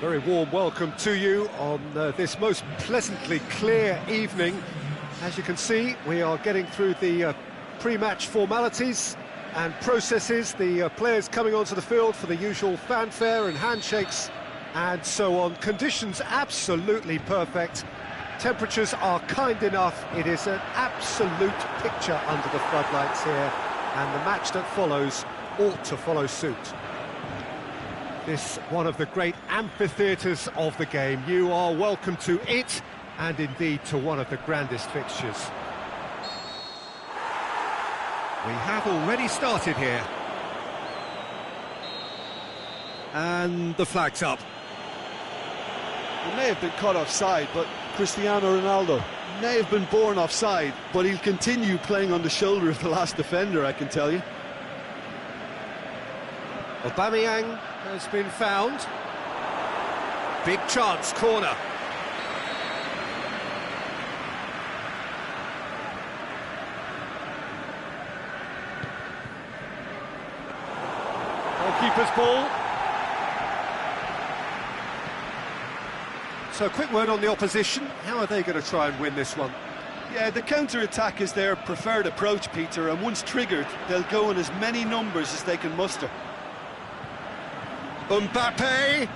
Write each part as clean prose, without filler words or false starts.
Very warm welcome to you on this most pleasantly clear evening. As you can see, we are getting through the pre-match formalities and processes, the players coming onto the field for the usual fanfare and handshakes and so on. Conditions absolutely perfect. Temperatures are kind enough. It is an absolute picture under the floodlights here, and the match that follows ought to follow suit. This one of the great amphitheatres of the game. You are welcome to it, and indeed to one of the grandest fixtures. We have already started here. And the flag's up. He may have been caught offside, but Cristiano Ronaldo may have been born offside, but he'll continue playing on the shoulder of the last defender, I can tell you. Aubameyang has been found. Big chance, corner. Goalkeeper's ball. So, a quick word on the opposition. How are they going to try and win this one? Yeah, the counter-attack is their preferred approach, Peter, and once triggered, they'll go in as many numbers as they can muster. Mbappe.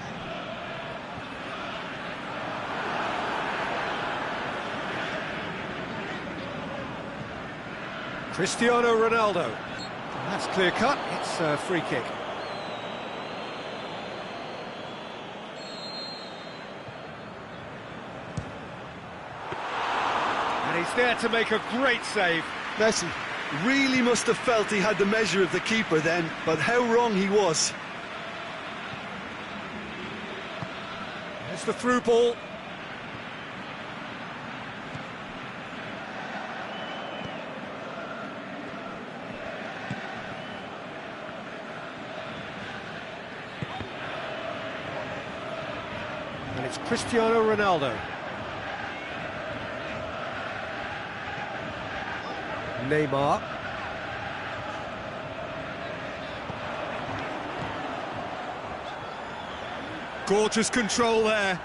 Cristiano Ronaldo. That's clear cut. It's a free kick. And he's there to make a great save. Messi really must have felt he had the measure of the keeper then, but how wrong he was. There's the through ball. And it's Cristiano Ronaldo. Neymar. Gorgeous control there.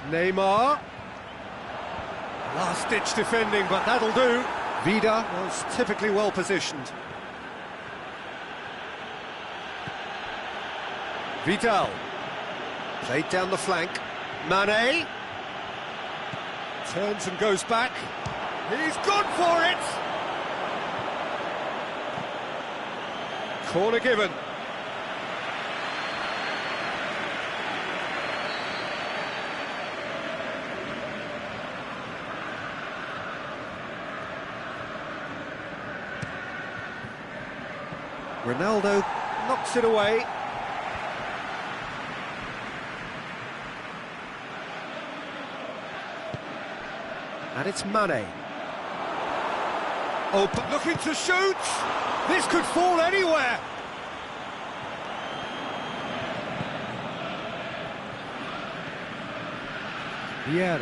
Neymar. Last-ditch defending, but that'll do. Vida was typically well positioned. Vidal. Played down the flank. Mane. Turns and goes back. He's gone for it! Corner given. Ronaldo knocks it away. And it's Mane. Oh, but looking to shoot! This could fall anywhere! Vieira.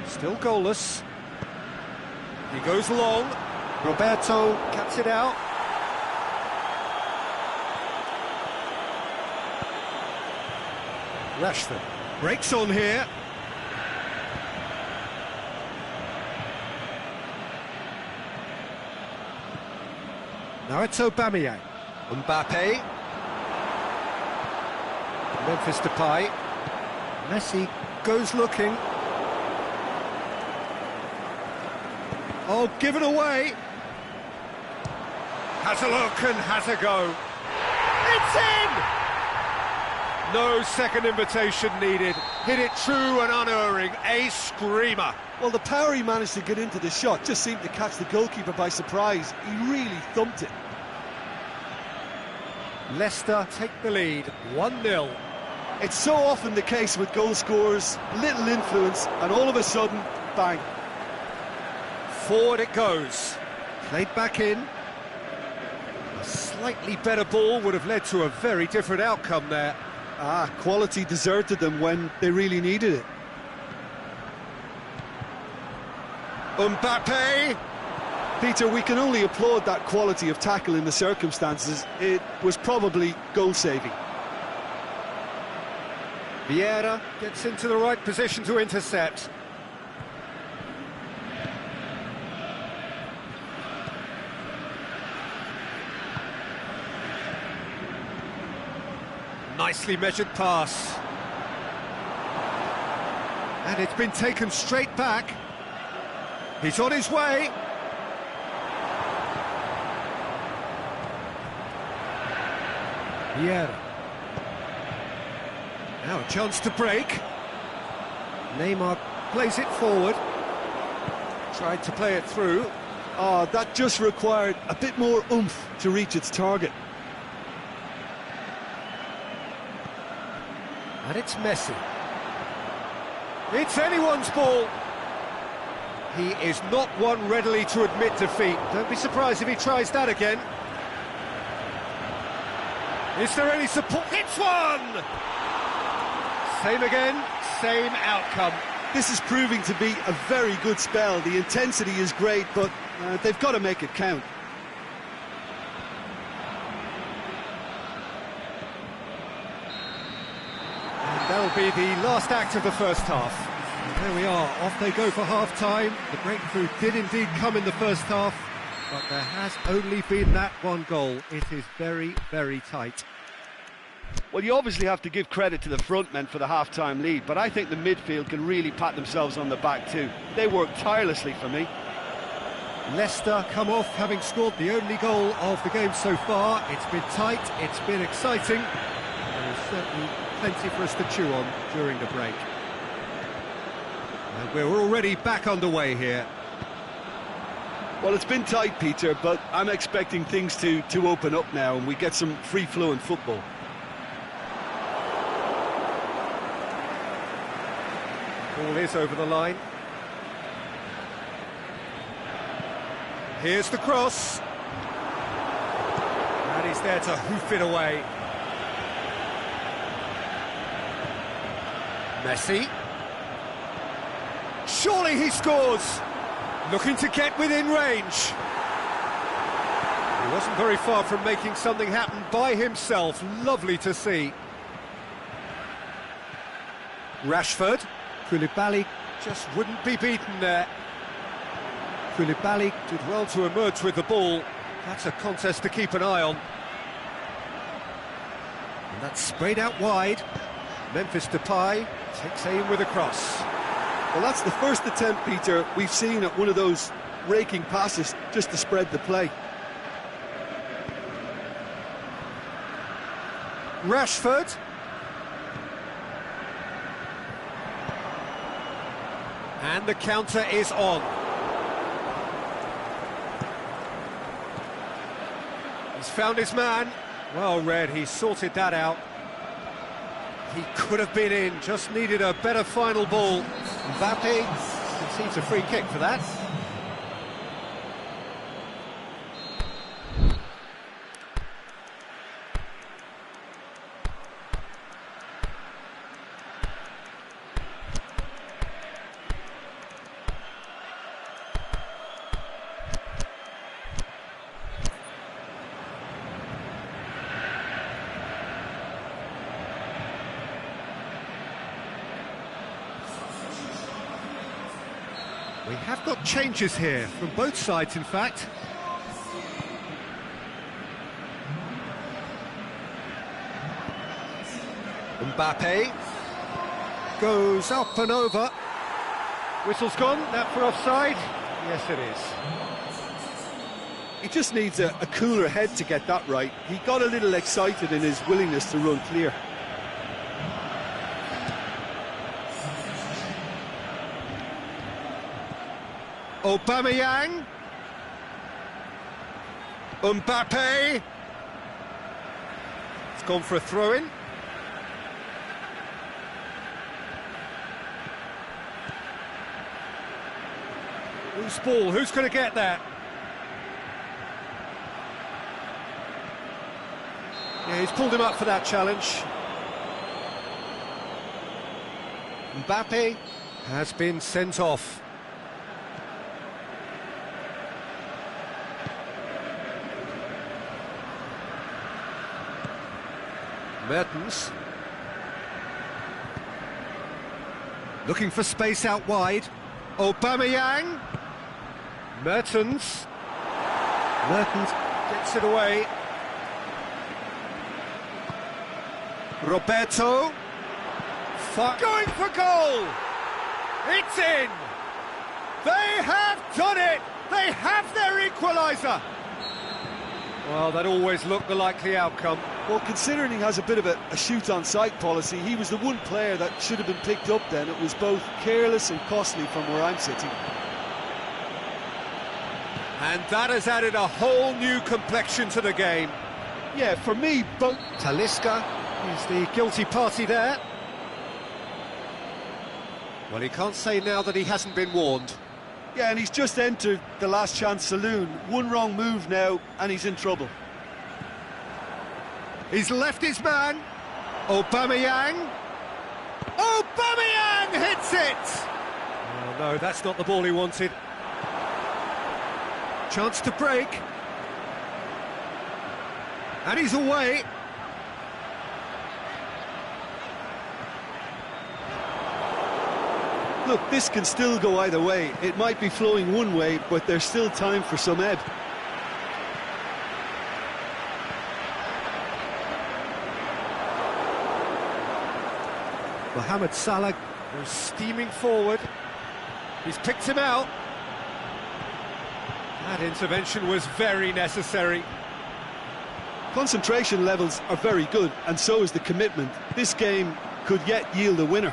Still goalless. He goes long. Roberto cuts it out. Rashford breaks on here. Now it's Aubameyang. Mbappe. Memphis Depay. Messi goes looking. Oh, given away. Has a look and has a go. It's in! No second invitation needed. Hit it true and unerring. A screamer. Well, the power he managed to get into the shot just seemed to catch the goalkeeper by surprise. He really thumped it. Leicester take the lead, 1-0. It's so often the case with goal scorers, little influence, and all of a sudden, bang. Forward it goes. Played back in. A slightly better ball would have led to a very different outcome there. Quality deserted them when they really needed it. Mbappe. Peter, we can only applaud that quality of tackle in the circumstances. It was probably goal-saving. Vieira gets into the right position to intercept. Nicely measured pass. And it's been taken straight back. He's on his way. Vieira. Now a chance to break. Neymar plays it forward. Tried to play it through. Oh, that just required a bit more oomph to reach its target. And it's Messi. It's anyone's ball. He is not one readily to admit defeat. Don't be surprised if he tries that again. Is there any support? It's one! Same again, same outcome. This is proving to be a very good spell. The intensity is great, but they've got to make it count. That'll be the last act of the first half. There we are, off they go for half-time. The breakthrough did indeed come in the first half, but there has only been that one goal. It is very, very tight. Well, you obviously have to give credit to the front men for the half-time lead, but I think the midfield can really pat themselves on the back too. They worked tirelessly for me. Leicester come off having scored the only goal of the game so far. It's been tight, it's been exciting. There is certainly plenty for us to chew on during the break. And we're already back underway here. Well, it's been tight, Peter, but I'm expecting things to open up now and we get some free-flowing football. Ball is over the line. Here's the cross. And he's there to hoof it away. Messi. Surely he scores. Looking to get within range. He wasn't very far from making something happen by himself. Lovely to see. Rashford. Koulibaly just wouldn't be beaten there. Koulibaly did well to emerge with the ball. That's a contest to keep an eye on. And that's sprayed out wide. Memphis Depay takes aim with a cross. Well, that's the first attempt, Peter, we've seen at one of those raking passes just to spread the play. Rashford. And the counter is on. He's found his man. Well read, he sorted that out. He could have been in, just needed a better final ball. Mbappe concedes a free kick for that. We have got changes here, from both sides in fact. Mbappe goes up and over. Whistle's gone, that for offside? Yes it is. He just needs a cooler head to get that right. He got a little excited in his willingness to run clear. Aubameyang. Mbappe. It's gone for a throw-in. Whose ball? Who's going to get that? Yeah, he's pulled him up for that challenge. Mbappe has been sent off. Mertens. Looking for space out wide. Aubameyang. Mertens. Mertens gets it away. Roberto. Going for goal! It's in! They have done it! They have their equaliser! Well, that always looked the likely outcome. Well, considering he has a bit of a shoot-on-sight policy, he was the one player that should have been picked up then. It was both careless and costly from where I'm sitting. And that has added a whole new complexion to the game. Yeah, for me, both... Talisca is the guilty party there. Well, he can't say now that he hasn't been warned. Yeah, and he's just entered the last chance saloon. One wrong move now, and he's in trouble. He's left his man. Aubameyang. Aubameyang hits it! Oh, no, that's not the ball he wanted. Chance to break. And he's away. Look, this can still go either way. It might be flowing one way, but there's still time for some ebb. Mohamed Salah goes steaming forward. He's picked him out. That intervention was very necessary. Concentration levels are very good, and so is the commitment. This game could yet yield a winner.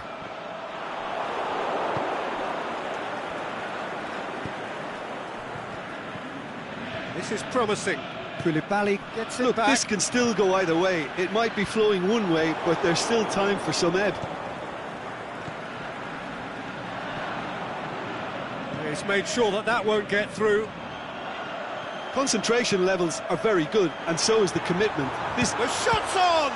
This is promising. Koulibaly gets it back. This can still go either way. It might be flowing one way, but there's still time for some ebb. He's made sure that that won't get through. Concentration levels are very good, and so is the commitment. The shot's on!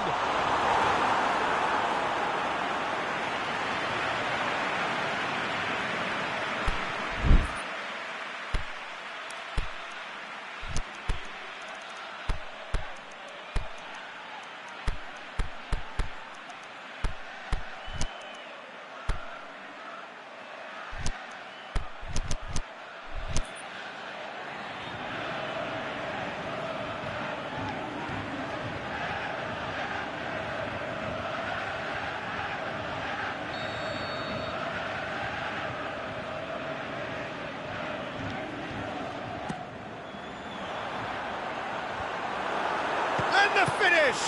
And the finish!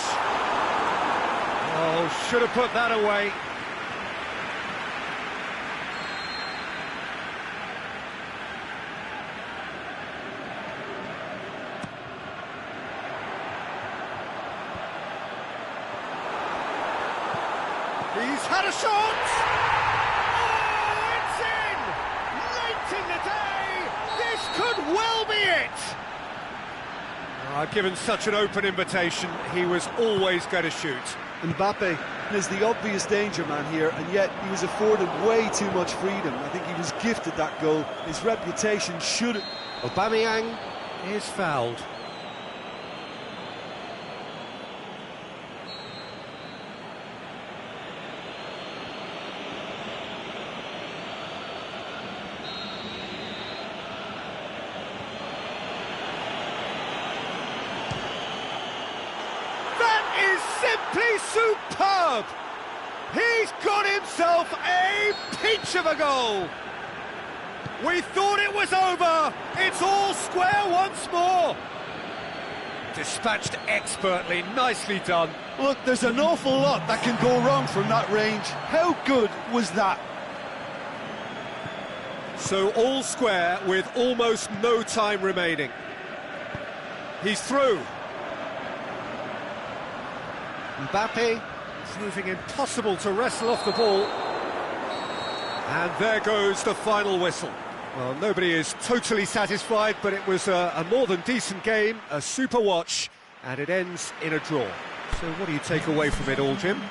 Oh, should have put that away. He's had a shot! Oh, it's in! Late in the day! This could well be it! Given such an open invitation, he was always going to shoot. Mbappe is the obvious danger man here, and yet he was afforded way too much freedom. I think he was gifted that goal. His reputation should... Aubameyang is fouled. Simply superb! He's got himself a peach of a goal! We thought it was over! It's all square once more! Dispatched expertly, nicely done. Look, there's an awful lot that can go wrong from that range. How good was that? So all square with almost no time remaining. He's through. Mbappe, proving impossible to wrestle off the ball. And there goes the final whistle. Well, nobody is totally satisfied, but it was a more than decent game, a super watch, and it ends in a draw. So what do you take away from it all, Jim?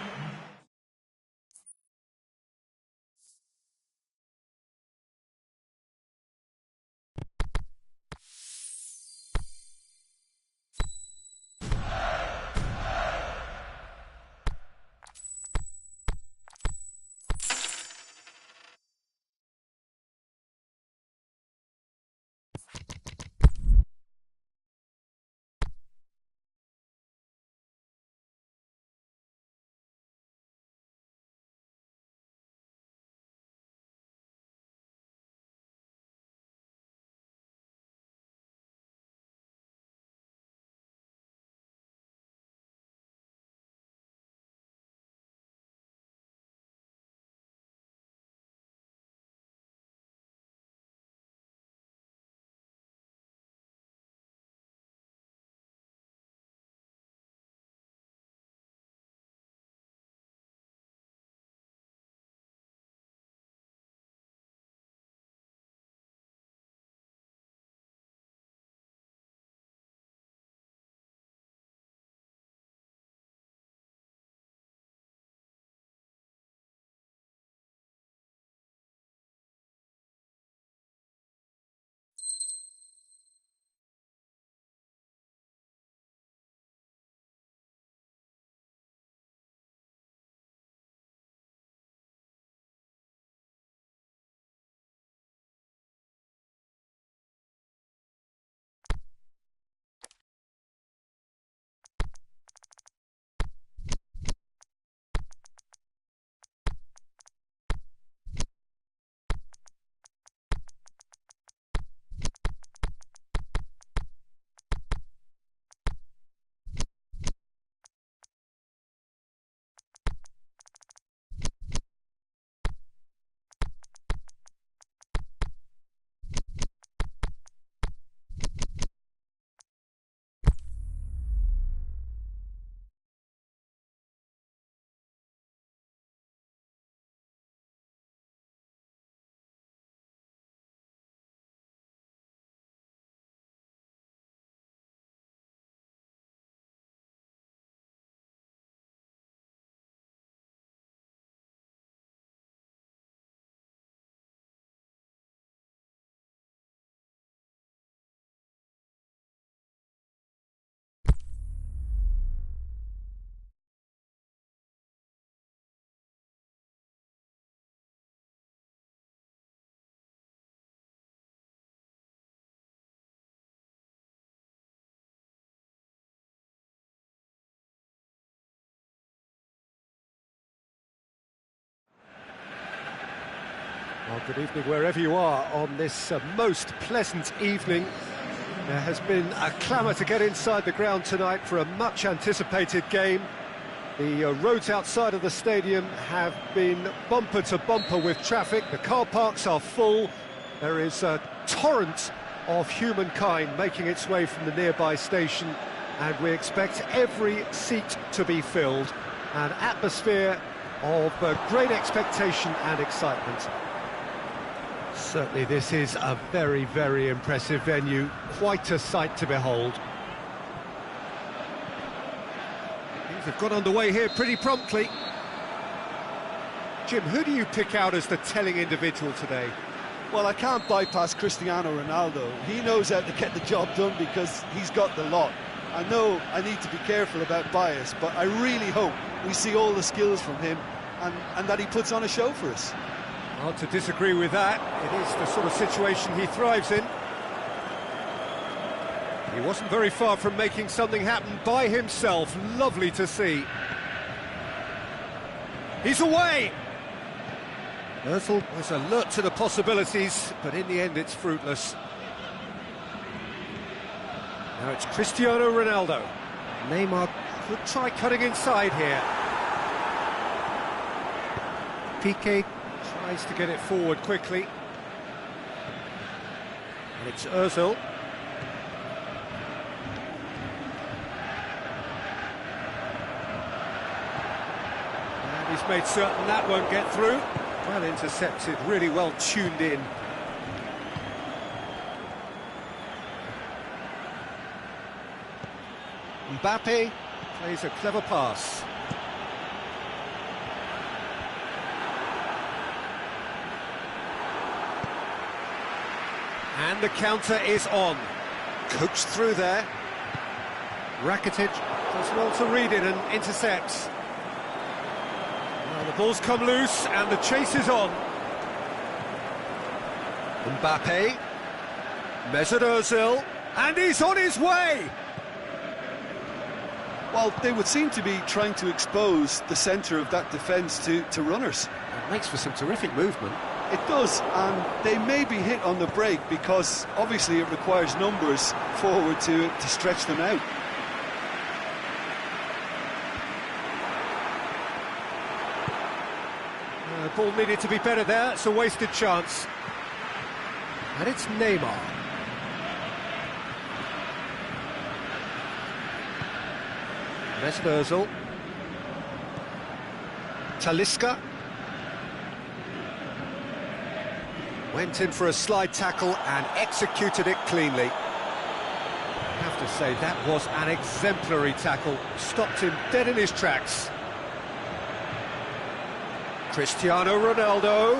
Well, good evening wherever you are on this most pleasant evening. There has been a clamour to get inside the ground tonight for a much anticipated game. The roads outside of the stadium have been bumper to bumper with traffic. The car parks are full. There is a torrent of humankind making its way from the nearby station, and we expect every seat to be filled. An atmosphere of great expectation and excitement. Certainly this is a very, very impressive venue, quite a sight to behold. Things have got underway here pretty promptly. Jim, who do you pick out as the telling individual today? Well, I can't bypass Cristiano Ronaldo. He knows how to get the job done because he's got the lot. I know I need to be careful about bias, but I really hope we see all the skills from him and that he puts on a show for us. Hard to disagree with that. It is the sort of situation he thrives in. He wasn't very far from making something happen by himself. Lovely to see. He's away! Ozil was alert to the possibilities, but in the end it's fruitless. Now it's Cristiano Ronaldo. Neymar could try cutting inside here. Piqué tries to get it forward quickly. And it's Ozil. And he's made certain that won't get through. Well intercepted, really well tuned in. Mbappe plays a clever pass. And the counter is on. Coached through there. Rakitic does well to read it and intercepts. Well, the ball's come loose and the chase is on. Mbappe. Mesut Ozil. And he's on his way! Well, they would seem to be trying to expose the centre of that defence to runners. It makes for some terrific movement. It does, and they may be hit on the break because obviously it requires numbers forward to stretch them out. The ball needed to be better there, it's a wasted chance. And it's Neymar. Mesut Ozil. Talisca. Went in for a slide tackle and executed it cleanly. I have to say, that was an exemplary tackle. Stopped him dead in his tracks. Cristiano Ronaldo.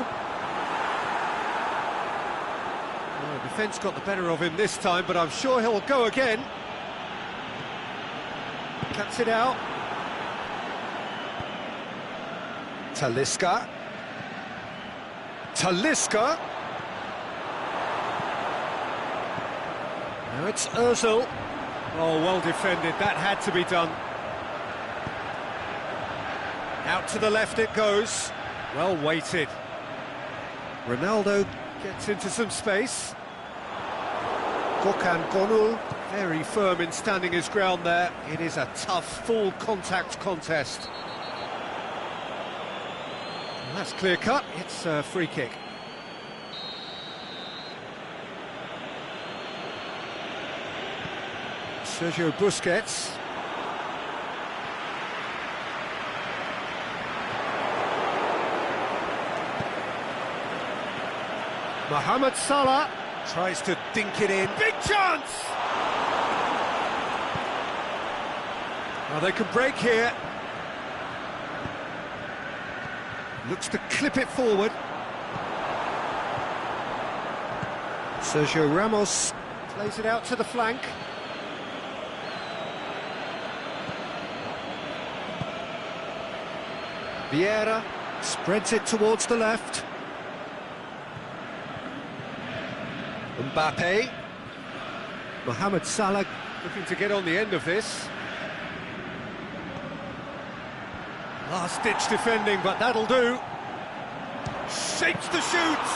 Well, the defence got the better of him this time, but I'm sure he'll go again. Cuts it out. Talisca. Talisca. Now it's Ozil. Oh, well defended, that had to be done. Out to the left it goes. Well weighted. Ronaldo gets into some space. Gökhan Gönül, very firm in standing his ground there. It is a tough, full contact contest. And that's clear cut, it's a free kick. Sergio Busquets. Mohamed Salah tries to dink it in. Big chance! Well, they can break here. Looks to clip it forward. Sergio Ramos plays it out to the flank. Vieira spreads it towards the left. Mbappe. Mohamed Salah looking to get on the end of this. Last-ditch defending, but that'll do. Shapes the shoots.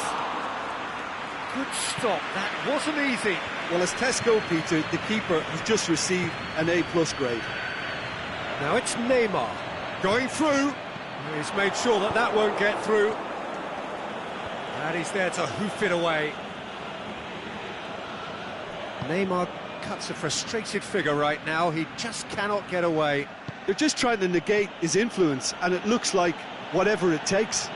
Good stop, that wasn't easy. Well, as tests go, Peter, the keeper has just received an A+ grade. Now it's Neymar going through. He's made sure that that won't get through. And he's there to hoof it away. Neymar cuts a frustrated figure right now. He just cannot get away. They're just trying to negate his influence, and it looks like whatever it takes.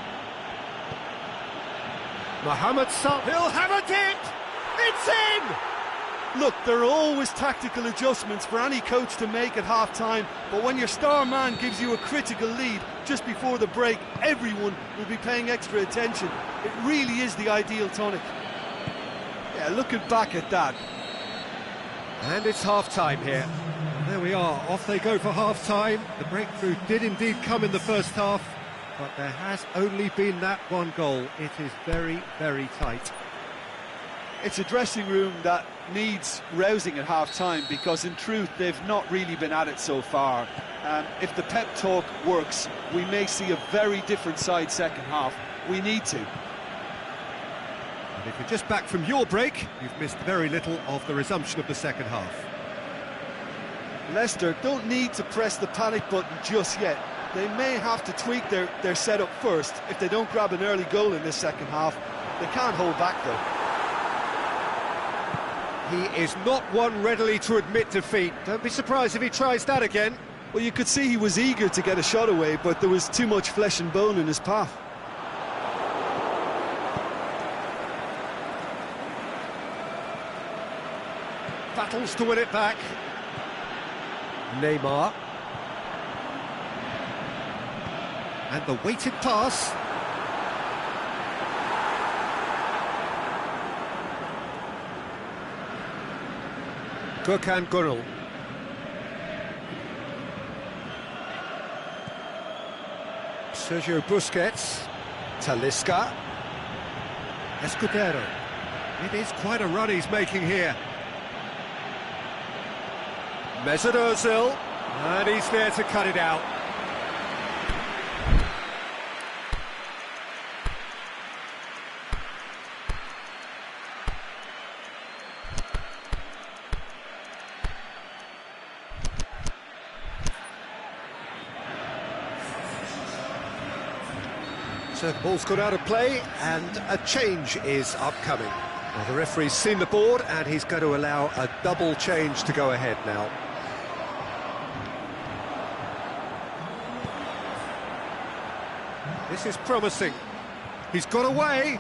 Mohamed Salah, he'll have a kick! It's in! Look, there are always tactical adjustments for any coach to make at half-time, but when your star man gives you a critical lead just before the break, everyone will be paying extra attention. It really is the ideal tonic. Yeah, looking back at that. And it's half-time here. There we are, off they go for half-time. The breakthrough did indeed come in the first half, but there has only been that one goal. It is very, very tight. It's a dressing room that needs rousing at half-time, because in truth they've not really been at it so far. If the pep talk works, we may see a very different side second half. We need to. And if you're just back from your break, you've missed very little of the resumption of the second half. Leicester don't need to press the panic button just yet. They may have to tweak their setup first. If they don't grab an early goal in this second half, they can't hold back though. He is not one readily to admit defeat. Don't be surprised if he tries that again. Well, you could see he was eager to get a shot away, but there was too much flesh and bone in his path. Battles to win it back. Neymar. And the weighted pass. Gökhan Gönül. Sergio Busquets. Talisca. Escudero. It is quite a run he's making here. Mesut Ozil, and he's there to cut it out. So the ball's gone out of play, and a change is upcoming. Well, the referee's seen the board, and he's going to allow a double change to go ahead now. This is promising. He's got away.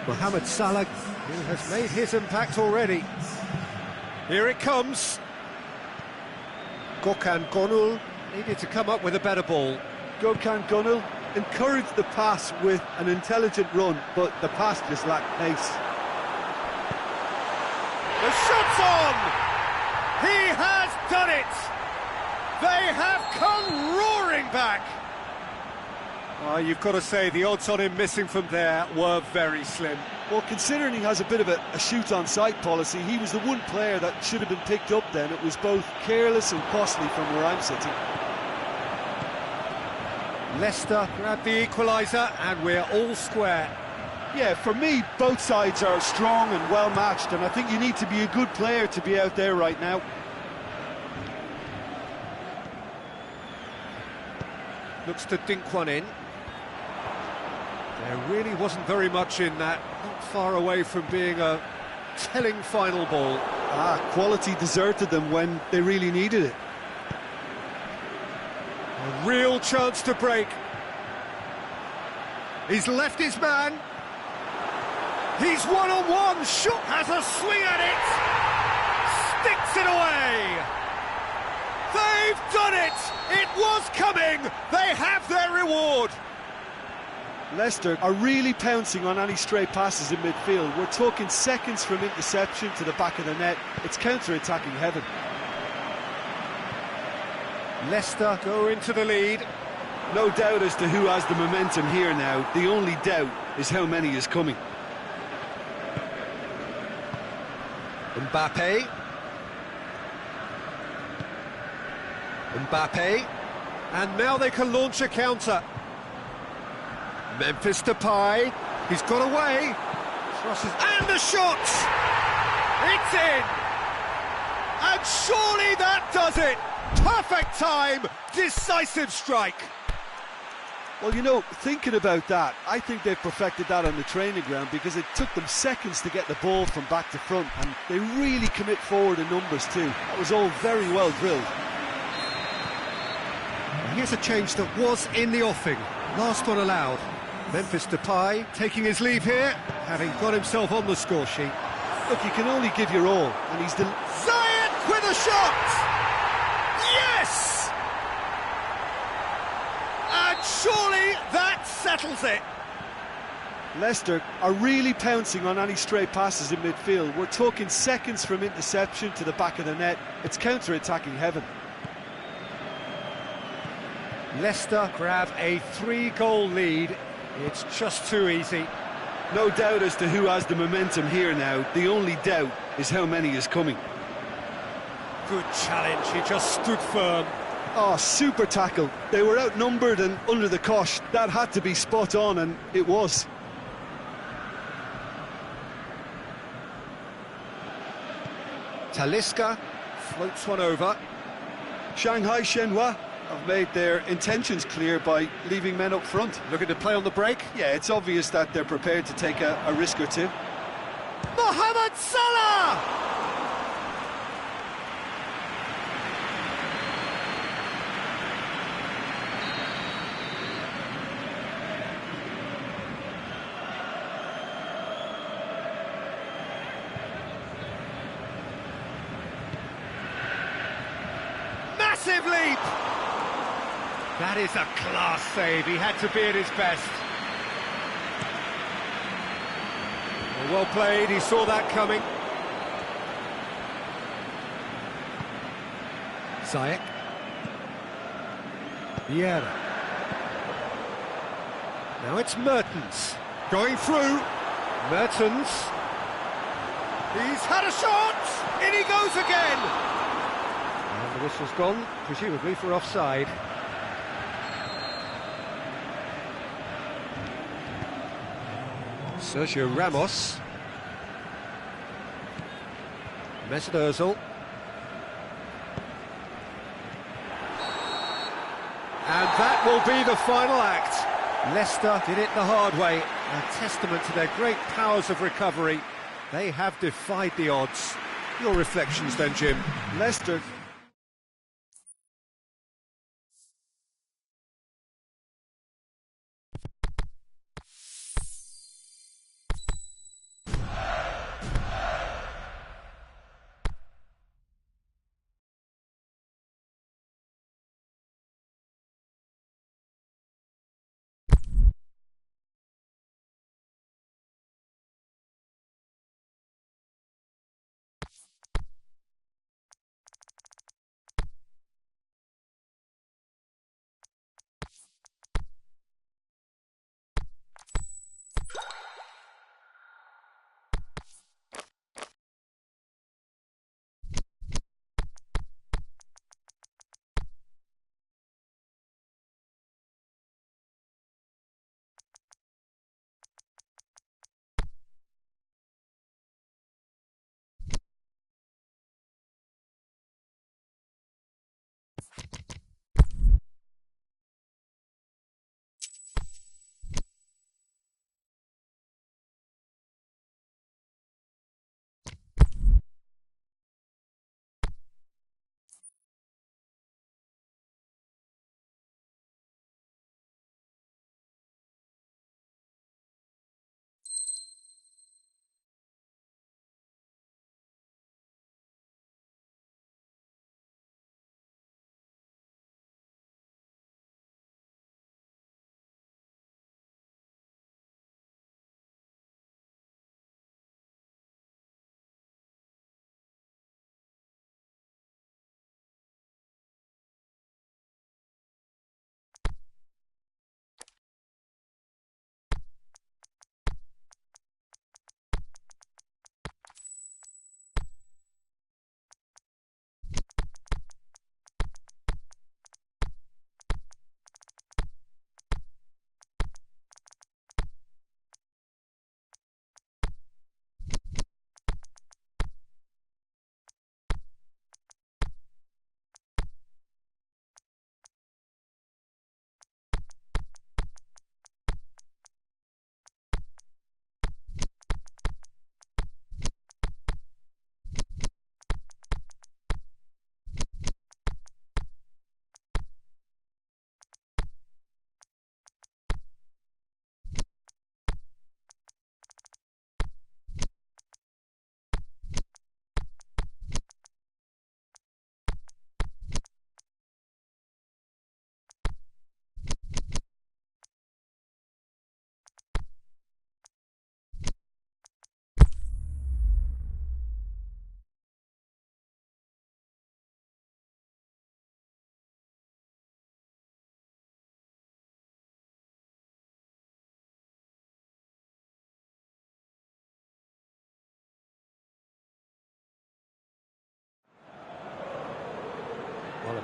Mohamed Salah, who has made his impact already. Here it comes. Gökhan Gönül needed to come up with a better ball. Gökhan Gönül encouraged the pass with an intelligent run, but the pass just lacked pace. The shot's on! He has done it! They have come roaring back! You've got to say, the odds on him missing from there were very slim. Well, considering he has a bit of a shoot-on-sight policy, he was the one player that should have been picked up then. It was both careless and costly from where I'm sitting. Leicester grabbed the equaliser, and we're all square. Yeah, for me, both sides are strong and well-matched, and I think you need to be a good player to be out there right now. Looks to dink one in. There really wasn't very much in that, not far away from being a telling final ball. Quality deserted them when they really needed it. A real chance to break. He's left his man. He's one-on-one, has a swing at it. Sticks it away. They've done it. It was coming. They have their reward. Leicester are really pouncing on any stray passes in midfield. We're talking seconds from interception to the back of the net. It's counter-attacking heaven. Leicester go into the lead. No doubt as to who has the momentum here now. The only doubt is how many is coming. Mbappe. Mbappe. And now they can launch a counter. Memphis Depay. He's got away. Crosses. And the shot! It's in! And surely that does it! Perfect time! Decisive strike! Well, you know, thinking about that, I think they've perfected that on the training ground because it took them seconds to get the ball from back to front, and they really commit forward in numbers too. That was all very well drilled. Here's a change that was in the offing. Last one allowed. Memphis Depay taking his leave here, having got himself on the score sheet. Look, you can only give your all, and he's Ziyech with a shot! Yes! And surely that settles it. Leicester are really pouncing on any stray passes in midfield. We're talking seconds from interception to the back of the net. It's counter-attacking heaven. Leicester grab a 3-goal lead. It's just too easy. No doubt as to who has the momentum here now. The only doubt is how many is coming. Good challenge, he just stood firm. Oh, super tackle. They were outnumbered and under the cosh. That had to be spot on, and it was. Talisca floats one over. Shanghai Shenhua have made their intentions clear by leaving men up front. Looking to play on the break. Yeah, it's obvious that they're prepared to take a risk or two. Mohamed Salah! Massive leap! That is a class save, he had to be at his best. Well played, he saw that coming. Ziyech. Vieira. Now it's Mertens. Going through. Mertens. He's had a shot! In he goes again! And the whistle's gone, presumably for offside. Sergio Ramos. Mesut Ozil. And that will be the final act. Leicester did it the hard way. A testament to their great powers of recovery. They have defied the odds. Your reflections then, Jim? Leicester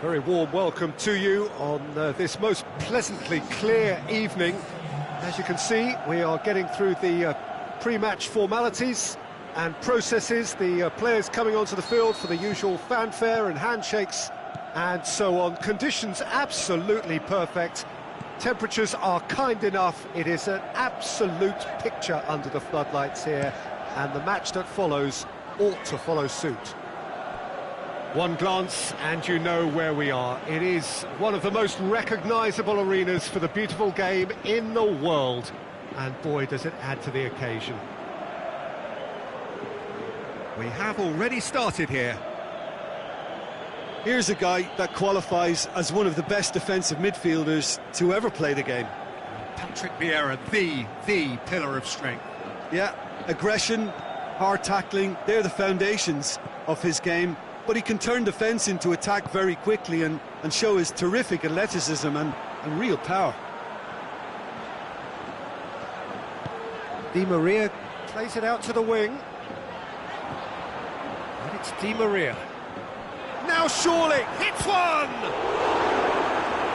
very warm welcome to you on this most pleasantly clear evening. As you can see, we are getting through the pre-match formalities and processes, the players coming onto the field for the usual fanfare and handshakes and so on. Conditions absolutely perfect. Temperatures are kind enough. It is an absolute picture under the floodlights here, and the match that follows ought to follow suit. One glance and you know where we are. It is one of the most recognisable arenas for the beautiful game in the world, and boy does it add to the occasion. We have already started here. Here's a guy that qualifies as one of the best defensive midfielders to ever play the game. Patrick Vieira, the pillar of strength. Yeah, aggression, hard tackling, they're the foundations of his game, but he can turn defence into attack very quickly and show his terrific athleticism and real power. Di Maria plays it out to the wing. And it's Di Maria. Now surely, hits one!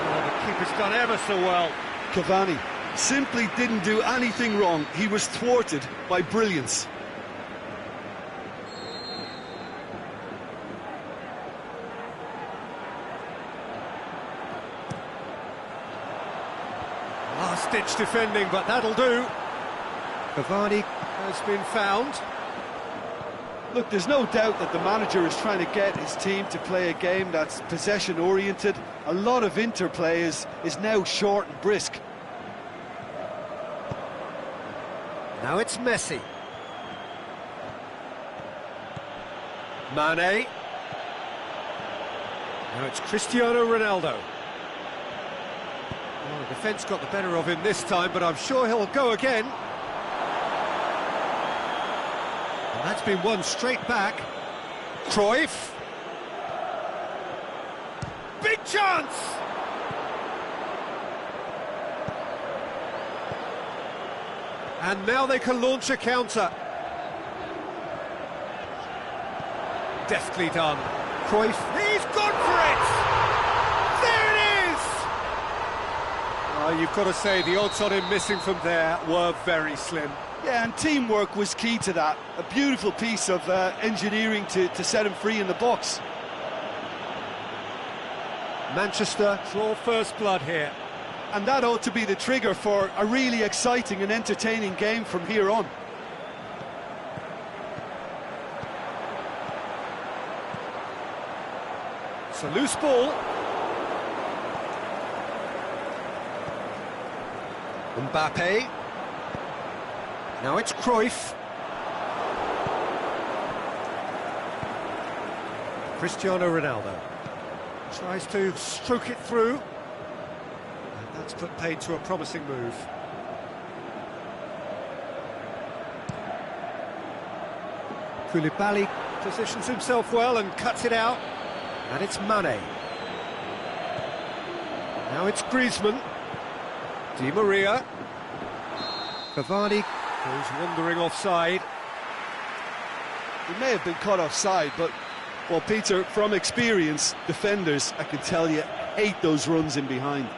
Oh, the keeper's done ever so well. Cavani simply didn't do anything wrong. He was thwarted by brilliance. Last-ditch defending, but that'll do. Cavani has been found. Look, there's no doubt that the manager is trying to get his team to play a game that's possession-oriented. A lot of interplay is now short and brisk. Now it's Messi. Mane. Now it's Cristiano Ronaldo. Well, the defence got the better of him this time, but I'm sure he'll go again. And that's been won straight back. Cruyff. Big chance! And now they can launch a counter. Deftly done. Cruyff, he's gone for it! There it is! You've got to say, the odds on him missing from there were very slim. Yeah, and teamwork was key to that. A beautiful piece of engineering to set him free in the box. Manchester draw first blood here. And that ought to be the trigger for a really exciting and entertaining game from here on. It's a loose ball. Mbappe. Now it's Cruyff. Cristiano Ronaldo tries to stroke it through. And that's put paid to a promising move. Koulibaly positions himself well and cuts it out. And it's Mane. Now it's Griezmann. Di Maria. Cavani goes wandering offside. He may have been caught offside, but, well, Peter, from experience, defenders, I can tell you, hate those runs in behind.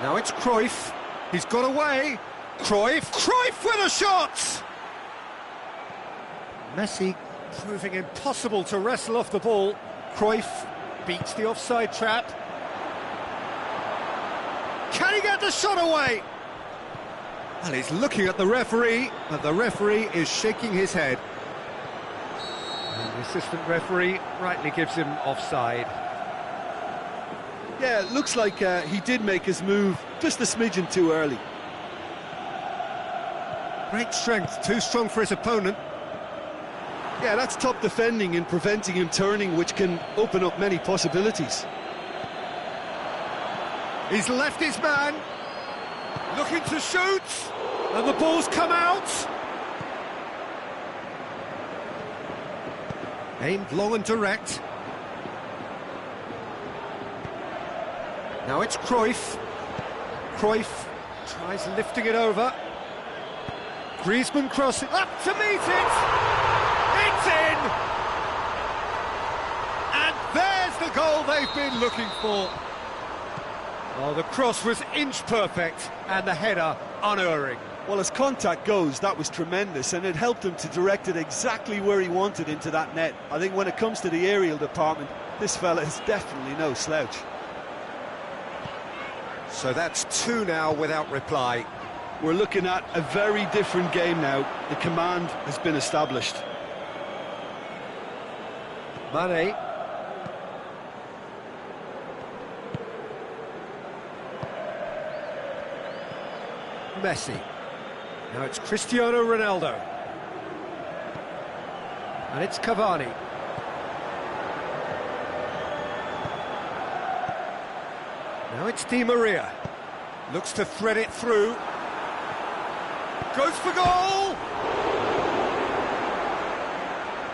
Now it's Cruyff. He's got away. Cruyff with a shot! Messi proving impossible to wrestle off the ball. Cruyff beats the offside trap. Can he get the shot away? Well, he's looking at the referee, but the referee is shaking his head. And the assistant referee rightly gives him offside. Yeah, it looks like he did make his move just a smidgen too early. Great strength, too strong for his opponent. Yeah, that's top defending and preventing him turning, which can open up many possibilities. He's left his man, looking to shoot, and the ball's come out. Aimed long and direct. Now it's Cruyff. Cruyff tries lifting it over. Griezmann crossing up to meet it. It's in. And the goal they've been looking for. Oh, the cross was inch perfect and the header unerring. Well, as contact goes, that was tremendous, and it helped him to direct it exactly where he wanted into that net. I think when it comes to the aerial department, this fella is definitely no slouch. So that's 2 now without reply. We're looking at a very different game now. The command has been established. Mane. Messi. Now it's Cristiano Ronaldo. And it's Cavani. Now it's Di Maria. Looks to thread it through. Goes for goal!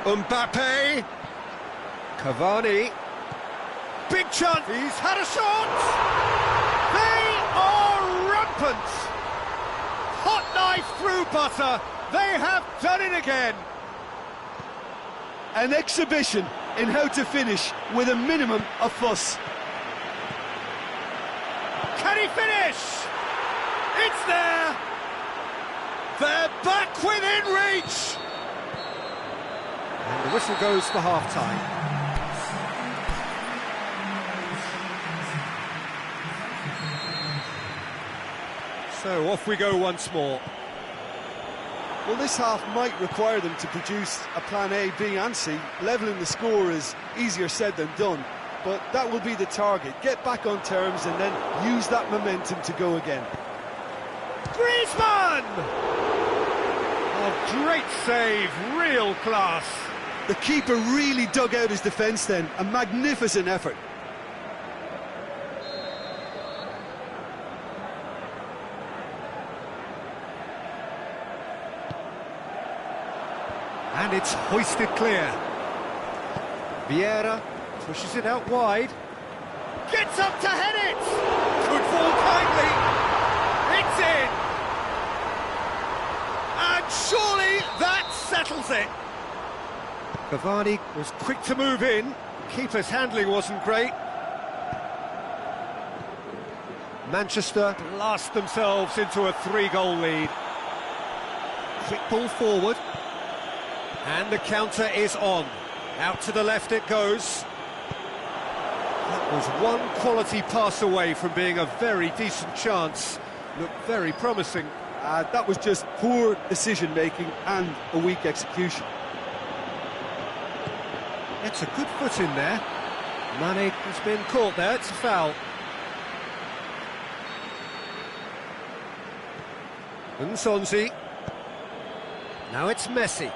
Mbappe. Cavani. Big chance. He's had a shot! They are rampant! Hot knife through butter. They have done it again. An exhibition in how to finish with a minimum of fuss. Can he finish? It's there. They're back within reach. And the whistle goes for half-time. So off we go once more. Well, this half might require them to produce a plan A, B and C. Levelling the score is easier said than done, but that will be the target. Get back on terms and then use that momentum to go again. Griezmann! Oh, great save, real class. The keeper really dug out his defence then, a magnificent effort. And it's hoisted clear. Vieira pushes it out wide. Gets up to head it! Could fall kindly. It's in! And surely that settles it. Cavani was quick to move in. Keeper's handling wasn't great. Manchester blast themselves into a 3-goal lead. Quick ball forward. And the counter is on. Out to the left it goes. That was one quality pass away from being a very decent chance. Looked very promising. That was just poor decision-making and a weak execution. It's a good foot in there. Mane has been caught there, it's a foul. Nsonzi. Now it's Messi.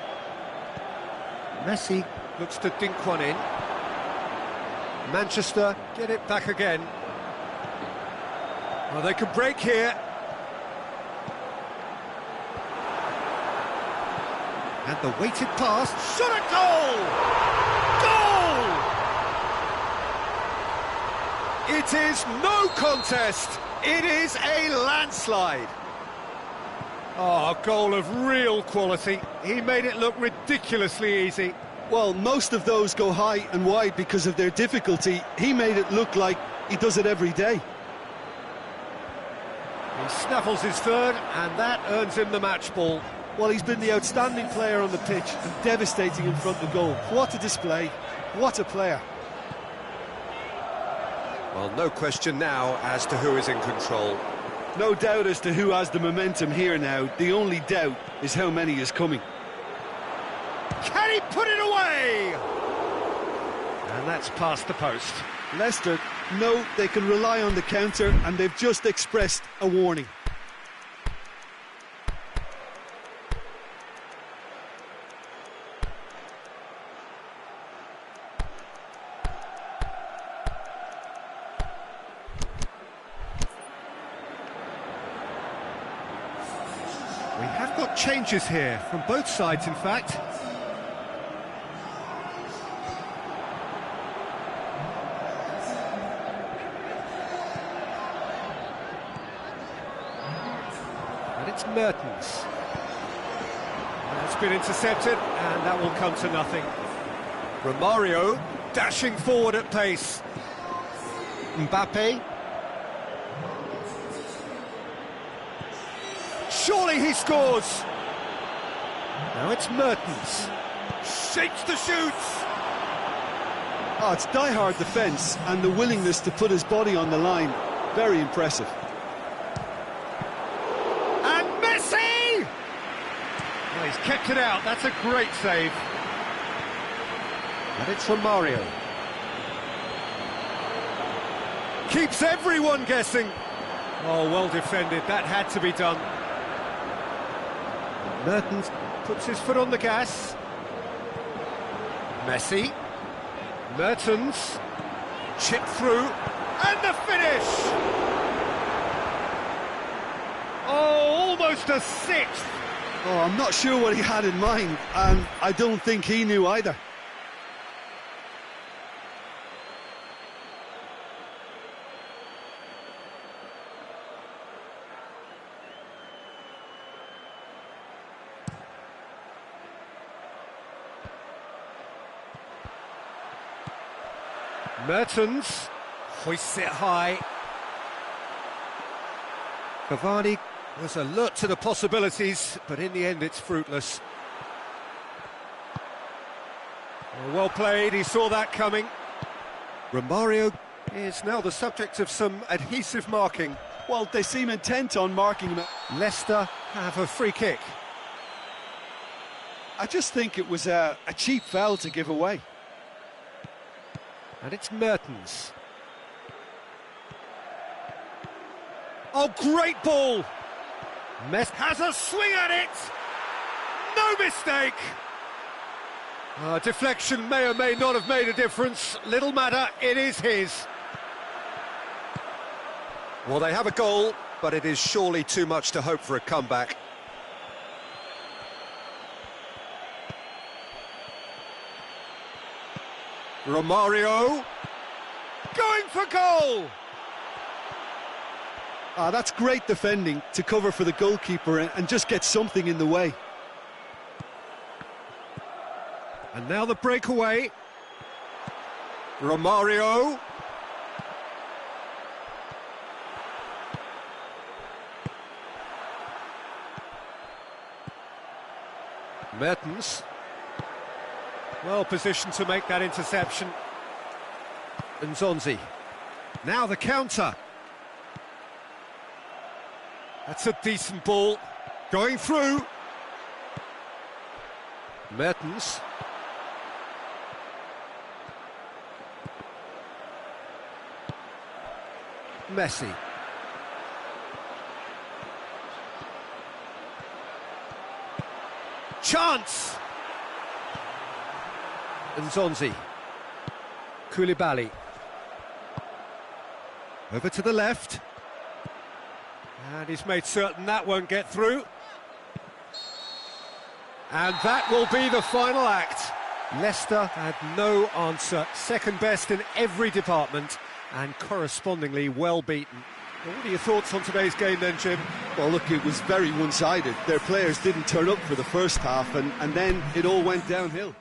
Messi looks to dink one in. Manchester get it back again. Well, they could break here. And the weighted pass. Shot at goal! Goal! It is no contest. It is a landslide. Oh, a goal of real quality. He made it look ridiculously easy. Well, most of those go high and wide because of their difficulty. He made it look like he does it every day. He snaffles his third, and that earns him the match ball. Well, he's been the outstanding player on the pitch and devastating in front of goal. What a display, what a player. Well, no question now as to who is in control. No doubt as to who has the momentum here now. The only doubt is how many is coming. Can he put it away? And that's past the post. Leicester know they can rely on the counter, and they've just expressed a warning. We have got changes here, from both sides in fact. And it's Mertens. That's been intercepted, and that will come to nothing. Romario dashing forward at pace. Mbappe. Surely he scores. Now it's Mertens. Shapes the shoots. Oh, it's die-hard defence and the willingness to put his body on the line. Very impressive. And Messi! Well, he's kept it out. That's a great save. And it's from Mario. Keeps everyone guessing. Oh, well defended. That had to be done. Mertens puts his foot on the gas. Messi. Mertens. Chip through. And the finish! Oh, almost a sixth. Oh, I'm not sure what he had in mind, and I don't think he knew either. Mertens hoists it high. Cavani was alert to the possibilities, but in the end it's fruitless. Well played, he saw that coming. Romario is now the subject of some adhesive marking. Well, they seem intent on marking him. Leicester have a free kick. I just think it was a cheap foul to give away. And it's Mertens. Oh, great ball! Messi has a swing at it! No mistake! Deflection may or may not have made a difference. Little matter, it is his. Well, they have a goal, but it is surely too much to hope for a comeback. Romario going for goal. That's great defending to cover for the goalkeeper and just get something in the way. And now the breakaway. Romario. Mertens. Well positioned to make that interception. Nzonzi. Now the counter. That's a decent ball. Going through. Mertens. Messi. Chance! Nzonzi. Koulibaly. Over to the left. And he's made certain that won't get through. And that will be the final act. Leicester had no answer. Second best in every department and correspondingly well beaten. Well, what are your thoughts on today's game then, Jim? Well, look, it was very one-sided. Their players didn't turn up for the first half and then it all went downhill.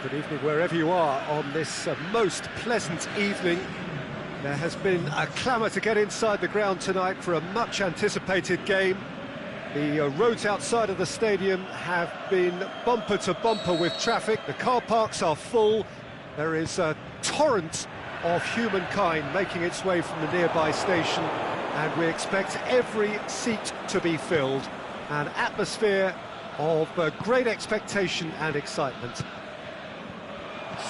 Good evening wherever you are on this most pleasant evening. There has been a clamour to get inside the ground tonight for a much anticipated game. The roads outside of the stadium have been bumper to bumper with traffic. The car parks are full. There is a torrent of humankind making its way from the nearby station, and we expect every seat to be filled. An atmosphere of great expectation and excitement.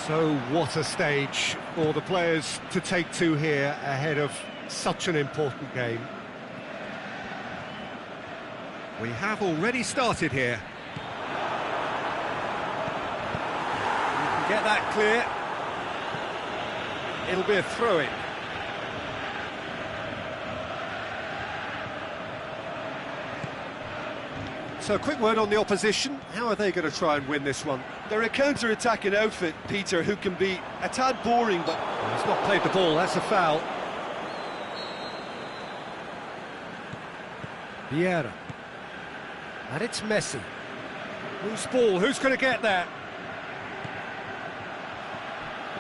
So what a stage for the players to take to here ahead of such an important game. We have already started here. You can get that clear. It'll be a throw-in. So a quick word on the opposition. How are they going to try and win this one? They're a counter-attacking outfit, Peter, who can be a tad boring, but... Well, he's not played the ball, that's a foul. Vieira. And it's Messi. Whose ball? Who's going to get that?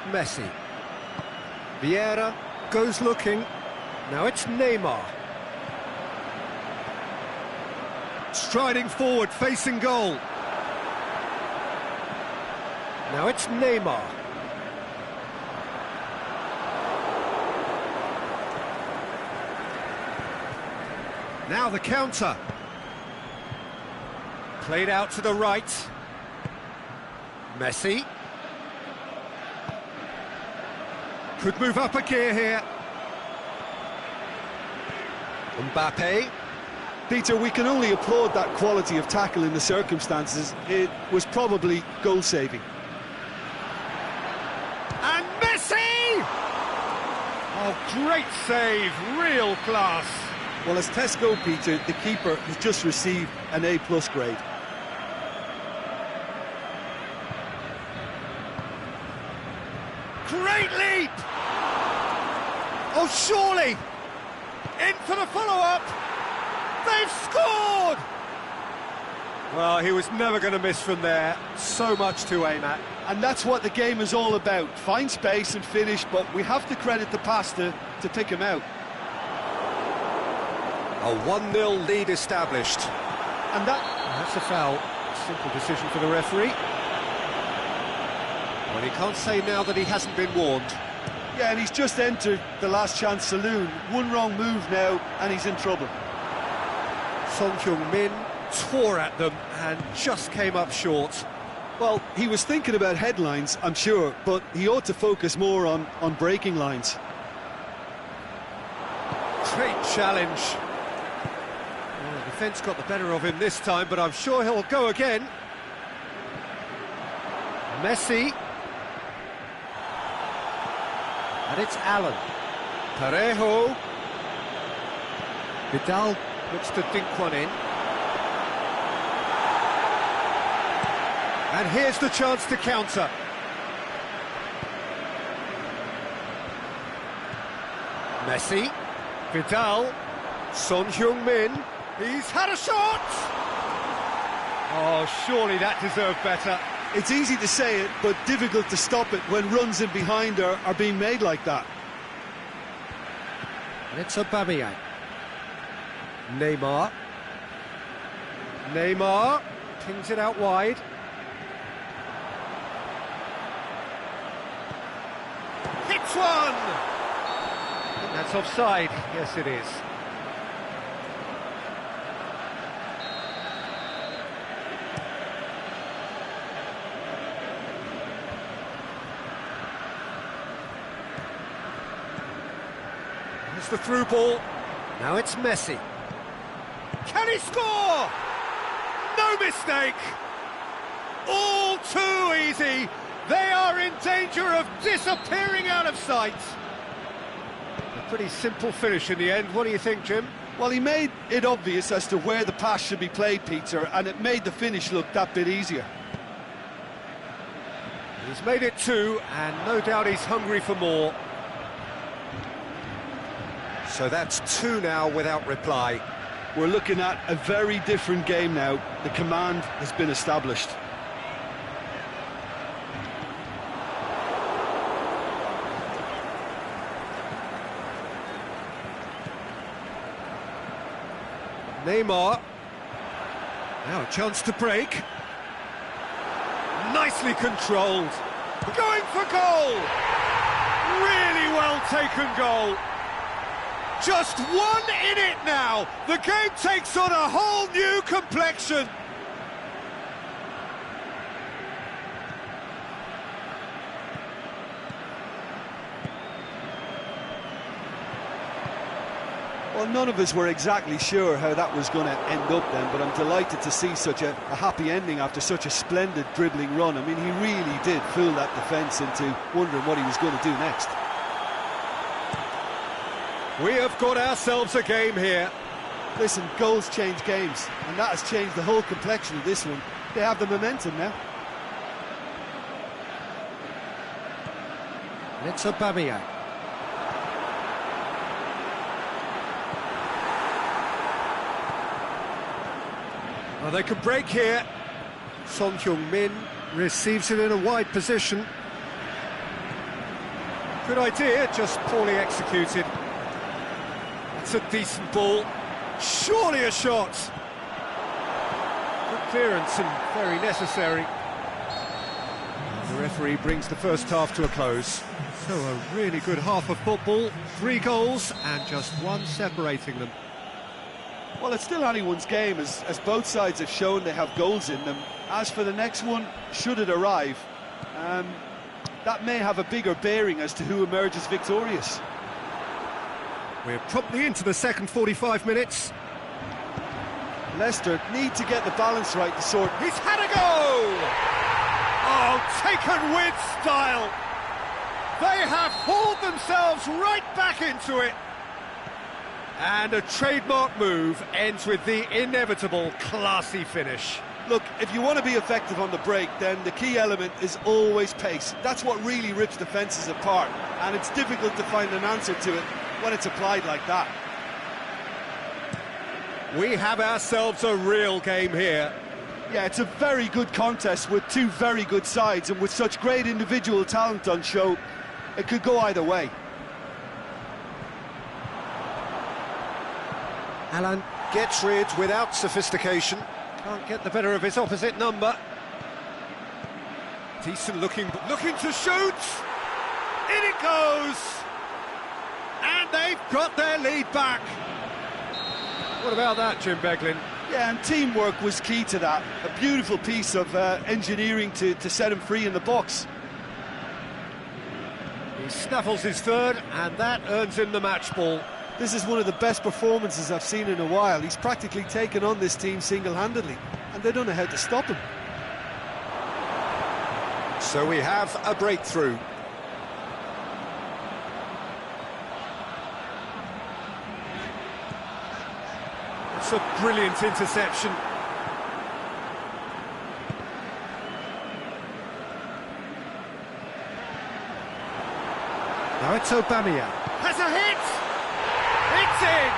Messi. Vieira goes looking. Now it's Neymar. Striding forward, facing goal. Now it's Neymar. Now the counter. Played out to the right. Messi. Could move up a gear here. Mbappe. Peter, we can only applaud that quality of tackle in the circumstances. It was probably goal-saving. And Messi! Oh, great save, real class. Well, as tests go, Peter, the keeper has just received an A+ grade. Great leap! Oh, surely! In for the follow-up! They've scored! Well, he was never going to miss from there. So much to aim at. And that's what the game is all about. Find space and finish, but we have to credit the passer to pick him out. A 1-0 lead established. And that's a foul. Simple decision for the referee. Well, he can't say now that he hasn't been warned. Yeah, and he's just entered the last chance saloon. One wrong move now, and he's in trouble. Son Heung-min tore at them and just came up short. Well, he was thinking about headlines, I'm sure, but he ought to focus more on breaking lines. Great challenge. Well, the defence got the better of him this time, but I'm sure he'll go again. Messi. And it's Allen. Parejo. Vidal looks to dink one in. And here's the chance to counter. Messi. Vidal. Son Heung-min. He's had a shot! Oh, surely that deserved better. It's easy to say it, but difficult to stop it when runs in behind are being made like that. And it's Aubameyang. Neymar. Neymar pings it out wide. Hits one! I think that's offside. Yes, it is. It's the through ball. Now it's Messi. Can he score? No mistake. All too easy. They are in danger of disappearing out of sight. A pretty simple finish in the end. What do you think, Jim? Well, he made it obvious as to where the pass should be played, Peter, and it made the finish look that bit easier. He's made it two, and no doubt he's hungry for more. So that's two now without reply. We're looking at a very different game now. The command has been established. Neymar. Now a chance to break. Nicely controlled. Going for goal! Really well taken goal. Just one in it now. The game takes on a whole new complexion. Well, none of us were exactly sure how that was going to end up then, but I'm delighted to see such a happy ending after such a splendid dribbling run. I mean, he really did fool that defence into wondering what he was going to do next. We have got ourselves a game here. Listen, goals change games, and that has changed the whole complexion of this one. They have the momentum now. It's Aubameyang. Well, they can break here. Son Heung-min receives it in a wide position. Good idea, just poorly executed. It's a decent ball. Surely a shot. Good clearance and very necessary. The referee brings the first half to a close. So a really good half of football. 3 goals and just one separating them. Well, it's still anyone's game, as both sides have shown they have goals in them. As for the next one, should it arrive, that may have a bigger bearing as to who emerges victorious. We're promptly into the second 45 minutes. Leicester need to get the balance right to sort. He's had a go! Oh, taken with style! They have hauled themselves right back into it. And a trademark move ends with the inevitable classy finish. Look, if you want to be effective on the break, then the key element is always pace. That's what really rips defences apart, and it's difficult to find an answer to it when it's applied like that. We have ourselves a real game here. Yeah, it's a very good contest with two very good sides, and with such great individual talent on show, it could go either way. Alan gets rid without sophistication. Can't get the better of his opposite number. Decent looking to shoot. In it goes. And they've got their lead back. What about that, Jim Beglin? Yeah, and teamwork was key to that. A beautiful piece of engineering to set him free in the box. He snaffles his third, and that earns him the match ball. This is one of the best performances I've seen in a while. He's practically taken on this team single-handedly, and they don't know how to stop him. So we have a breakthrough. It's a brilliant interception. Now it's Aubameyang. Has a hit! It's in!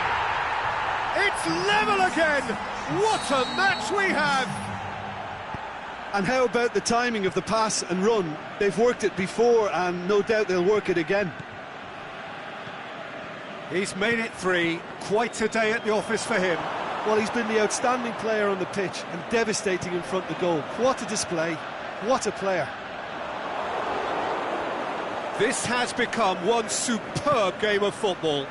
It's level again! What a match we have! And how about the timing of the pass and run? They've worked it before, and no doubt they'll work it again. He's made it 3. Quite a day at the office for him. Well, he's been the outstanding player on the pitch and devastating in front of the goal. What a display. What a player. This has become one superb game of football.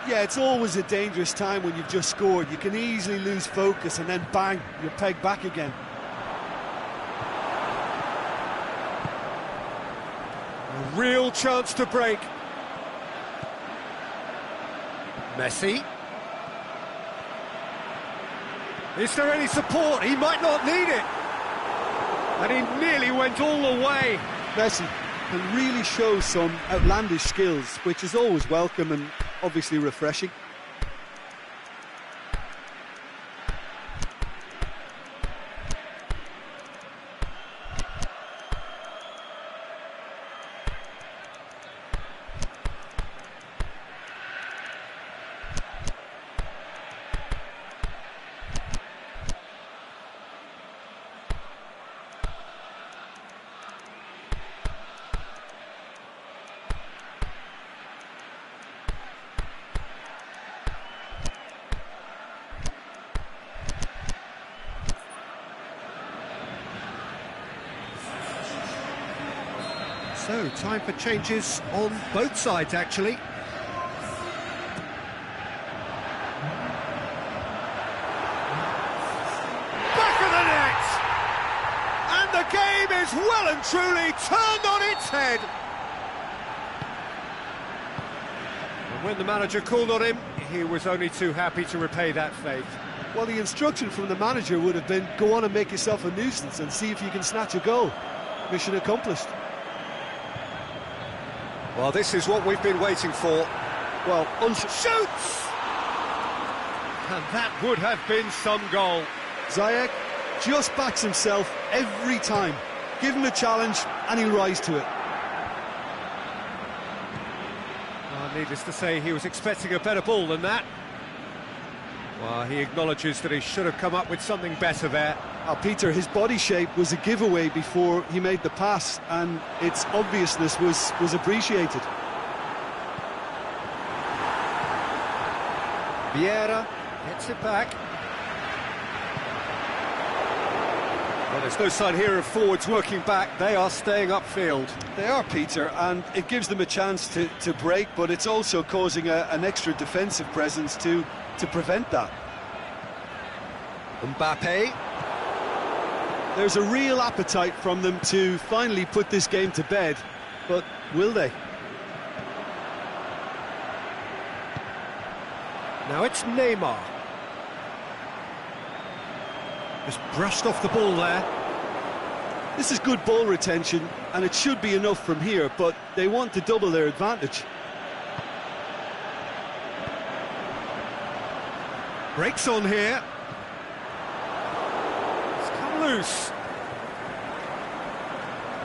Yeah, it's always a dangerous time when you've just scored. You can easily lose focus and then bang, you're pegged back again. A real chance to break. Messi. Is there any support? He might not need it. And he nearly went all the way. Messi can really show some outlandish skills, which is always welcome and obviously refreshing. So, time for changes on both sides, actually. Back of the net! And the game is well and truly turned on its head. And when the manager called on him, he was only too happy to repay that faith. Well, the instruction from the manager would have been, go on and make yourself a nuisance and see if you can snatch a goal. Mission accomplished. Well, this is what we've been waiting for. Well, Shoots! And that would have been some goal. Ziyech just backs himself every time. Give him a challenge and he'll rise to it. Well, needless to say, he was expecting a better ball than that. Well, he acknowledges that he should have come up with something better there. Peter, his body shape was a giveaway before he made the pass, and its obviousness was appreciated. Vieira gets it back. Well, there's no sign here of forwards working back. They are staying upfield. They are, Peter, and it gives them a chance to break, but it's also causing an extra defensive presence to prevent that. Mbappe. There's a real appetite from them to finally put this game to bed, but will they? Now it's Neymar. Just brushed off the ball there. This is good ball retention, and it should be enough from here, but they want to double their advantage. Breaks on here. It's come loose.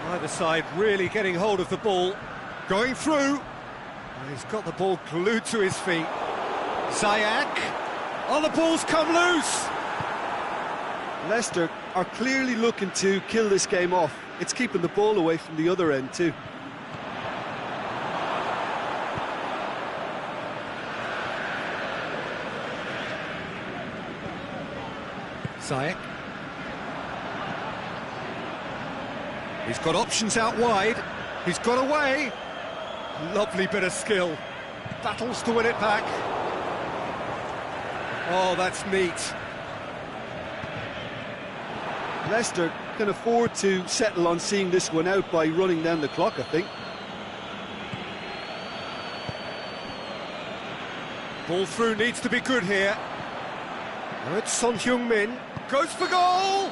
Either side really getting hold of the ball. Going through. He's got the ball glued to his feet. Ziyech. Oh, the ball's come loose. Leicester are clearly looking to kill this game off. It's keeping the ball away from the other end too. Ziyech. He's got options out wide. He's got away. Lovely bit of skill. Battles to win it back. Oh, that's neat. Leicester can afford to settle on seeing this one out by running down the clock, I think. Ball through needs to be good here. Now it's Son Heung-min. Goes for goal!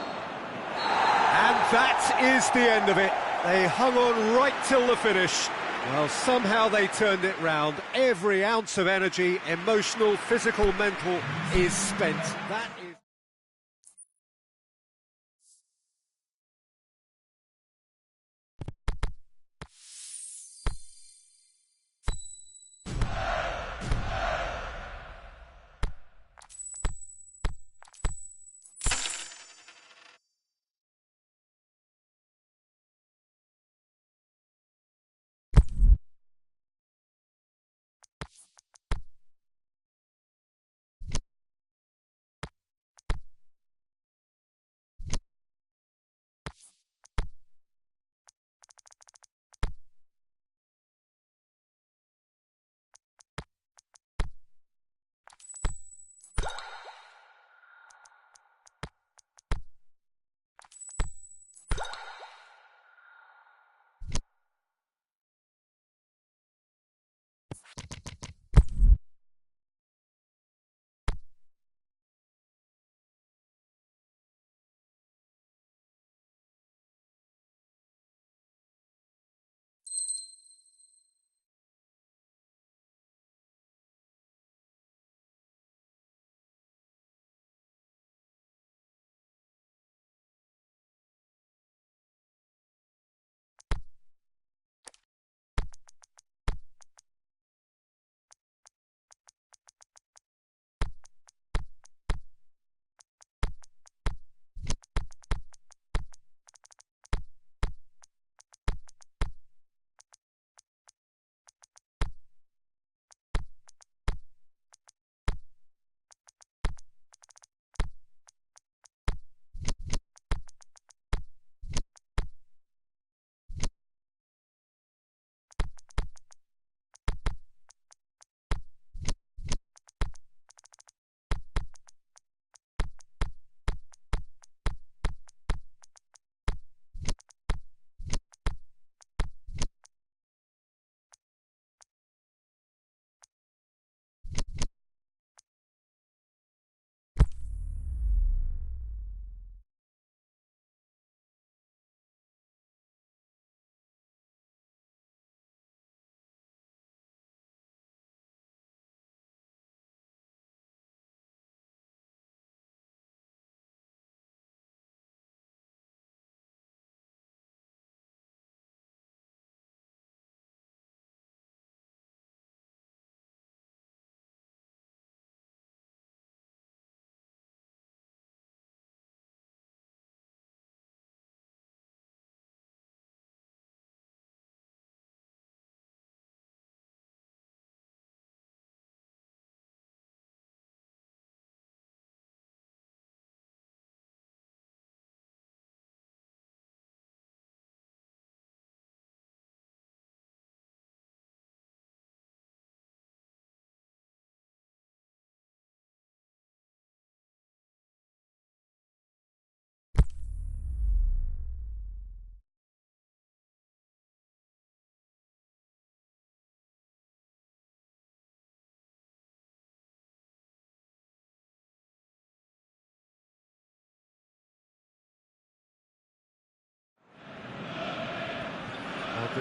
And that is the end of it. They hung on right till the finish. Well, somehow they turned it round. Every ounce of energy, emotional, physical, mental, is spent. That is...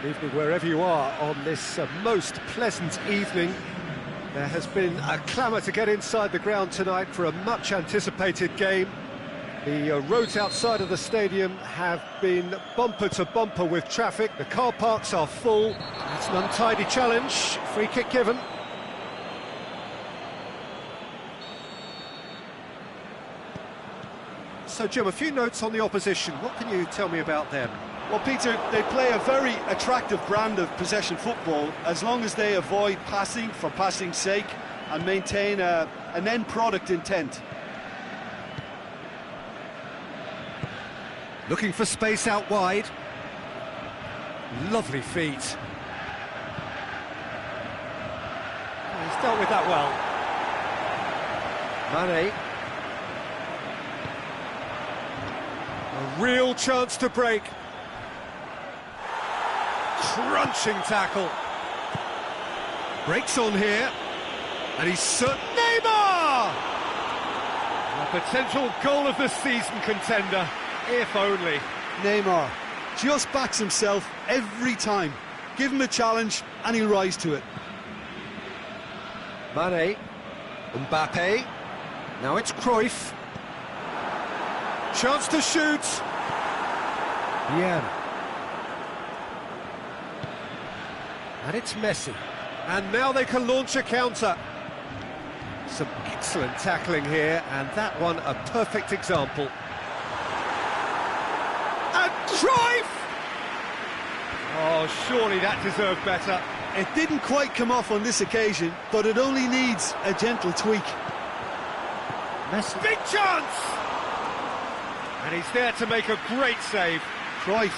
Good evening wherever you are on this most pleasant evening. There has been a clamour to get inside the ground tonight for a much anticipated game. The roads outside of the stadium have been bumper to bumper with traffic. The car parks are full. It's an untidy challenge. Free kick given. So Jim, a few notes on the opposition. What can you tell me about them? Well, Peter, they play a very attractive brand of possession football as long as they avoid passing for passing's sake and maintain an end product intent. Looking for space out wide. Lovely feet. He's dealt with that well. Mane. A real chance to break. Crunching tackle. Breaks on here. And he's certain. Neymar! A potential goal of the season contender. If only. Neymar just backs himself every time. Give him a challenge and he'll rise to it. Mane. Mbappe. Now it's Cruyff. Chance to shoot. Vieira. And it's Messi. And now they can launch a counter. Some excellent tackling here, and that one a perfect example. And Cruyff! Oh, surely that deserved better. It didn't quite come off on this occasion, but it only needs a gentle tweak. Messi. Big chance! And he's there to make a great save. Cruyff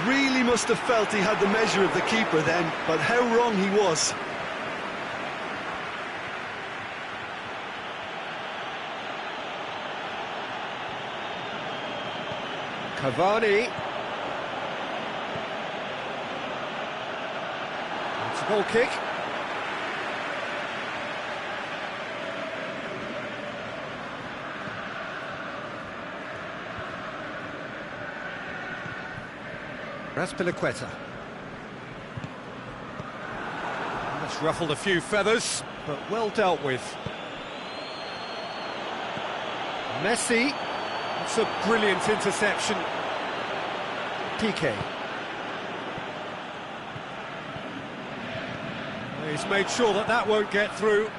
really must have felt he had the measure of the keeper then, but how wrong he was. Cavani. It's a goal kick. Raspilicueta. That's ruffled a few feathers, but well dealt with. Messi. It's a brilliant interception. Piqué. He's made sure that that won't get through.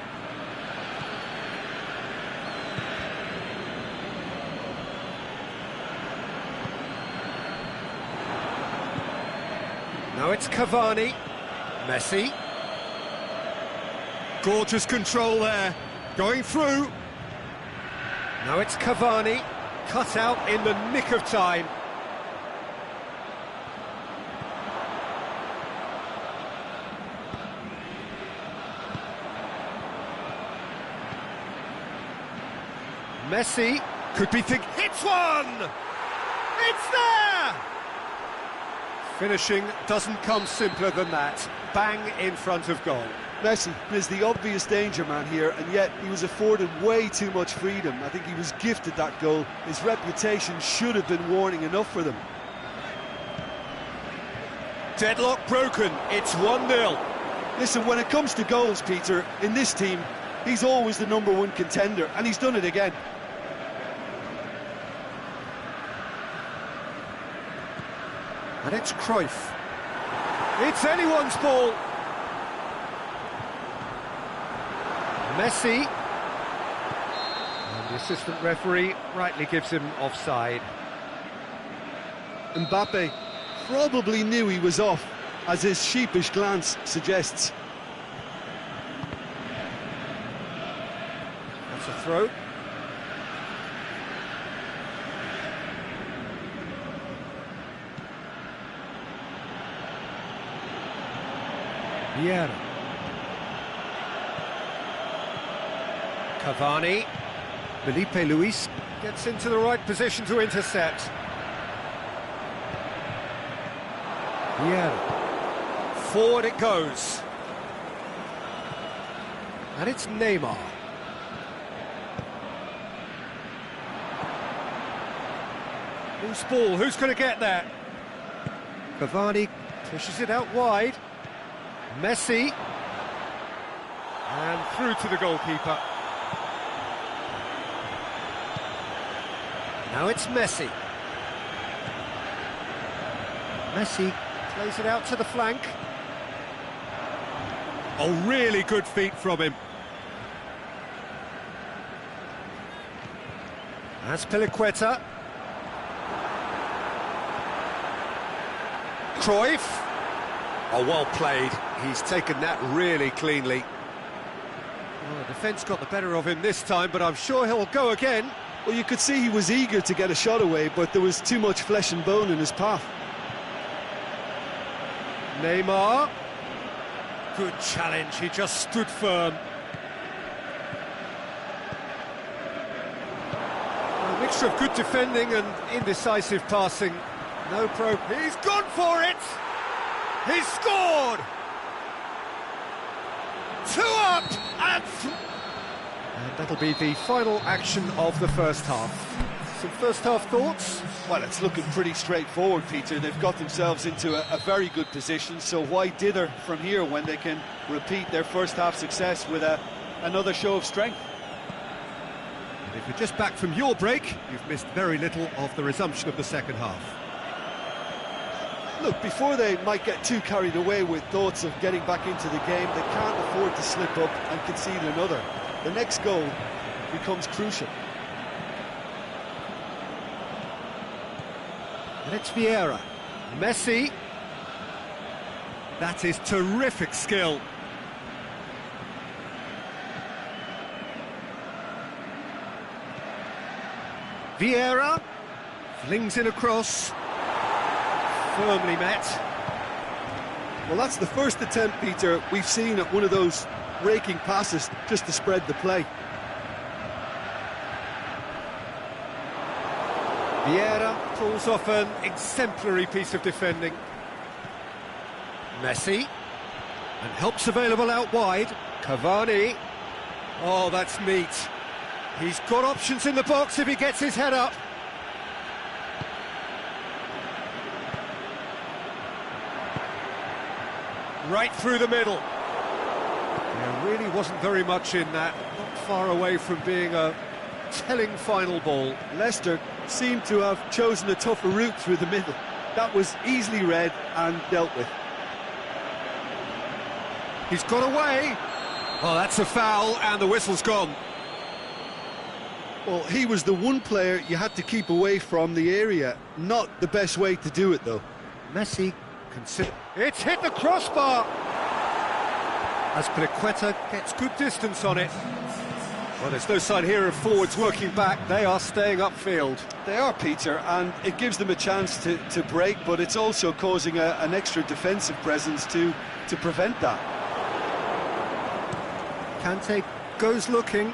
Now it's Cavani. Messi. Gorgeous control there. Going through. Now it's Cavani. Cut out in the nick of time. Messi could be hits one! It's there! Finishing doesn't come simpler than that. Bang in front of goal. Messi is the obvious danger man here, and yet he was afforded way too much freedom. I think he was gifted that goal. His reputation should have been warning enough for them. Deadlock broken, it's 1-0. Listen, when it comes to goals, Peter, in this team, he's always the #1 contender, and he's done it again. And it's Cruyff. It's anyone's ball. Messi. And the assistant referee rightly gives him offside. Mbappe probably knew he was off, as his sheepish glance suggests. That's a throw. Vieira. Cavani. Felipe Luis gets into the right position to intercept. Vieira. Forward it goes. And it's Neymar. Who's ball? Who's going to get there? Cavani Pushes it out wide. Messi. And through to the goalkeeper. Now it's Messi. Messi plays it out to the flank. Oh, really good feet from him. That's Piliqueta. Cruyff. Oh, well played. He's taken that really cleanly. Well, the defence got the better of him this time, but I'm sure he'll go again. Well, you could see he was eager to get a shot away, but there was too much flesh and bone in his path. Neymar. Good challenge, he just stood firm. A mixture of good defending and indecisive passing. No he's gone for it! He's scored! 2 up and that'll be the final action of the first half. Some first half thoughts? Well, it's looking pretty straightforward, Peter. They've got themselves into a very good position, so why dither from here when they can repeat their first half success with another show of strength? And if you're just back from your break, you've missed very little of the resumption of the second half. Look, before they might get too carried away with thoughts of getting back into the game, they can't afford to slip up and concede another. The next goal becomes crucial. And it's Vieira. Messi. That is terrific skill. Vieira flings in a cross. Firmly met. Well, that's the first attempt, Peter, we've seen at one of those raking passes just to spread the play. Vieira pulls off an exemplary piece of defending. Messi. And help's available out wide. Cavani. Oh, that's neat. He's got options in the box if he gets his head up. Right through the middle. There really wasn't very much in that. Not far away from being a telling final ball. Leicester seemed to have chosen a tougher route through the middle. That was easily read and dealt with. He's got away. Oh, that's a foul, and the whistle's gone. Well, he was the one player you had to keep away from the area. Not the best way to do it, though. Messi consider. It's hit the crossbar. As Piliqueta gets good distance on it. Well, there's no sign here of forwards working back. They are staying upfield. They are, Peter, and it gives them a chance to break, but it's also causing an extra defensive presence to prevent that. Kante goes looking.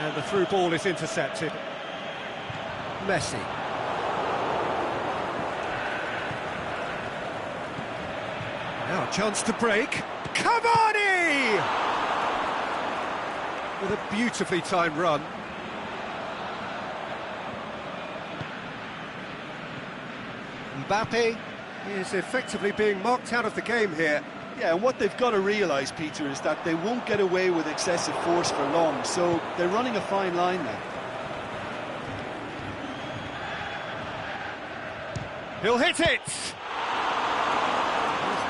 And the through ball is intercepted. Messi. Now a chance to break. Cavani! With a beautifully timed run. Mbappe is effectively being marked out of the game here. Yeah, and what they've got to realise, Peter, is that they won't get away with excessive force for long, so they're running a fine line now. He'll hit it! He's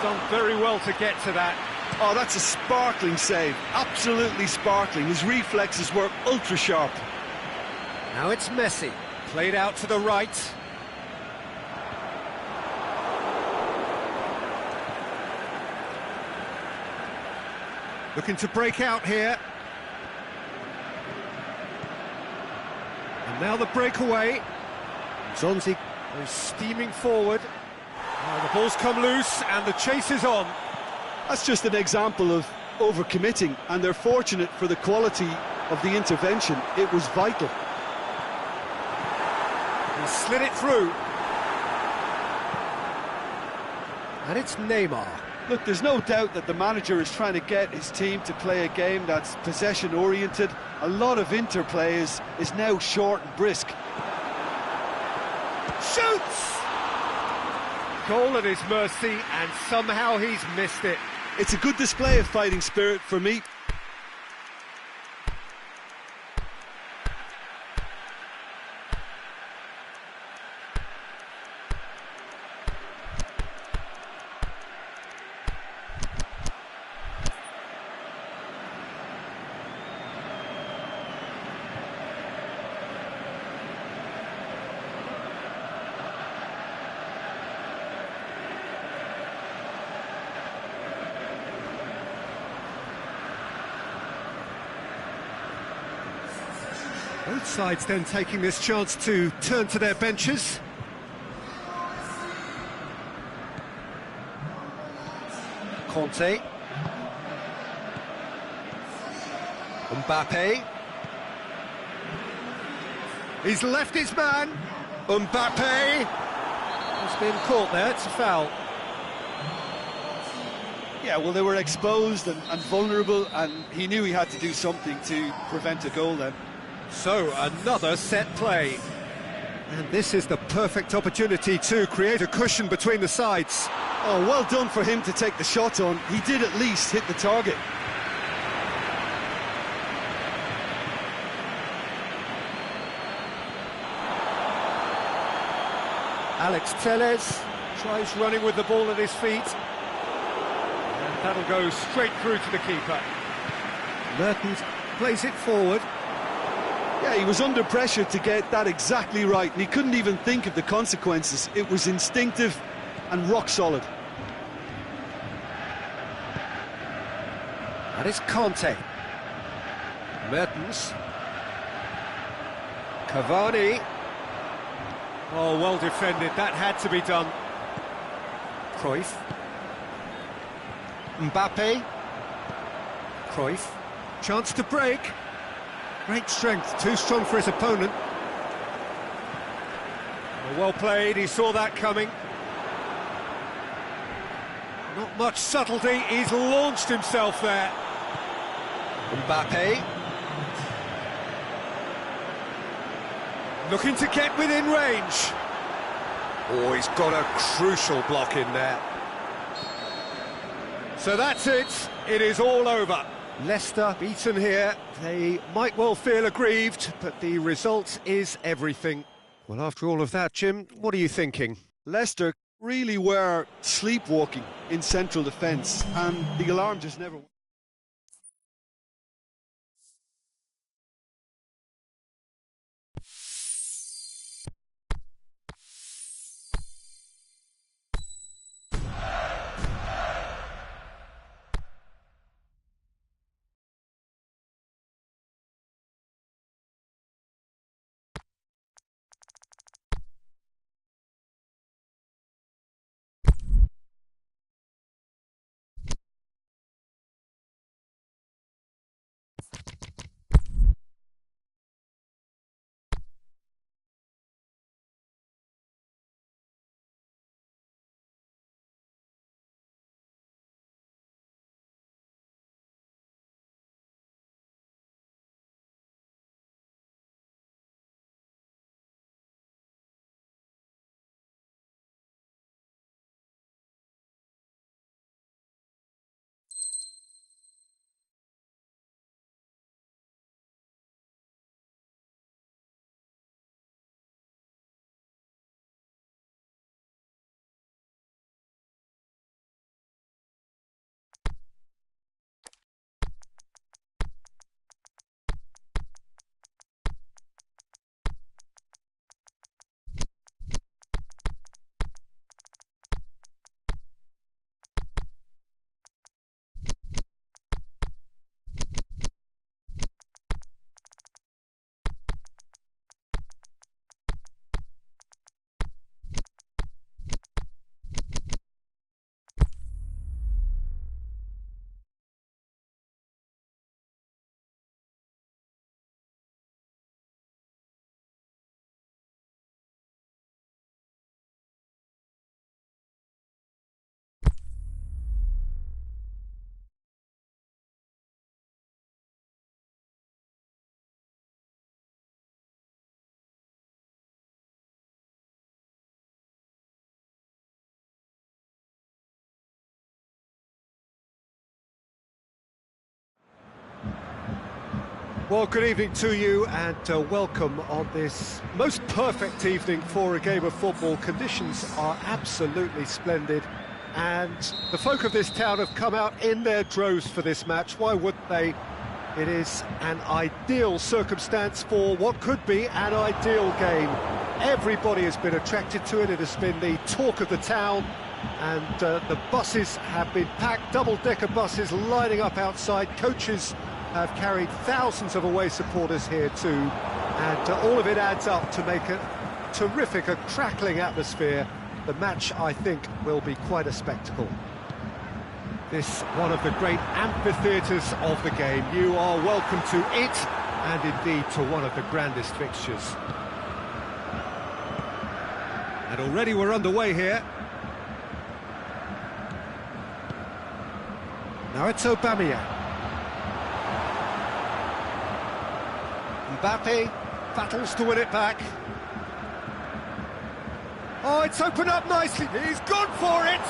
done very well to get to that. Oh, that's a sparkling save, absolutely sparkling. His reflexes were ultra sharp. Now it's Messi, played out to the right. Looking to break out here. And now the breakaway. Zonzi goes steaming forward. The ball's come loose and the chase is on. That's just an example of overcommitting, and they're fortunate for the quality of the intervention. It was vital. He slid it through. And it's Neymar. Look, there's no doubt that the manager is trying to get his team to play a game that's possession-oriented. A lot of interplay is now short and brisk. Shoots! Goal at his mercy, and somehow he's missed it. It's a good display of fighting spirit for me. Both sides then taking this chance to turn to their benches. Conte. Mbappe. He's left his man. Mbappe. Has been caught there, it's a foul. Yeah, well, they were exposed and vulnerable, and he knew he had to do something to prevent a goal then. So, another set play. And this is the perfect opportunity to create a cushion between the sides. Oh, well done for him to take the shot on. He did at least hit the target. Alex Telles tries running with the ball at his feet. And that'll go straight through to the keeper. Mertens plays it forward. Yeah, he was under pressure to get that exactly right, and he couldn't even think of the consequences. It was instinctive and rock solid. That is Conte. Mertens. Cavani. Oh, well defended. That had to be done. Cruyff. Mbappe. Cruyff. Chance to break. Great strength, too strong for his opponent. Well played, he saw that coming. Not much subtlety, he's launched himself there. Mbappe. Looking to get within range. Oh, he's got a crucial block in there. So that's it, it is all over. Leicester beaten here. They might well feel aggrieved, but the result is everything. Well, after all of that, Jim, what are you thinking? Leicester really were sleepwalking in central defence, and the alarm just never went. Well, good evening to you and welcome on this most perfect evening for a game of football. Conditions are absolutely splendid and the folk of this town have come out in their droves for this match. Why wouldn't they? It is an ideal circumstance for what could be an ideal game. Everybody has been attracted to it. It has been the talk of the town, and the buses have been packed, double-decker buses lining up outside. Coaches have carried thousands of away supporters here too, and all of it adds up to make a terrific, a crackling atmosphere. The match, I think, will be quite a spectacle. This one of the great amphitheatres of the game. You are welcome to it, and indeed to one of the grandest fixtures. And already we're underway here. Now it's Aubameyang. Mbappe battles to win it back. Oh, it's opened up nicely. He's gone for it.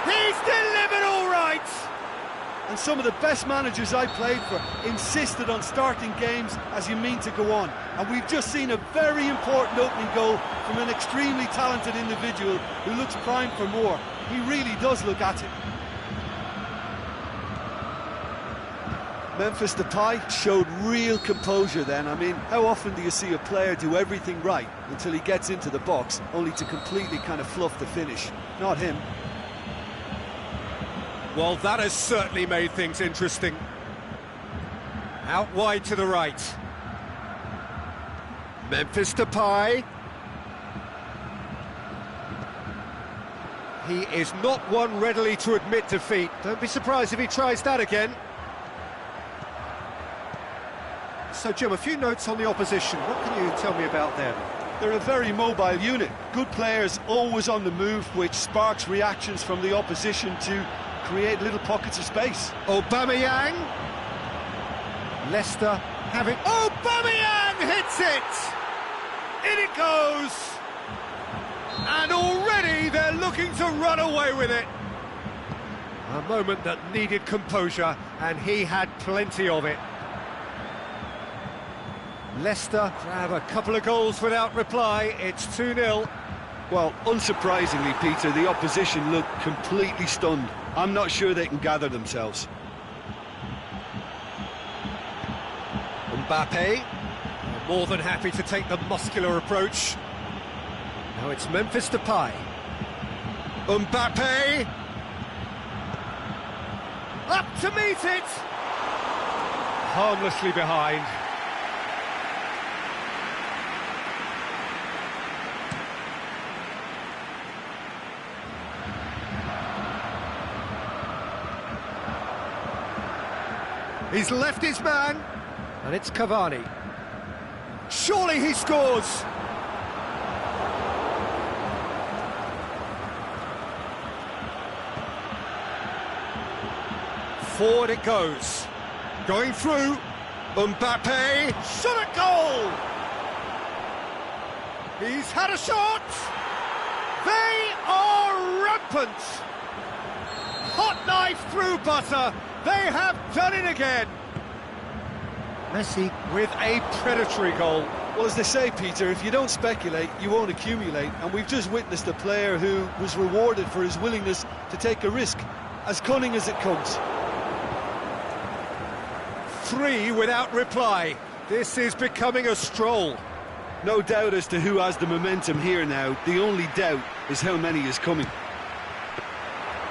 He's delivered all right. And some of the best managers I played for insisted on starting games as you mean to go on. And we've just seen a very important opening goal from an extremely talented individual who looks primed for more. He really does look at it. Memphis Depay showed real composure then. I mean, how often do you see a player do everything right until he gets into the box, only to completely kind of fluff the finish? Not him. Well, that has certainly made things interesting. Out wide to the right. Memphis Depay. He is not one readily to admit defeat. Don't be surprised if he tries that again. So, Jim, a few notes on the opposition. What can you tell me about them? They're a very mobile unit. Good players always on the move, which sparks reactions from the opposition to create little pockets of space. Aubameyang. Leicester have it. Aubameyang hits it! In it goes! And already they're looking to run away with it. A moment that needed composure, and he had plenty of it. Leicester grab a couple of goals without reply. It's 2-0. Well, unsurprisingly, Peter, the opposition look completely stunned. I'm not sure they can gather themselves. Mbappe, more than happy to take the muscular approach. Now it's Memphis Depay. Mbappe! Up to meet it! Harmlessly behind. He's left his man, and it's Cavani. Surely he scores! Forward it goes. Going through. Mbappe, shot at goal! He's had a shot! They are rampant! Hot knife through butter. They have done it again. Messi with a predatory goal. Well, as they say, Peter, if you don't speculate, you won't accumulate. And we've just witnessed a player who was rewarded for his willingness to take a risk, as cunning as it comes. 3 without reply. This is becoming a stroll. No doubt as to who has the momentum here now. The only doubt is how many is coming.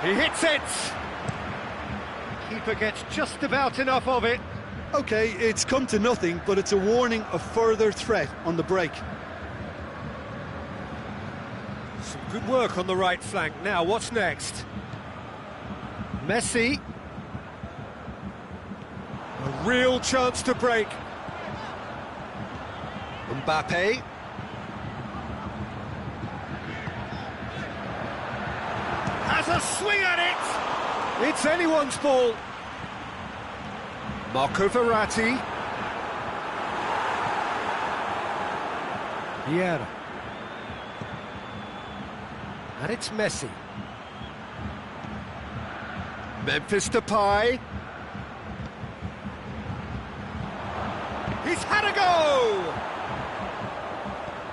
He hits it. Keeper gets just about enough of it. OK, it's come to nothing, but it's a warning of further threat on the break. Some good work on the right flank. Now, what's next? Messi. A real chance to break. Mbappe. Has a swing at it! It's anyone's ball. Marco Verratti. Vieira. And it's Messi. Memphis Depay. He's had a go!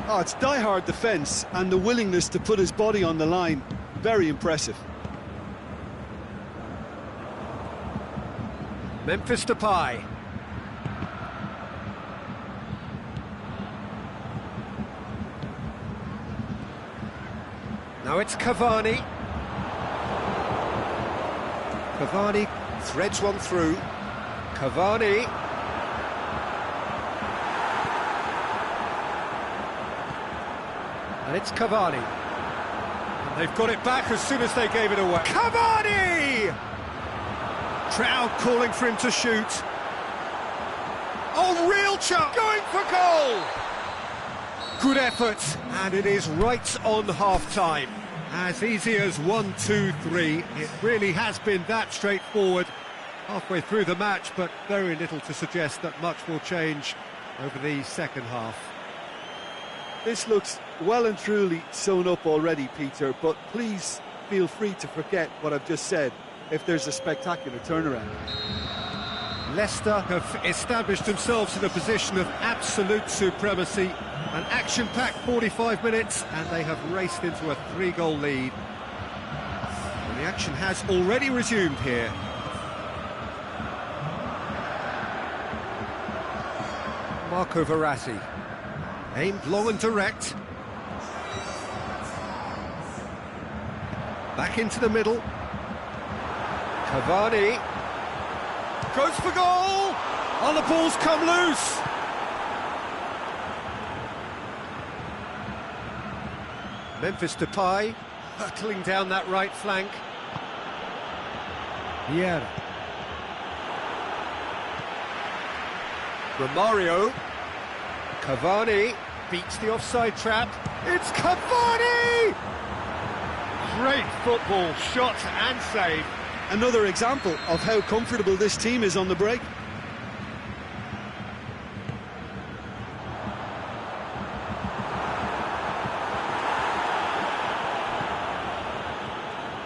Oh, it's die-hard defence and the willingness to put his body on the line. Very impressive. Memphis Depay. Now it's Cavani. Cavani threads one through. Cavani. And it's Cavani. And they've got it back as soon as they gave it away. Cavani! Crowd calling for him to shoot. Oh, real chance! Going for goal! Good effort, and it is right on half-time. As easy as 1, 2, 3. It really has been that straightforward halfway through the match, but very little to suggest that much will change over the second half. This looks well and truly sewn up already, Peter, but please feel free to forget what I've just said if there's a spectacular turnaround. Leicester have established themselves in a position of absolute supremacy. An action-packed 45 minutes, and they have raced into a 3-goal lead. And the action has already resumed here. Marco Verratti. Aimed long and direct. Back into the middle. Cavani. Goes for goal! Oh, the ball's come loose! Memphis Depay hurtling down that right flank. Vieira. Romario. Cavani beats the offside trap. It's Cavani! Great football, shot and save. Another example of how comfortable this team is on the break.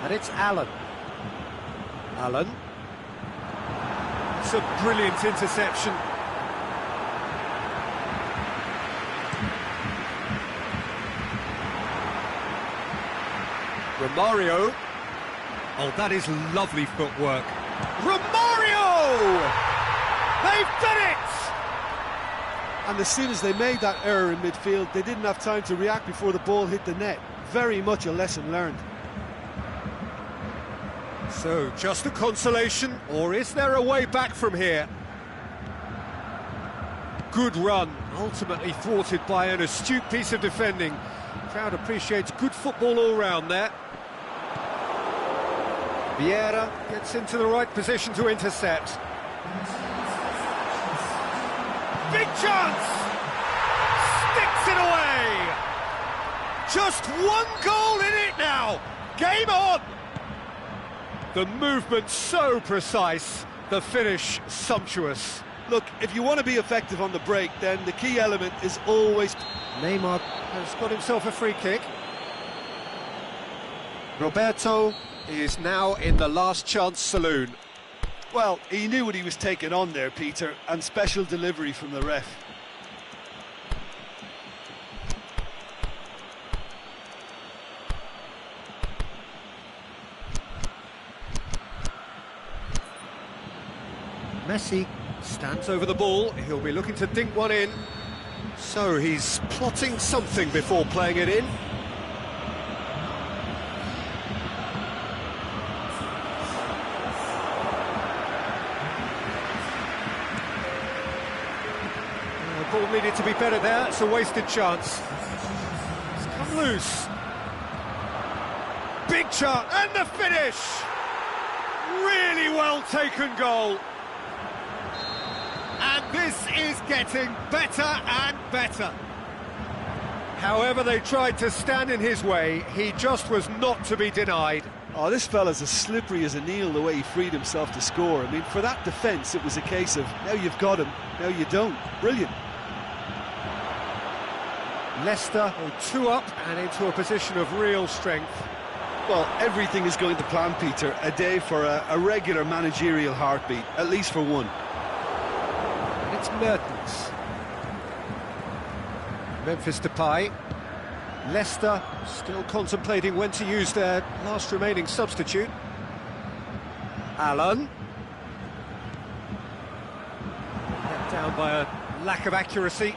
And it's Allen. Allen. It's a brilliant interception. Romario. Oh, that is lovely footwork. Romario! They've done it! And as soon as they made that error in midfield, they didn't have time to react before the ball hit the net. Very much a lesson learned. So, just a consolation, or is there a way back from here? Good run, ultimately thwarted by an astute piece of defending. Crowd appreciates good football all round there. Vieira gets into the right position to intercept. Big chance! Sticks it away! Just one goal in it now! Game on! The movement so precise, the finish sumptuous. Look, if you want to be effective on the break, then the key element is always... Neymar has got himself a free kick. Roberto is now in the last chance saloon. Well, he knew what he was taking on there, Peter, and special delivery from the ref. Messi stands over the ball, he'll be looking to dink one in. So he's plotting something before playing it in. The ball needed to be better there, it's a wasted chance. It's come loose. Big chance, and the finish! Really well taken goal. And this is getting better and better. However they tried to stand in his way, he just was not to be denied. Oh, this fella's as slippery as a needle the way he freed himself to score. I mean, for that defence, it was a case of, now you've got him, now you don't. Brilliant. Leicester go 2 up and into a position of real strength. Well, everything is going to plan, Peter. A day for a regular managerial heartbeat, at least for one. It's Mertens. Memphis Depay. Leicester still contemplating when to use their last remaining substitute. Allen. Let down by a lack of accuracy.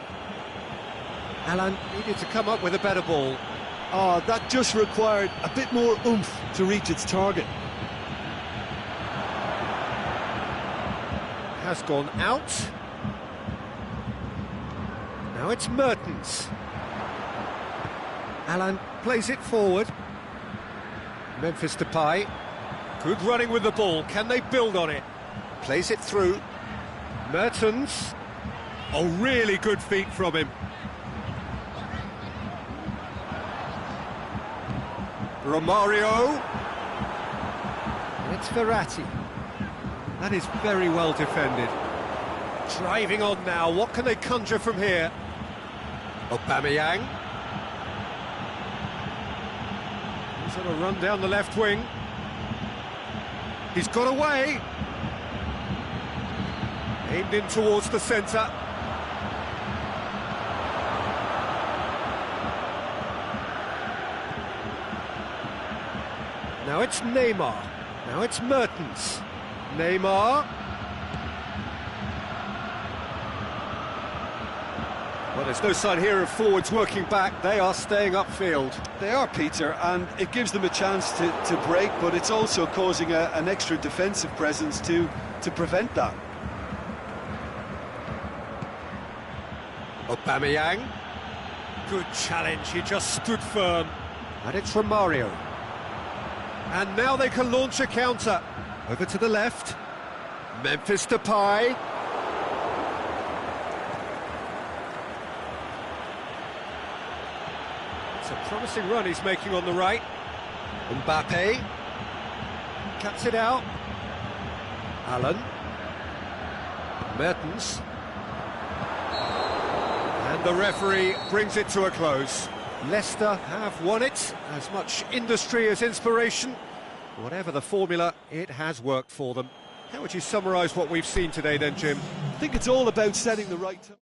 Allen needed to come up with a better ball. Oh, that just required a bit more oomph to reach its target. Has gone out. Now it's Mertens. Allen plays it forward. Memphis Depay. Good running with the ball. Can they build on it? Plays it through. Mertens. Oh, really good feet from him. Romario. It's Verratti. That is very well defended. Driving on now. What can they conjure from here? Aubameyang. He's on a run down the left wing. He's got away. Aimed in towards the centre. Now it's Neymar. Now it's Mertens. Neymar. Well, there's no sign here of forwards working back. They are staying upfield. They are, Peter, and it gives them a chance to break, but it's also causing an extra defensive presence to prevent that. Aubameyang. Good challenge, he just stood firm. And it's Romario. And now they can launch a counter. Over to the left. Memphis Depay. It's a promising run he's making on the right. Mbappe. Cuts it out. Allen. Mertens. And the referee brings it to a close. Leicester have won it. As much industry as inspiration. Whatever the formula, it has worked for them. How would you summarise what we've seen today then, Jim? I think it's all about setting the right tone.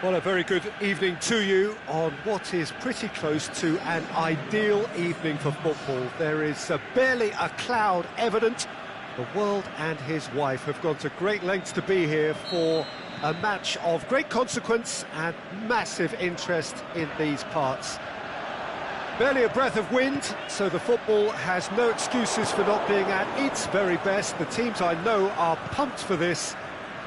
Well, a very good evening to you on what is pretty close to an ideal evening for football. There is barely a cloud evident. The world and his wife have gone to great lengths to be here for a match of great consequence and massive interest in these parts. Barely a breath of wind, so the football has no excuses for not being at its very best. The teams I know are pumped for this.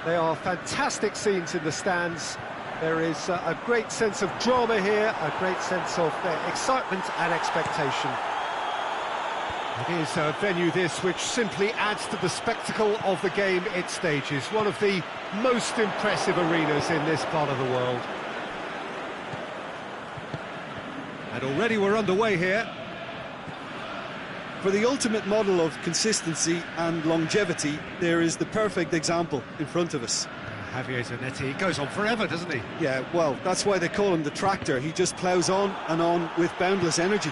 They are fantastic scenes in the stands. There is a great sense of drama here, a great sense of excitement and expectation. It is a venue this which simply adds to the spectacle of the game it stages. One of the most impressive arenas in this part of the world. And already we're underway here. For the ultimate model of consistency and longevity, there is the perfect example in front of us. Javier Zanetti goes on forever, doesn't he? Yeah, well, that's why they call him the tractor. He just ploughs on and on with boundless energy.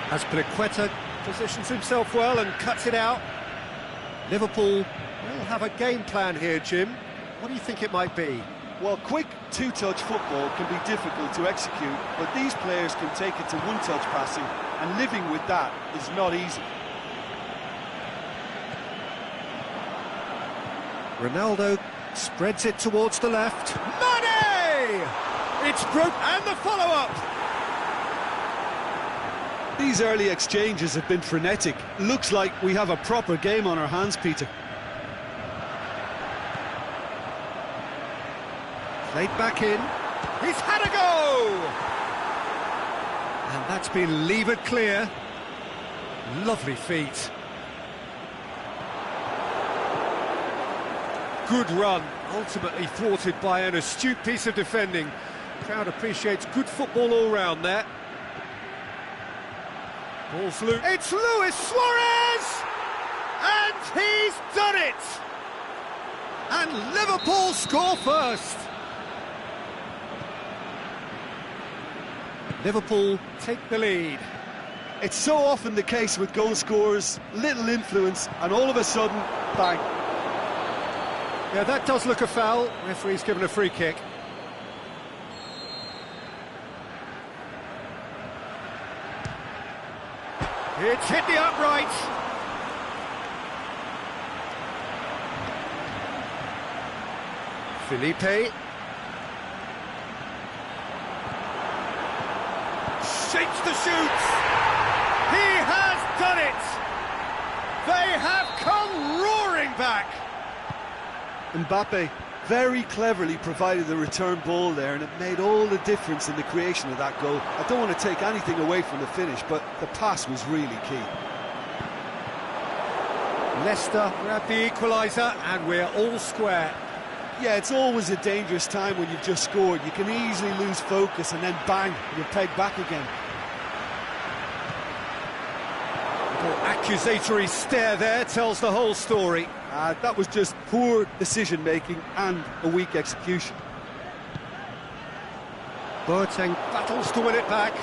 Azpilicueta positions himself well and cuts it out. Liverpool will have a game plan here, Jim. What do you think it might be? Well, quick two-touch football can be difficult to execute, but these players can take it to one-touch passing, and living with that is not easy. Ronaldo spreads it towards the left. Mane! It's broke, and the follow-up! These early exchanges have been frenetic. Looks like we have a proper game on our hands, Peter. Played back in. He's had a go! And that's been levered clear. Lovely feet. Good run, ultimately thwarted by an astute piece of defending. Crowd appreciates good football all round there. Ball's loose. It's Luis Suarez! And he's done it! And Liverpool score first! Liverpool take the lead. It's so often the case with goal scorers, little influence, and all of a sudden, bang. Yeah, that does look a foul. Referee's given a free kick. It's hit the upright. Felipe. Shapes the shoots. He has done it. They have come roaring back. Mbappe very cleverly provided the return ball there, and it made all the difference in the creation of that goal. I don't want to take anything away from the finish, but the pass was really key. Leicester grab the equaliser, and we're all square. Yeah, it's always a dangerous time when you've just scored. You can easily lose focus, and then bang, you're pegged back again. Little accusatory stare there tells the whole story. That was just poor decision-making and a weak execution. Boateng battles to win it back.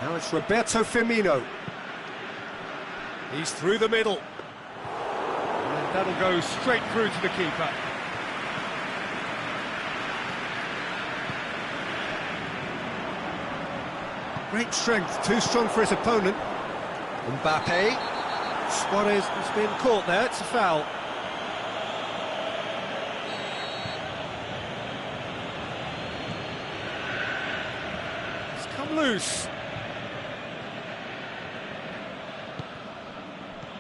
Now it's Roberto Firmino. He's through the middle. And that'll go straight through to the keeper. Great strength, too strong for his opponent. Mbappe. Suarez has been caught there, it's a foul. It's come loose.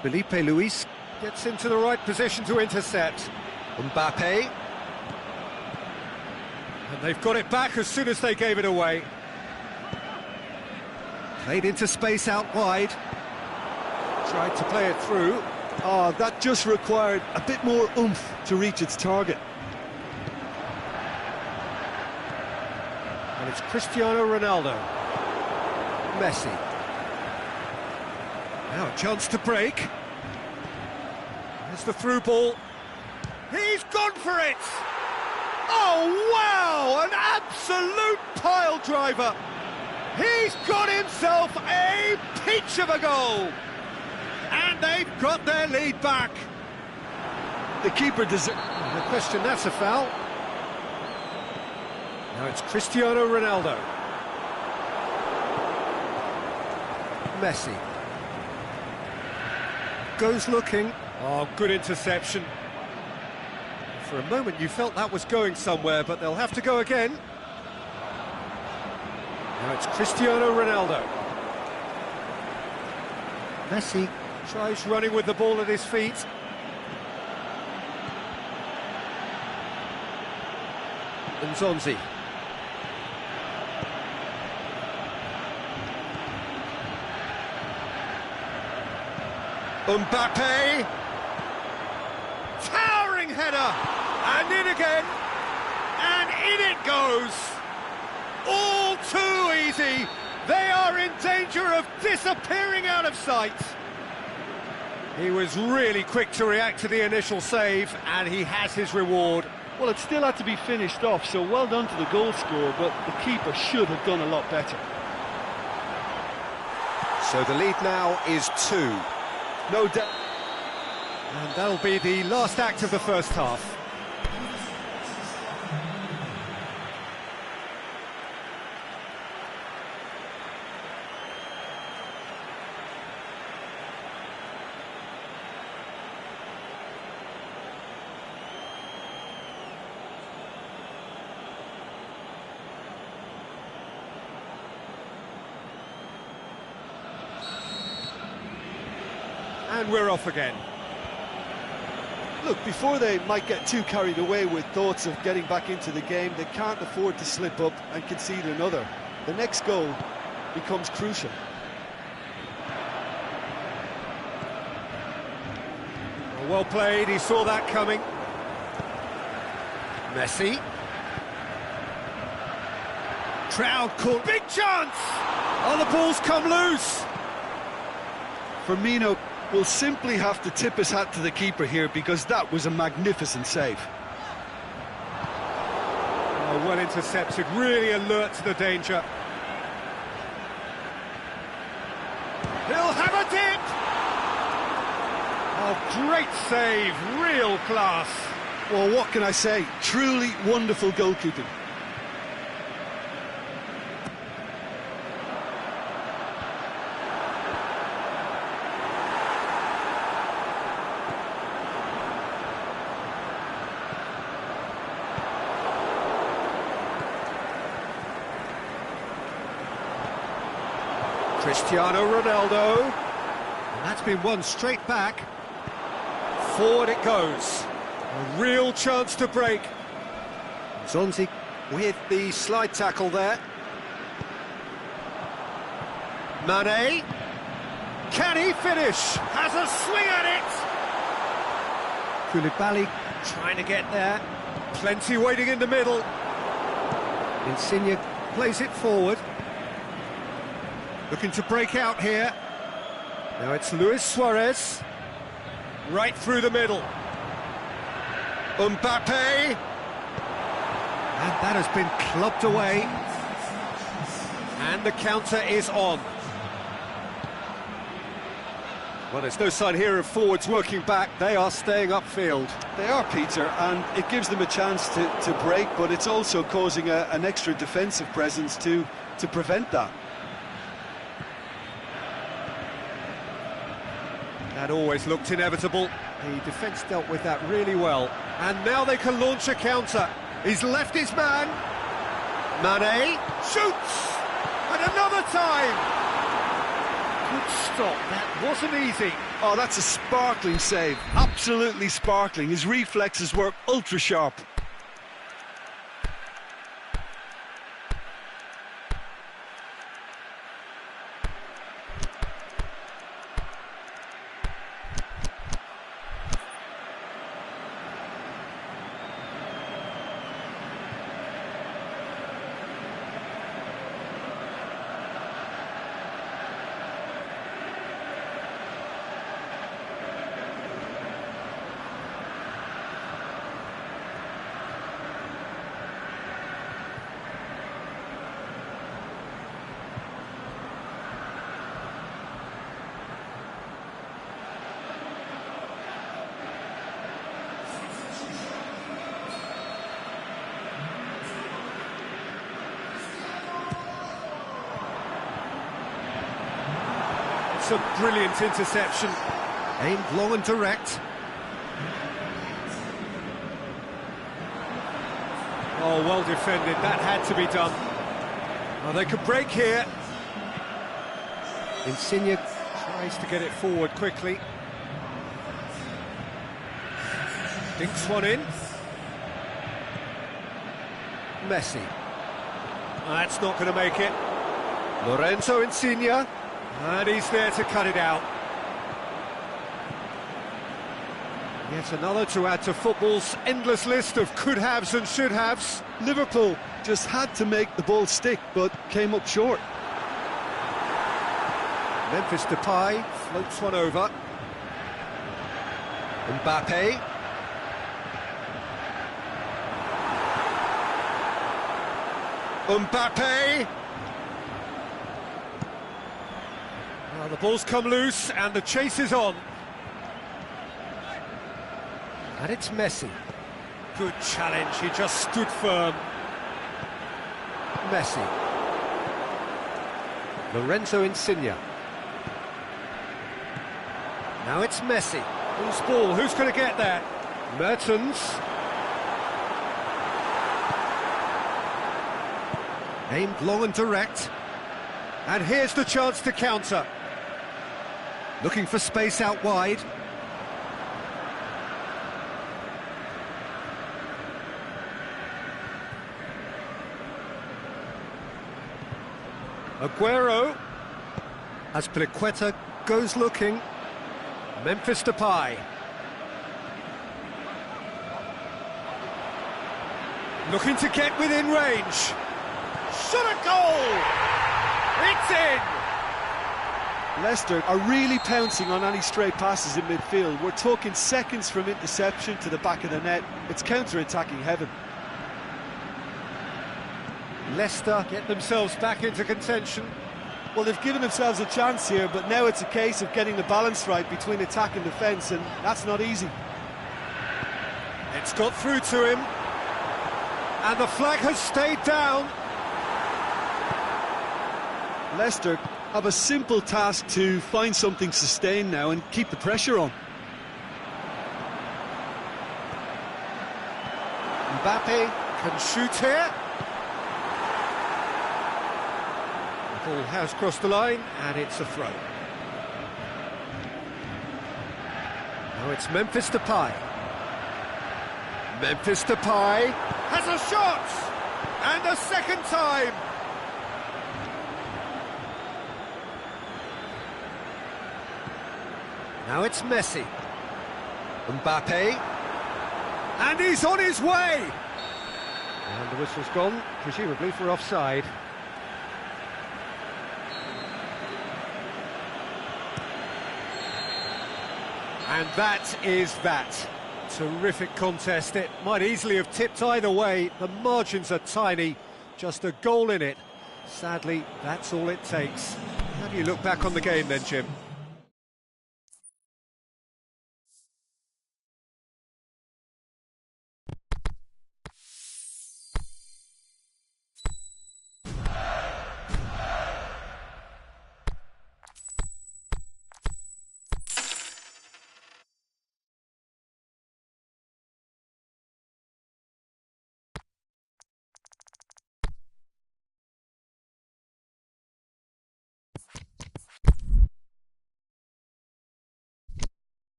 Felipe Luis gets into the right position to intercept. Mbappe. And they've got it back as soon as they gave it away. Played into space out wide. Tried to play it through. Oh, that just required a bit more oomph to reach its target. And it's Cristiano Ronaldo. Messi. Now a chance to break. There's the through ball. He's gone for it! Oh, wow! An absolute pile driver! He's got himself a peach of a goal! And they've got their lead back. The keeper deserves... No question, that's a foul. Now it's Cristiano Ronaldo. Messi. Goes looking. Oh, good interception. For a moment you felt that was going somewhere, but they'll have to go again. Now it's Cristiano Ronaldo. Messi tries running with the ball at his feet. Nzonzi. Mbappe. Towering header. And in again. And in it goes. All too easy. They are in danger of disappearing out of sight. He was really quick to react to the initial save, and he has his reward. Well, it still had to be finished off, so well done to the goal scorer, but the keeper should have done a lot better. So the lead now is 2. No doubt. And that'll be the last act of the first half. And we're off again. Look, before they might get too carried away with thoughts of getting back into the game, they can't afford to slip up and concede another. The next goal becomes crucial. Well played, he saw that coming. Messi. Crowd caught. Big chance! Oh, the ball's come loose. Firmino will simply have to tip his hat to the keeper here, because that was a magnificent save. Oh, well intercepted, really alert to the danger. He'll have a dip! Oh, great save, real class. Well, what can I say? Truly wonderful goalkeeping. Cristiano Ronaldo, and that's been won straight back. Forward it goes. A real chance to break. Zonzi with the slide tackle there. Mane. Can he finish? Has a swing at it. Koulibaly trying to get there. Plenty waiting in the middle. Insigne plays it forward. Looking to break out here. Now it's Luis Suarez. Right through the middle. Mbappe. And that has been clubbed away. And the counter is on. Well, there's no sign here of forwards working back. They are staying upfield. They are, Peter, and it gives them a chance to break, but it's also causing an extra defensive presence to prevent that. That always looked inevitable. The defence dealt with that really well. And now they can launch a counter. He's left his man. Mane shoots! And another time! Good stop, that wasn't easy. Oh, that's a sparkling save. Absolutely sparkling. His reflexes were ultra sharp. That's a brilliant interception. Aimed long and direct. Oh, well defended. That had to be done. Oh, they could break here. Insigne tries to get it forward quickly. Dinks one in. Messi. That's not going to make it. Lorenzo Insigne. And he's there to cut it out. Yet another to add to football's endless list of could-haves and should-haves. Liverpool just had to make the ball stick, but came up short. Memphis Depay floats one over. Mbappe. Mbappe. Well, the ball's come loose and the chase is on. And it's Messi. Good challenge, he just stood firm. Messi. Lorenzo Insigne. Now it's Messi. Who's ball? Who's going to get there? Mertens. Aimed long and direct. And here's the chance to counter. Looking for space out wide. Aguero. Azpilicueta goes looking. Memphis Depay. Looking to get within range. Shot a goal! It's in! Leicester are really pouncing on any stray passes in midfield. We're talking seconds from interception to the back of the net. It's counter-attacking heaven. Leicester get themselves back into contention. Well, they've given themselves a chance here, but now it's a case of getting the balance right between attack and defence, and that's not easy. It's got through to him. And the flag has stayed down. Leicester have a simple task to find something sustained now and keep the pressure on. Mbappe can shoot here. The ball has crossed the line, and it's a throw. Now it's Memphis Depay. Memphis Depay has a shot! And a second time! Now it's Messi. Mbappe. And he's on his way! And the whistle's gone, presumably for offside. And that is that. Terrific contest. It might easily have tipped either way. The margins are tiny. Just a goal in it. Sadly, that's all it takes. How do you look back on the game then, Jim?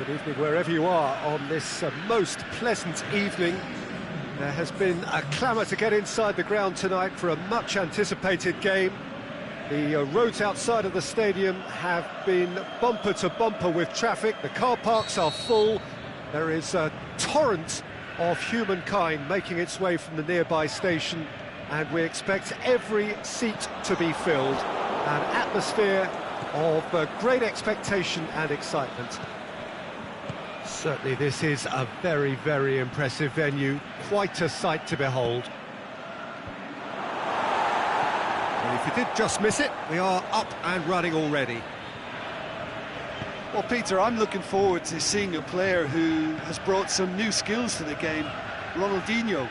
Good evening wherever you are on this most pleasant evening. There has been a clamour to get inside the ground tonight for a much anticipated game. The roads outside of the stadium have been bumper to bumper with traffic. The car parks are full. There is a torrent of humankind making its way from the nearby station, and we expect every seat to be filled. An atmosphere of great expectation and excitement. Certainly this is a very, very impressive venue, quite a sight to behold. And if you did just miss it, we are up and running already. Well, Peter, I'm looking forward to seeing a player who has brought some new skills to the game, Ronaldinho.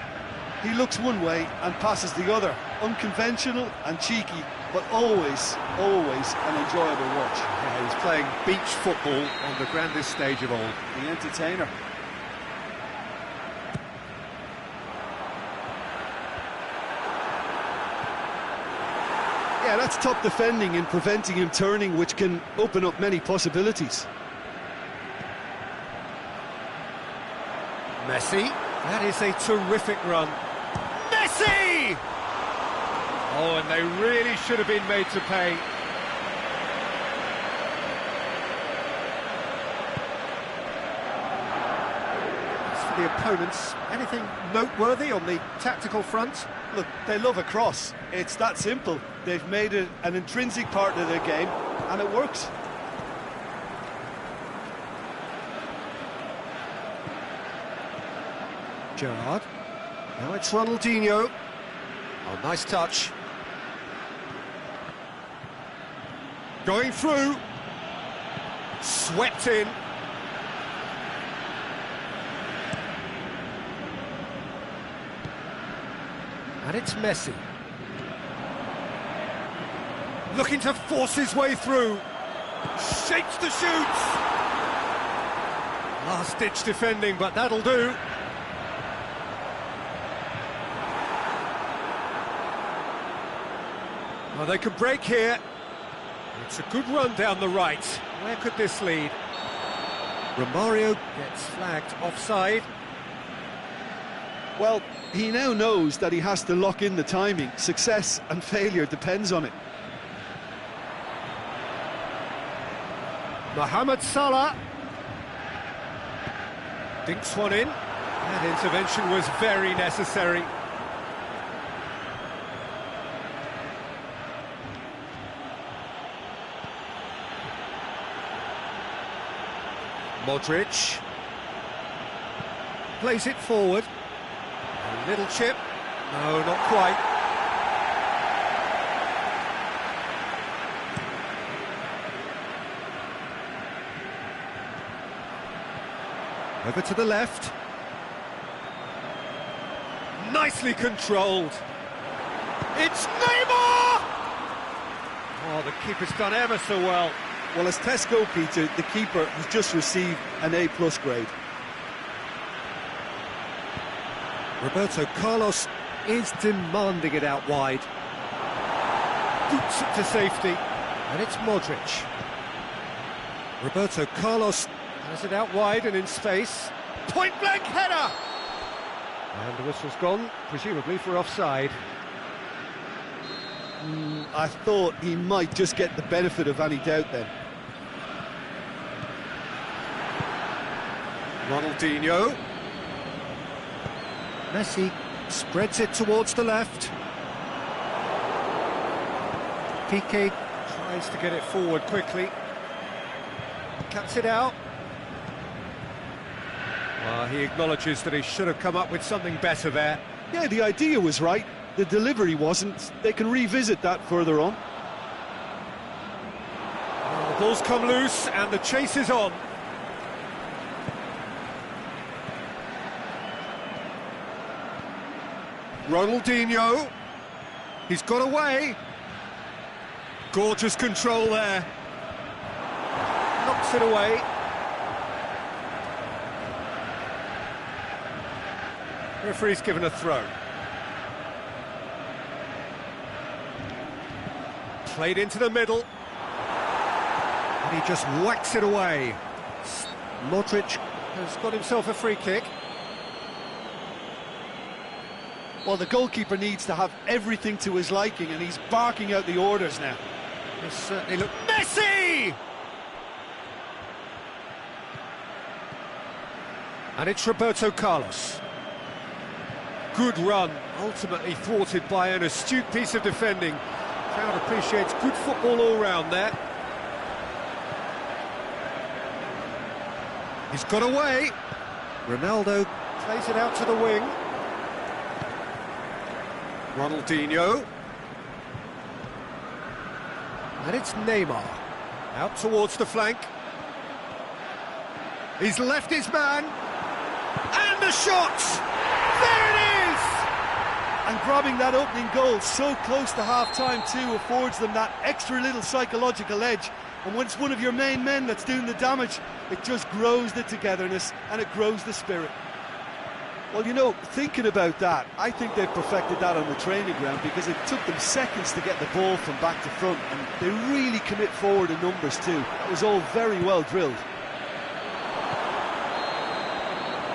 He looks one way and passes the other, unconventional and cheeky, but always an enjoyable watch. Yeah, he's playing beach football on the grandest stage of all. The entertainer. Yeah, that's top defending and preventing him turning, which can open up many possibilities. Messi, that is a terrific run. Messi! Oh, and they really should have been made to pay. As for the opponents, anything noteworthy on the tactical front? Look, they love a cross. It's that simple. They've made it an intrinsic part of their game, and it works. Gerrard. Now it's Ronaldinho. Oh, nice touch. Going through. Swept in. And it's Messi. Looking to force his way through. Shapes the shoots. Last-ditch defending, but that'll do. Well, they could break here. It's a good run down the right. Where could this lead? Romario gets flagged offside. Well, he now knows that he has to lock in the timing. Success and failure depends on it. Mohamed Salah dinks one in. That intervention was very necessary. Modric plays it forward. A little chip. No, not quite. Over to the left. Nicely controlled. It's Neymar! Oh, the keeper's done ever so well. Well, as Tesco, Peter, the keeper has just received an A+ grade. Roberto Carlos is demanding it out wide. Boots it to safety. And it's Modric. Roberto Carlos has it out wide and in space. Point-blank header! And the whistle's gone, presumably for offside. I thought he might just get the benefit of any doubt then. Ronaldinho. Messi spreads it towards the left. Piqué tries to get it forward quickly. Cuts it out. Well, he acknowledges that he should have come up with something better there. Yeah, the idea was right. The delivery wasn't. They can revisit that further on. Well, the ball's come loose and the chase is on. Ronaldinho. He's got away. Gorgeous control there. Knocks it away. Referee's given a throw. Played into the middle. And he just whacks it away. Modric has got himself a free kick. Well, the goalkeeper needs to have everything to his liking, and he's barking out the orders now. This certainly look... Messi! And it's Roberto Carlos. Good run, ultimately thwarted by an astute piece of defending. Crowd appreciates good football all round there. He's got away. Ronaldo plays it out to the wing. Ronaldinho. And it's Neymar. Out towards the flank. He's left his man. And the shot! There it is! And grabbing that opening goal so close to half-time too affords them that extra little psychological edge. And when it's one of your main men that's doing the damage, it just grows the togetherness and it grows the spirit. Well, you know, thinking about that, I think they've perfected that on the training ground, because it took them seconds to get the ball from back to front, and they really commit forward in numbers too. That was all very well drilled.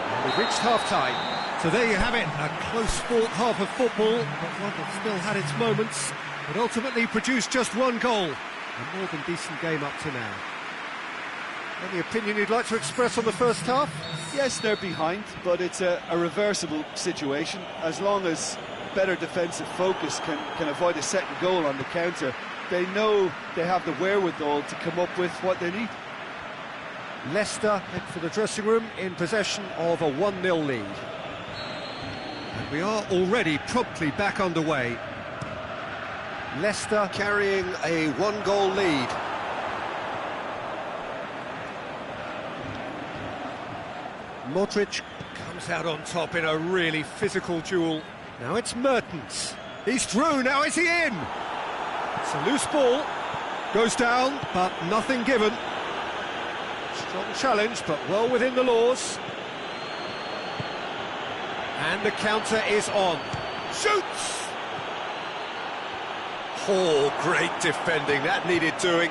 And we've reached half-time. So there you have it, a close-fought half of football, but one that still had its moments, but ultimately produced just one goal. A more than decent game up to now. Any opinion you'd like to express on the first half? Yes, they're behind, but it's a reversible situation. As long as better defensive focus can avoid a second goal on the counter, they know they have the wherewithal to come up with what they need. Leicester head for the dressing room in possession of a 1-0 lead. And we are already promptly back underway. Leicester carrying a 1-goal lead. Modric comes out on top in a really physical duel. Now it's Mertens. He's through, now is he in? It's a loose ball. Goes down, but nothing given. Strong challenge, but well within the laws. And the counter is on. Shoots! Oh, great defending, that needed doing.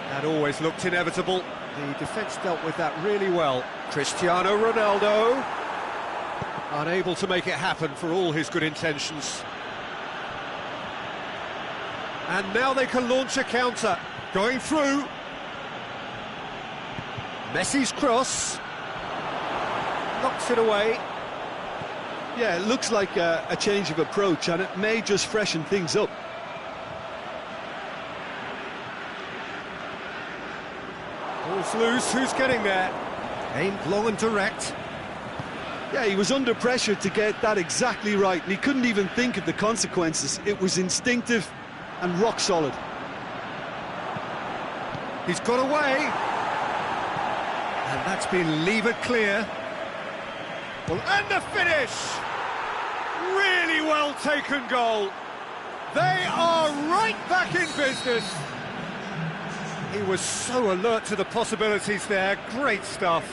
That always looked inevitable. The defence dealt with that really well. Cristiano Ronaldo, unable to make it happen for all his good intentions. And now they can launch a counter. Going through. Messi's cross. Knocks it away. Yeah, it looks like a change of approach, and it may just freshen things up. Ball's loose, who's getting there? Aimed long and direct. Yeah, he was under pressure to get that exactly right, and he couldn't even think of the consequences. It was instinctive and rock solid. He's got away. And that's been levered clear. Well, and the finish! Really well taken goal. They are right back in business. He was so alert to the possibilities there. Great stuff.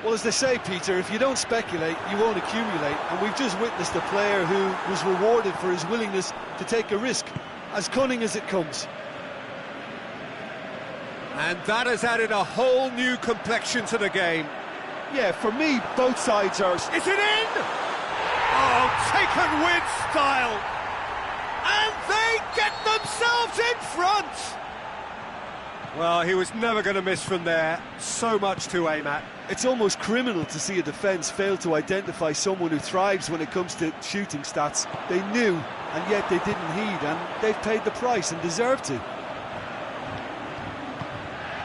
Well, as they say, Peter, if you don't speculate, you won't accumulate. And we've just witnessed a player who was rewarded for his willingness to take a risk, as cunning as it comes. And that has added a whole new complexion to the game. Yeah, for me, both sides are... Is it in? Oh, taken with style. And they get themselves in front. Well, he was never going to miss from there. So much to aim at. It's almost criminal to see a defence fail to identify someone who thrives when it comes to shooting stats. They knew, and yet they didn't heed, and they've paid the price and deserve to.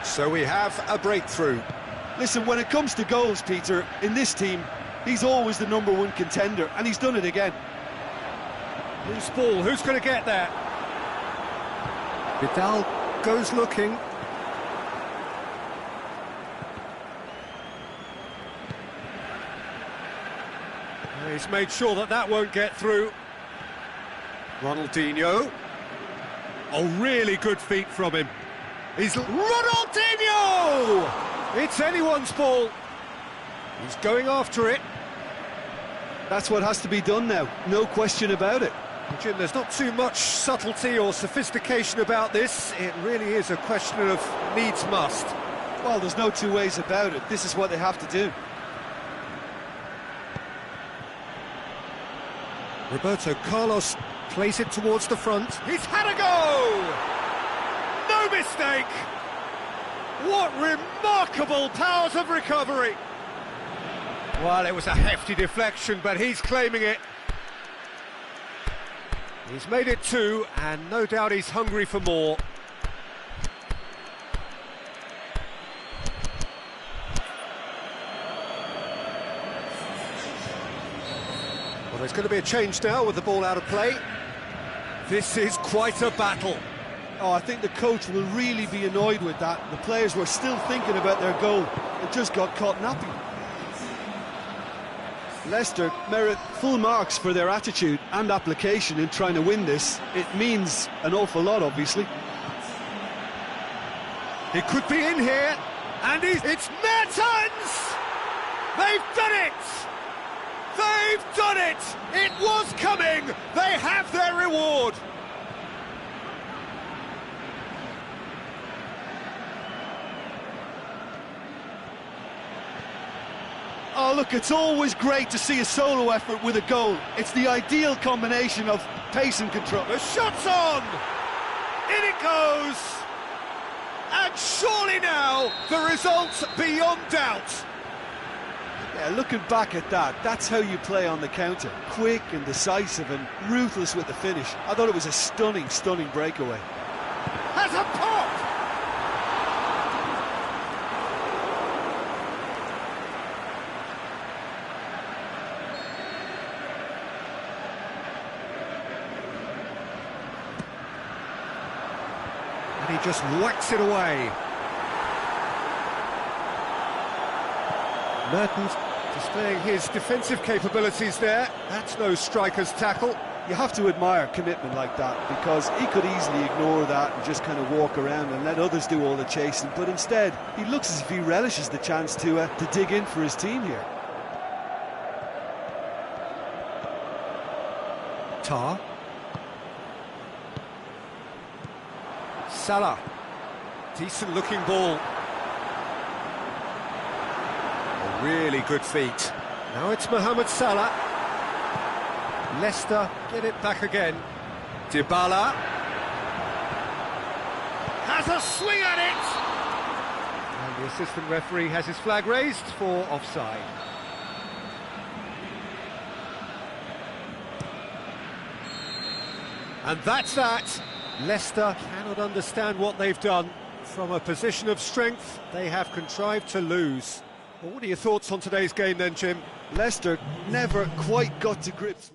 So we have a breakthrough. Listen, when it comes to goals, Peter, in this team, he's always the #1 contender, and he's done it again. Loose ball, who's going to get there? Vidal goes looking. He's made sure that that won't get through. Ronaldinho. Oh, really good feet from him. He's Ronaldinho! It's anyone's ball. He's going after it. That's what has to be done now, no question about it. Jim, there's not too much subtlety or sophistication about this. It really is a question of needs must. Well, there's no two ways about it. This is what they have to do. Roberto Carlos plays it towards the front. He's had a go! No mistake! What remarkable powers of recovery! Well, it was a hefty deflection, but he's claiming it. He's made it 2, and no doubt he's hungry for more. Well, there's going to be a change now with the ball out of play. This is quite a battle. Oh, I think the coach will really be annoyed with that. The players were still thinking about their goal and just got caught napping. Leicester merit full marks for their attitude and application in trying to win this. It means an awful lot, obviously. He could be in here, and it's Mertens! They've done it! They've done it! It was coming! They have their reward! Oh, look, it's always great to see a solo effort with a goal. It's the ideal combination of pace and control. The shot's on! In it goes! And surely now, the result's beyond doubt. Yeah, looking back at that, that's how you play on the counter. Quick and decisive and ruthless with the finish. I thought it was a stunning, stunning breakaway. Has a pop! And he just whacks it away. Mertens displaying his defensive capabilities there. That's no striker's tackle. You have to admire commitment like that, because he could easily ignore that and just kind of walk around and let others do all the chasing, but instead he looks as if he relishes the chance to dig in for his team here. Tar. Salah. Decent looking ball. Really good feet. Now it's Mohamed Salah. Leicester get it back again. Dybala has a swing at it! And the assistant referee has his flag raised for offside. And that's that. Leicester cannot understand what they've done. From a position of strength, they have contrived to lose. Well, what are your thoughts on today's game then, Jim? Leicester never quite got to grips.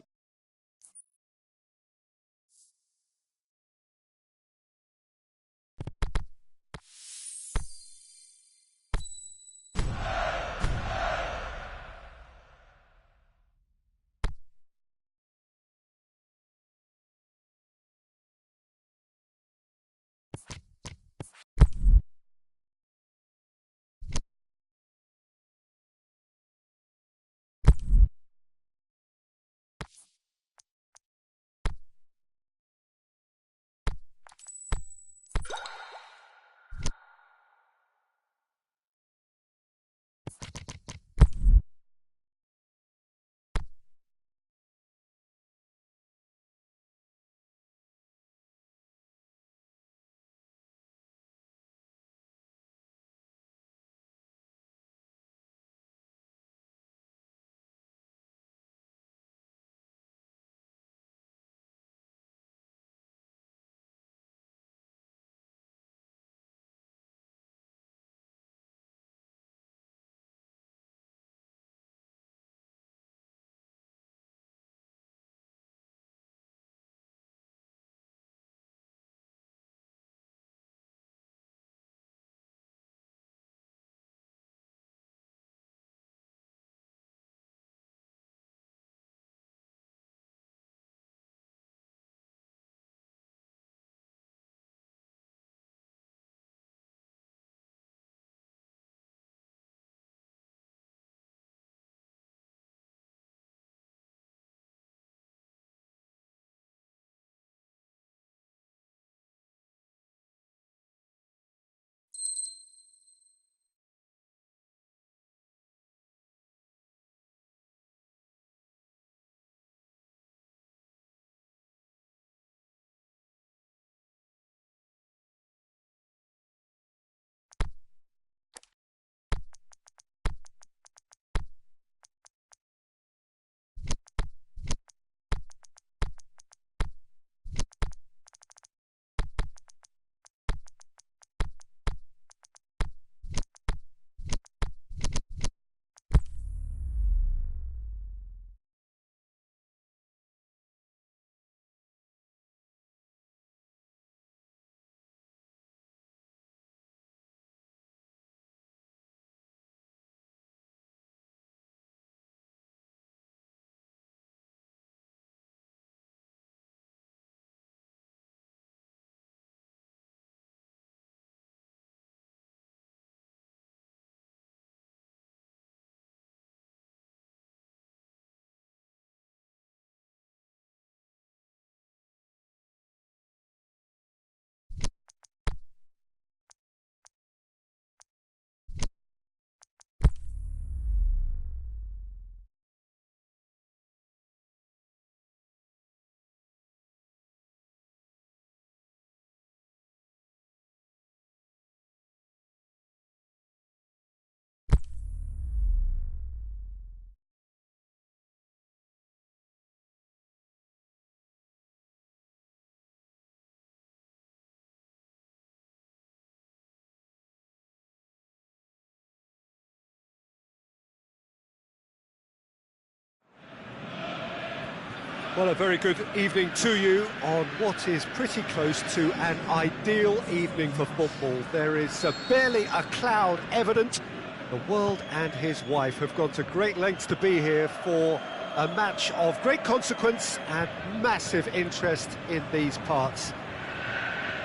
Well, a very good evening to you on what is pretty close to an ideal evening for football. There is barely a cloud evident. The world and his wife have gone to great lengths to be here for a match of great consequence and massive interest in these parts.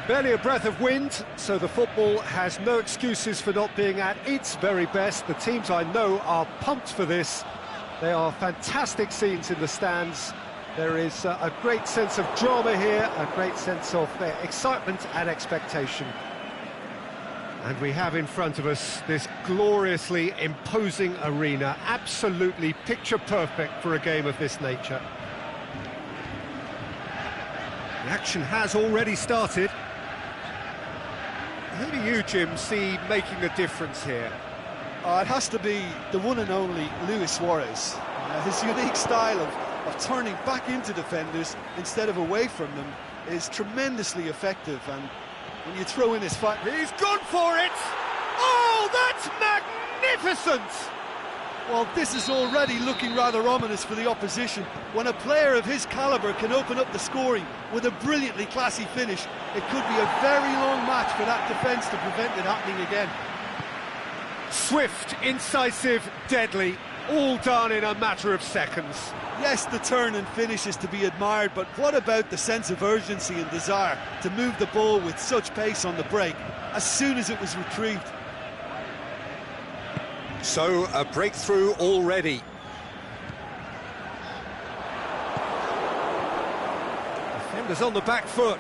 Barely a breath of wind, so the football has no excuses for not being at its very best. The teams I know are pumped for this. They are fantastic scenes in the stands. There is a great sense of drama here, a great sense of excitement and expectation. And we have in front of us this gloriously imposing arena, absolutely picture perfect for a game of this nature. The action has already started. Who do you, Jim, see making a difference here? It has to be the one and only Luis Suarez. His unique style of turning back into defenders instead of away from them is tremendously effective, and when you throw in his fight... He's gone for it! Oh, that's magnificent! Well, this is already looking rather ominous for the opposition. When a player of his calibre can open up the scoring with a brilliantly classy finish, it could be a very long match for that defence to prevent it happening again. Swift, incisive, deadly, all done in a matter of seconds. Yes, the turn and finish is to be admired, but what about the sense of urgency and desire to move the ball with such pace on the break as soon as it was retrieved? So, a breakthrough already. Defenders on the back foot.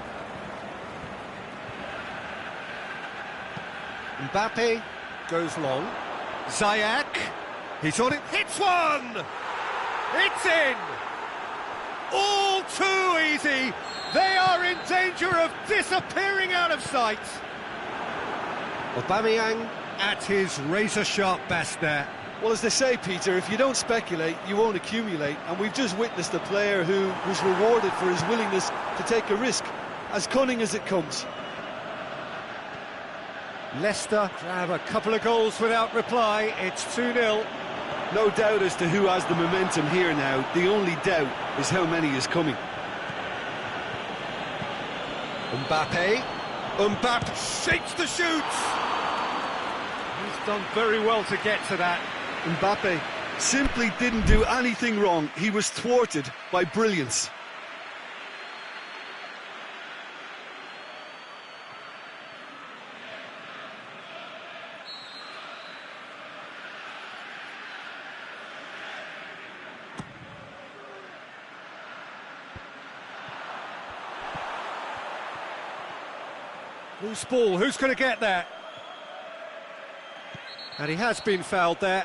Mbappe goes long. Ziyech, he's on it, hits one! It's in! All too easy! They are in danger of disappearing out of sight! Aubameyang at his razor-sharp best there. Well, as they say, Peter, if you don't speculate, you won't accumulate, and we've just witnessed a player who was rewarded for his willingness to take a risk, as cunning as it comes. Leicester grab a couple of goals without reply. It's 2-0. No doubt as to who has the momentum here now. The only doubt is how many is coming. Mbappe shapes the shoot. He's done very well to get to that. Mbappe simply didn't do anything wrong. He was thwarted by brilliance. Loose ball, who's going to get there? And he has been fouled there.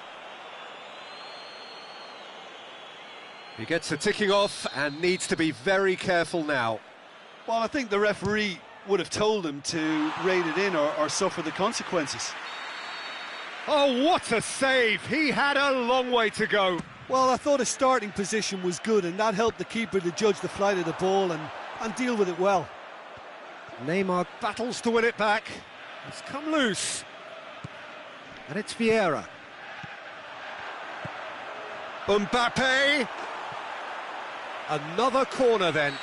He gets a ticking off and needs to be very careful now. Well, I think the referee would have told him to rate it in or suffer the consequences. Oh, what a save! He had a long way to go. Well, I thought his starting position was good, and that helped the keeper to judge the flight of the ball and deal with it well. Neymar battles to win it back. It's come loose. And it's Vieira. Mbappe. Another corner then.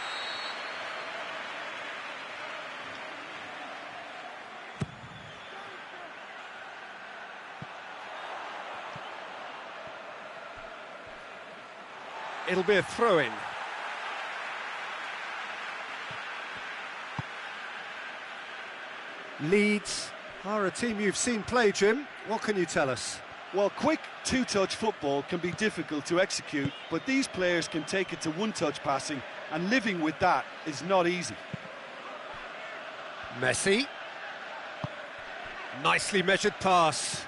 It'll be a throw-in. Leeds are a team you've seen play, Jim. What can you tell us? Well, quick two-touch football can be difficult to execute, but these players can take it to one-touch passing, and living with that is not easy. Messi. Nicely measured pass.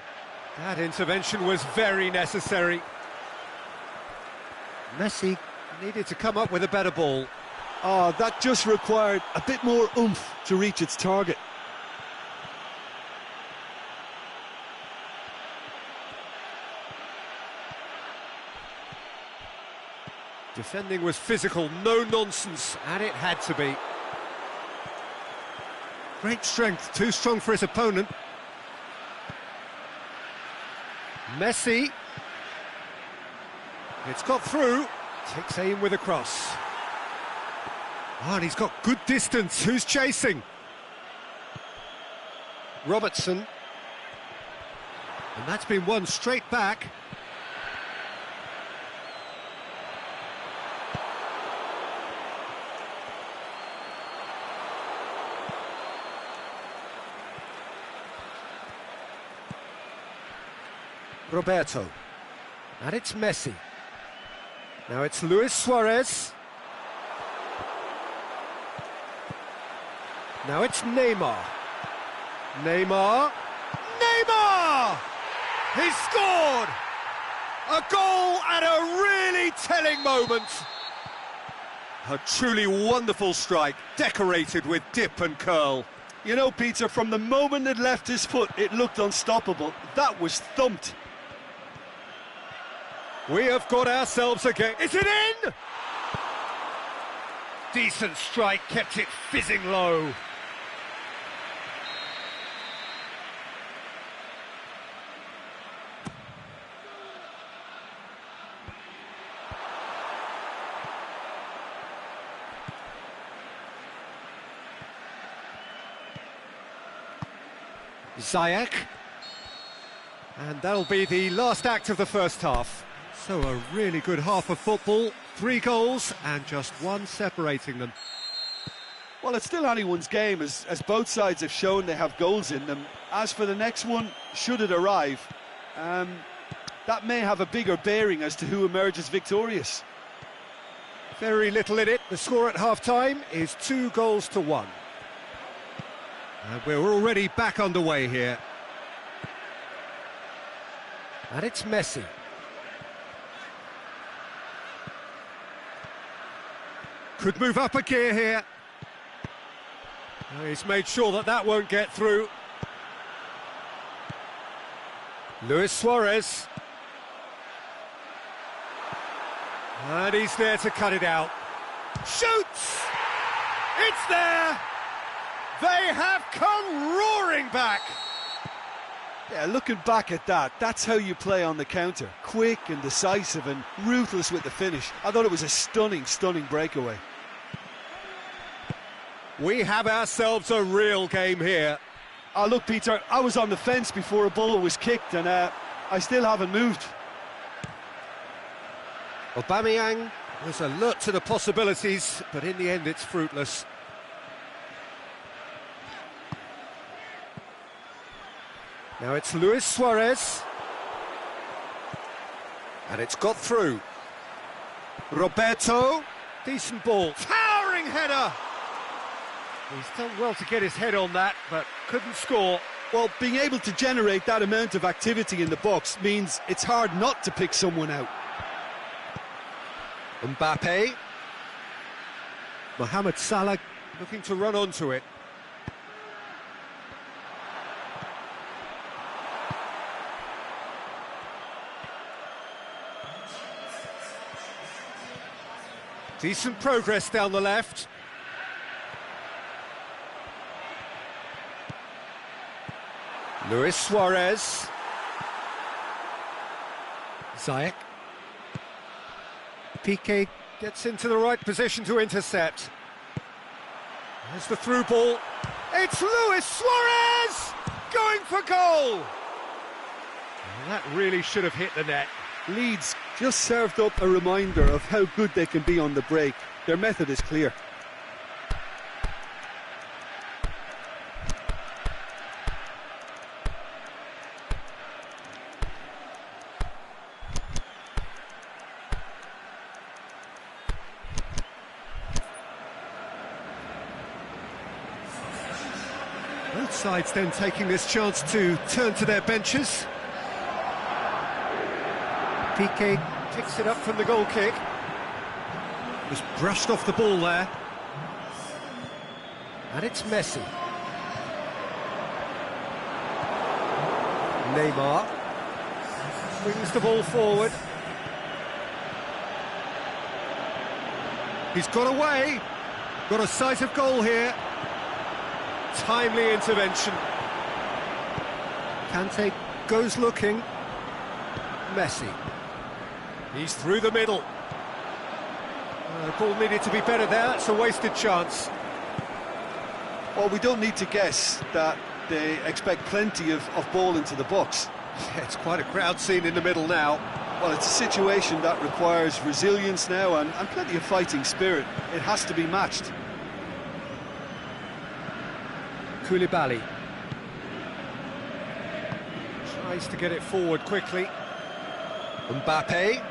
That intervention was very necessary. Messi needed to come up with a better ball. Oh, that just required a bit more oomph to reach its target. Defending was physical, no nonsense, and it had to be. Great strength, too strong for his opponent. Messi. It's got through, takes aim with a cross. Oh, and he's got good distance. Who's chasing? Robertson. And that's been won straight back. Roberto. And it's Messi. Now it's Luis Suarez. Now it's Neymar. Neymar. Neymar! He scored! A goal at a really telling moment. A truly wonderful strike, decorated with dip and curl. You know, Peter, from the moment it left his foot, it looked unstoppable. That was thumped. We have got ourselves a game. Is it in? Decent strike, kept it fizzing low. Ziyech. And that'll be the last act of the first half. So a really good half of football, 3 goals and just 1 separating them. Well, it's still anyone's game, as both sides have shown they have goals in them. As for the next one, should it arrive, that may have a bigger bearing as to who emerges victorious. Very little in it. The score at half-time is 2-1. And we're already back underway here. And it's Messi. Could move up a gear here. He's made sure that that won't get through. Luis Suarez. And he's there to cut it out. Shoots! It's there! They have come roaring back! Yeah, looking back at that, that's how you play on the counter. Quick and decisive and ruthless with the finish. I thought it was a stunning, stunning breakaway. We have ourselves a real game here. Oh, look, Peter, I was on the fence before a ball was kicked and I still haven't moved. Aubameyang was alert to the possibilities, but in the end it's fruitless. Now it's Luis Suarez. And it's got through. Roberto. Decent ball. Towering header! He's done well to get his head on that, but couldn't score. Well, being able to generate that amount of activity in the box means it's hard not to pick someone out. Mbappe. Mohamed Salah looking to run onto it. Decent progress down the left. Luis Suarez. Ziyech. Piqué gets into the right position to intercept. There's the through ball. It's Luis Suarez going for goal. Well, that really should have hit the net. Leeds just served up a reminder of how good they can be on the break. Their method is clear. Both sides then taking this chance to turn to their benches. Piqué picks it up from the goal kick. Was brushed off the ball there. And it's Messi. Neymar brings the ball forward. He's got away. Got a sight of goal here. Timely intervention. Kante goes looking. Messi. He's through the middle. The ball needed to be better there. It's a wasted chance. Well, we don't need to guess that they expect plenty of ball into the box. Yeah, it's quite a crowd scene in the middle now. Well, it's a situation that requires resilience now and plenty of fighting spirit. It has to be matched. Koulibaly tries to get it forward quickly. Mbappe.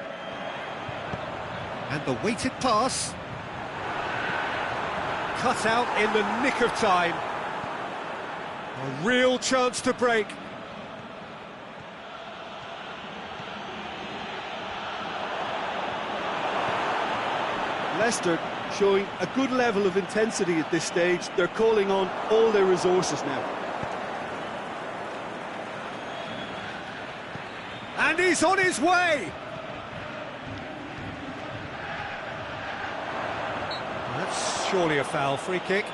And the weighted pass. Cut out in the nick of time. A real chance to break. Leicester showing a good level of intensity at this stage. They're calling on all their resources now. And he's on his way! That's surely a foul. Free kick.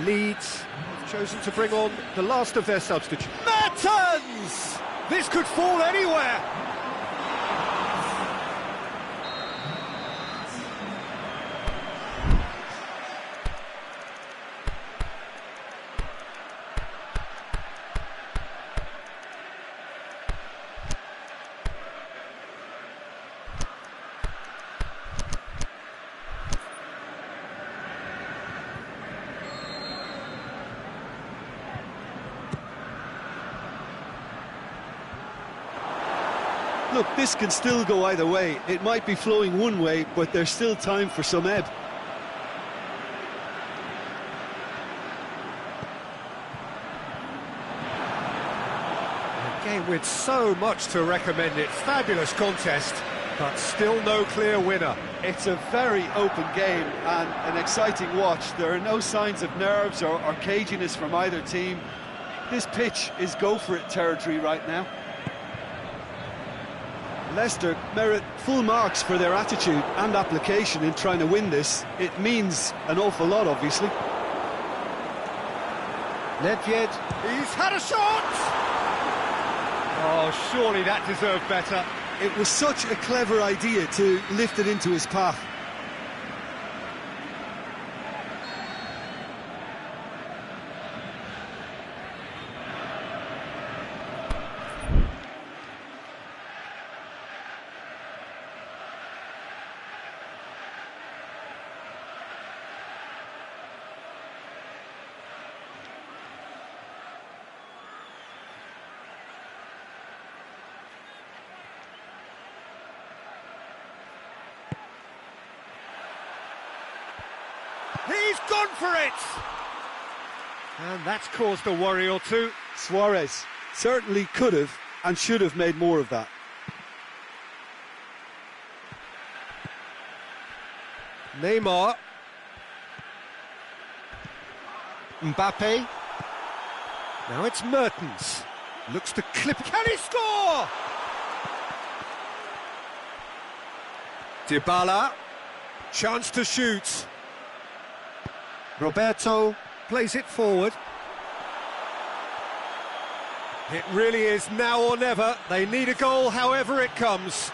Leeds have chosen to bring on the last of their substitutes. Mertens! This could fall anywhere! Look, this can still go either way. It might be flowing one way, but there's still time for some ebb. A game with so much to recommend it. Fabulous contest, but still no clear winner. It's a very open game and an exciting watch. There are no signs of nerves or caginess from either team. This pitch is go-for-it territory right now. Leicester merit full marks for their attitude and application in trying to win this. It means an awful lot, obviously. Nedved, he's had a shot! Oh, surely that deserved better. It was such a clever idea to lift it into his path. He's gone for it! And that's caused a worry or two. Suarez certainly could have and should have made more of that. Neymar. Mbappe. Now it's Mertens. Looks to clip. Can he score? Dybala. Chance to shoot. Roberto plays it forward. It really is now or never. They need a goal however it comes.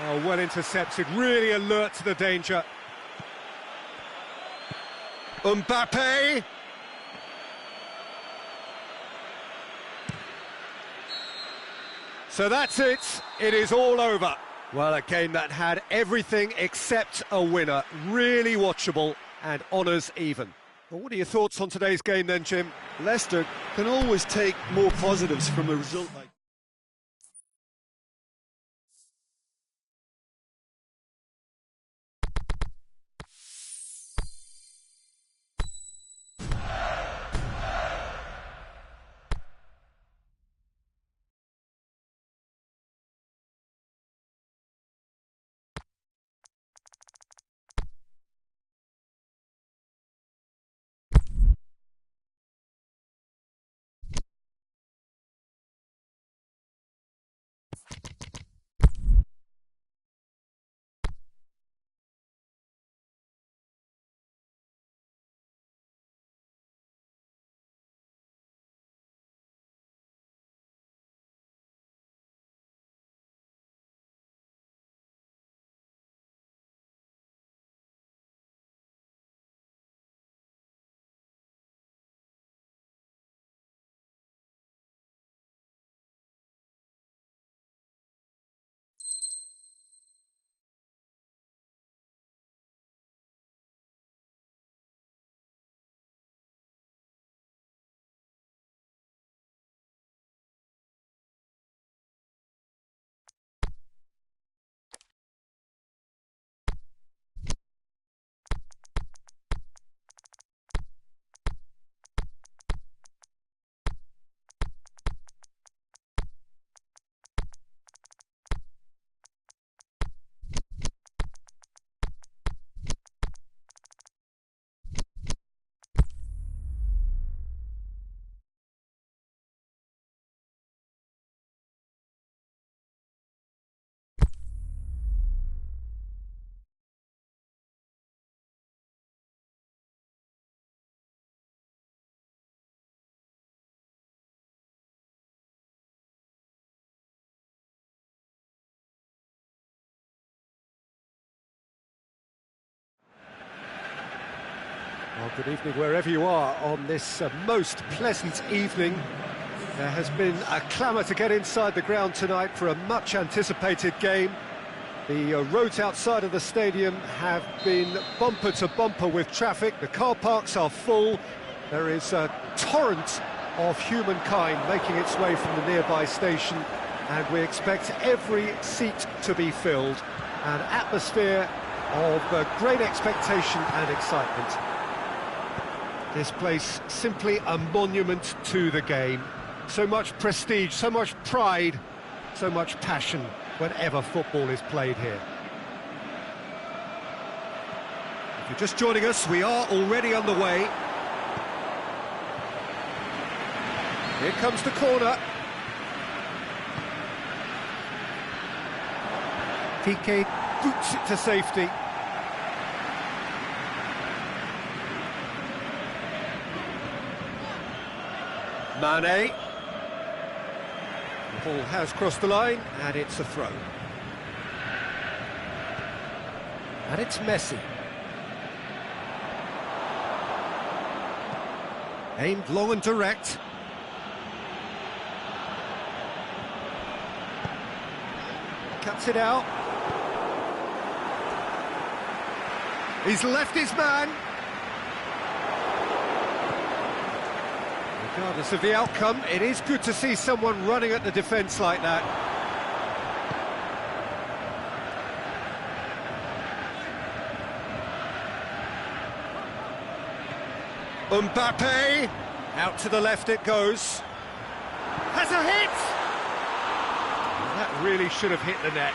Oh, well intercepted, really alert to the danger. Mbappe! So that's it, it is all over. Well, a game that had everything except a winner. Really watchable and honours even. Well, what are your thoughts on today's game then, Jim? Leicester can always take more positives from a result like Good evening wherever you are on this most pleasant evening. There has been a clamour to get inside the ground tonight for a much anticipated game. The roads outside of the stadium have been bumper to bumper with traffic. The car parks are full. There is a torrent of humankind making its way from the nearby station, and we expect every seat to be filled. An atmosphere of great expectation and excitement. This place simply a monument to the game. So much prestige, so much pride, so much passion whenever football is played here. If you're just joining us, we are already underway. Here comes the corner. Piqué boots it to safety. Mane. The ball has crossed the line, and it's a throw. And it's Messi. Aimed long and direct. Cuts it out. He's left his man. Regardless of the outcome, it is good to see someone running at the defence like that. Mbappe, out to the left it goes. Has a hit! That really should have hit the net.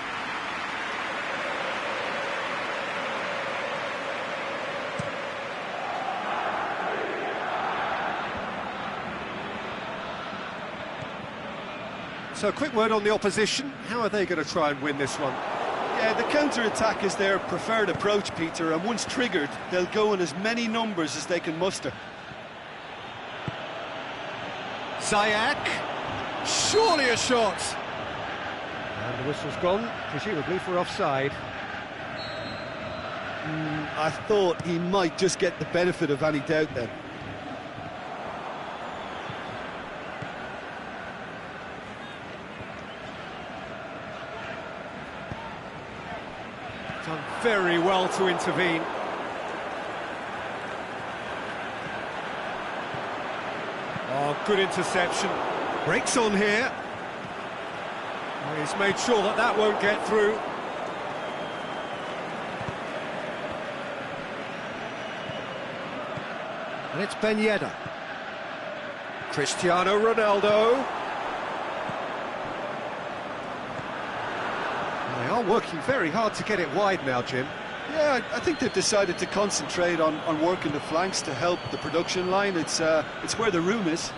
So a quick word on the opposition. How are they going to try and win this one? Yeah, the counter-attack is their preferred approach, Peter, and once triggered, they'll go in as many numbers as they can muster. Ziyech, surely a shot. And the whistle's gone, presumably for offside. I thought he might just get the benefit of any doubt then. Done very well to intervene. Oh, good interception. Breaks on here. Oh, he's made sure that that won't get through. And it's Ben Yedder. Cristiano Ronaldo. They are working very hard to get it wide now, Jim. Yeah, I think they've decided to concentrate on working the flanks to help the production line. It's where the room is.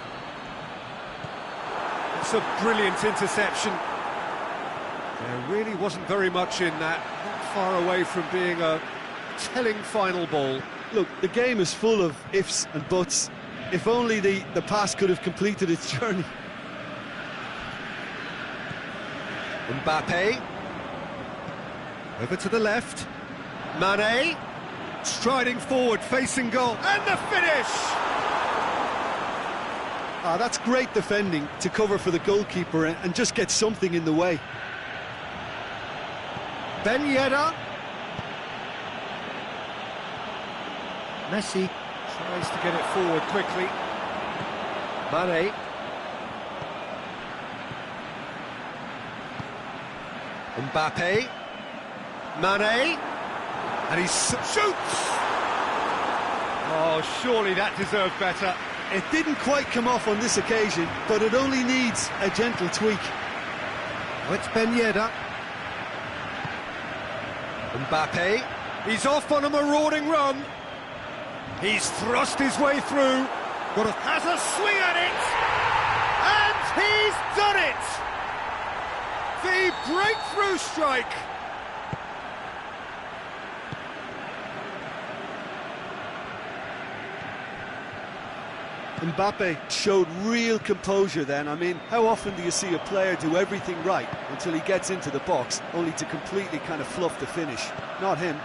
It's a brilliant interception. There really wasn't very much in that, not far away from being a telling final ball. Look, the game is full of ifs and buts. If only the pass could have completed its journey. Mbappe. Over to the left. Mane. Striding forward, facing goal. And the finish! That's great defending to cover for the goalkeeper and just get something in the way. Ben Yedder. Messi tries to get it forward quickly. Mane. Mbappe. Mane. And he shoots! Oh, surely that deserved better. It didn't quite come off on this occasion, but it only needs a gentle tweak. Oh, it's Ben Yedder. Mbappe. He's off on a marauding run. He's thrust his way through. Has a swing at it! And he's done it! The breakthrough strike. Mbappe showed real composure then. I mean, how often do you see a player do everything right until he gets into the box, only to completely kind of fluff the finish? Not him.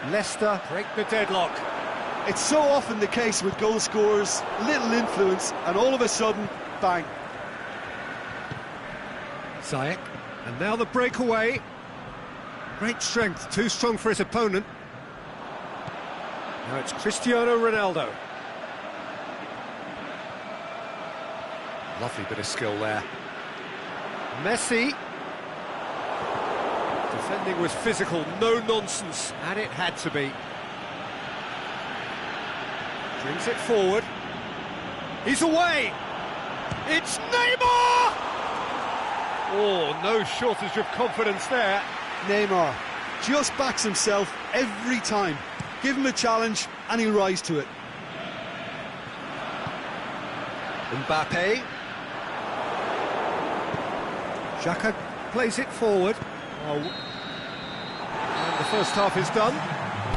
Leicester break the deadlock. It's so often the case with goal scorers, little influence, and all of a sudden, bang. Ziyech, and now the breakaway. Great strength, too strong for his opponent. Now it's Cristiano Ronaldo. Lovely bit of skill there. Messi. Defending was physical, no nonsense, and it had to be. Brings it forward. He's away! It's Neymar! Oh, no shortage of confidence there. Neymar just backs himself every time. Give him a challenge and he'll rise to it. Mbappe. Xhaka plays it forward. Oh. And the first half is done.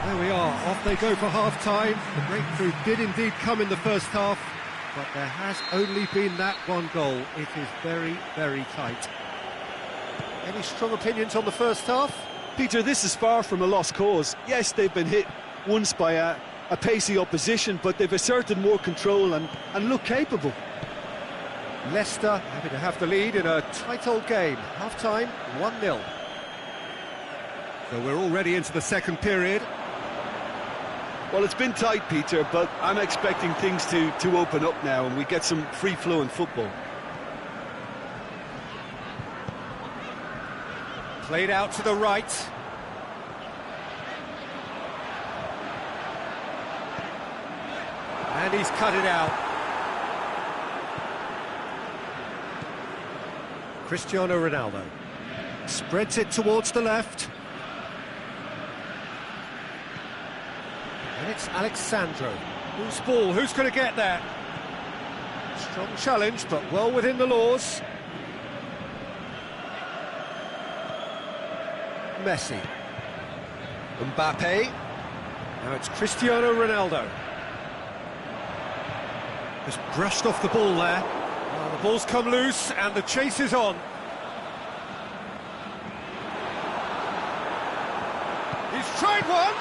There we are, off they go for half-time. The breakthrough did indeed come in the first half, but there has only been that one goal. It is very, very tight. Any strong opinions on the first half? Peter, this is far from a lost cause. Yes, they've been hit once by a pacey opposition, but they've asserted more control and look capable. Leicester happy to have the lead in a tight old game. Half-time, 1-0. So we're already into the second period. Well, it's been tight, Peter, but I'm expecting things to open up now and we get some free-flowing football. Played out to the right. And he's cut it out. Cristiano Ronaldo spreads it towards the left. And it's Alexandro. Who's ball? Who's going to get there? Strong challenge, but well within the laws. Messi. Mbappe. Now it's Cristiano Ronaldo. Just brushed off the ball there. Oh, the ball's come loose and the chase is on. He's tried one!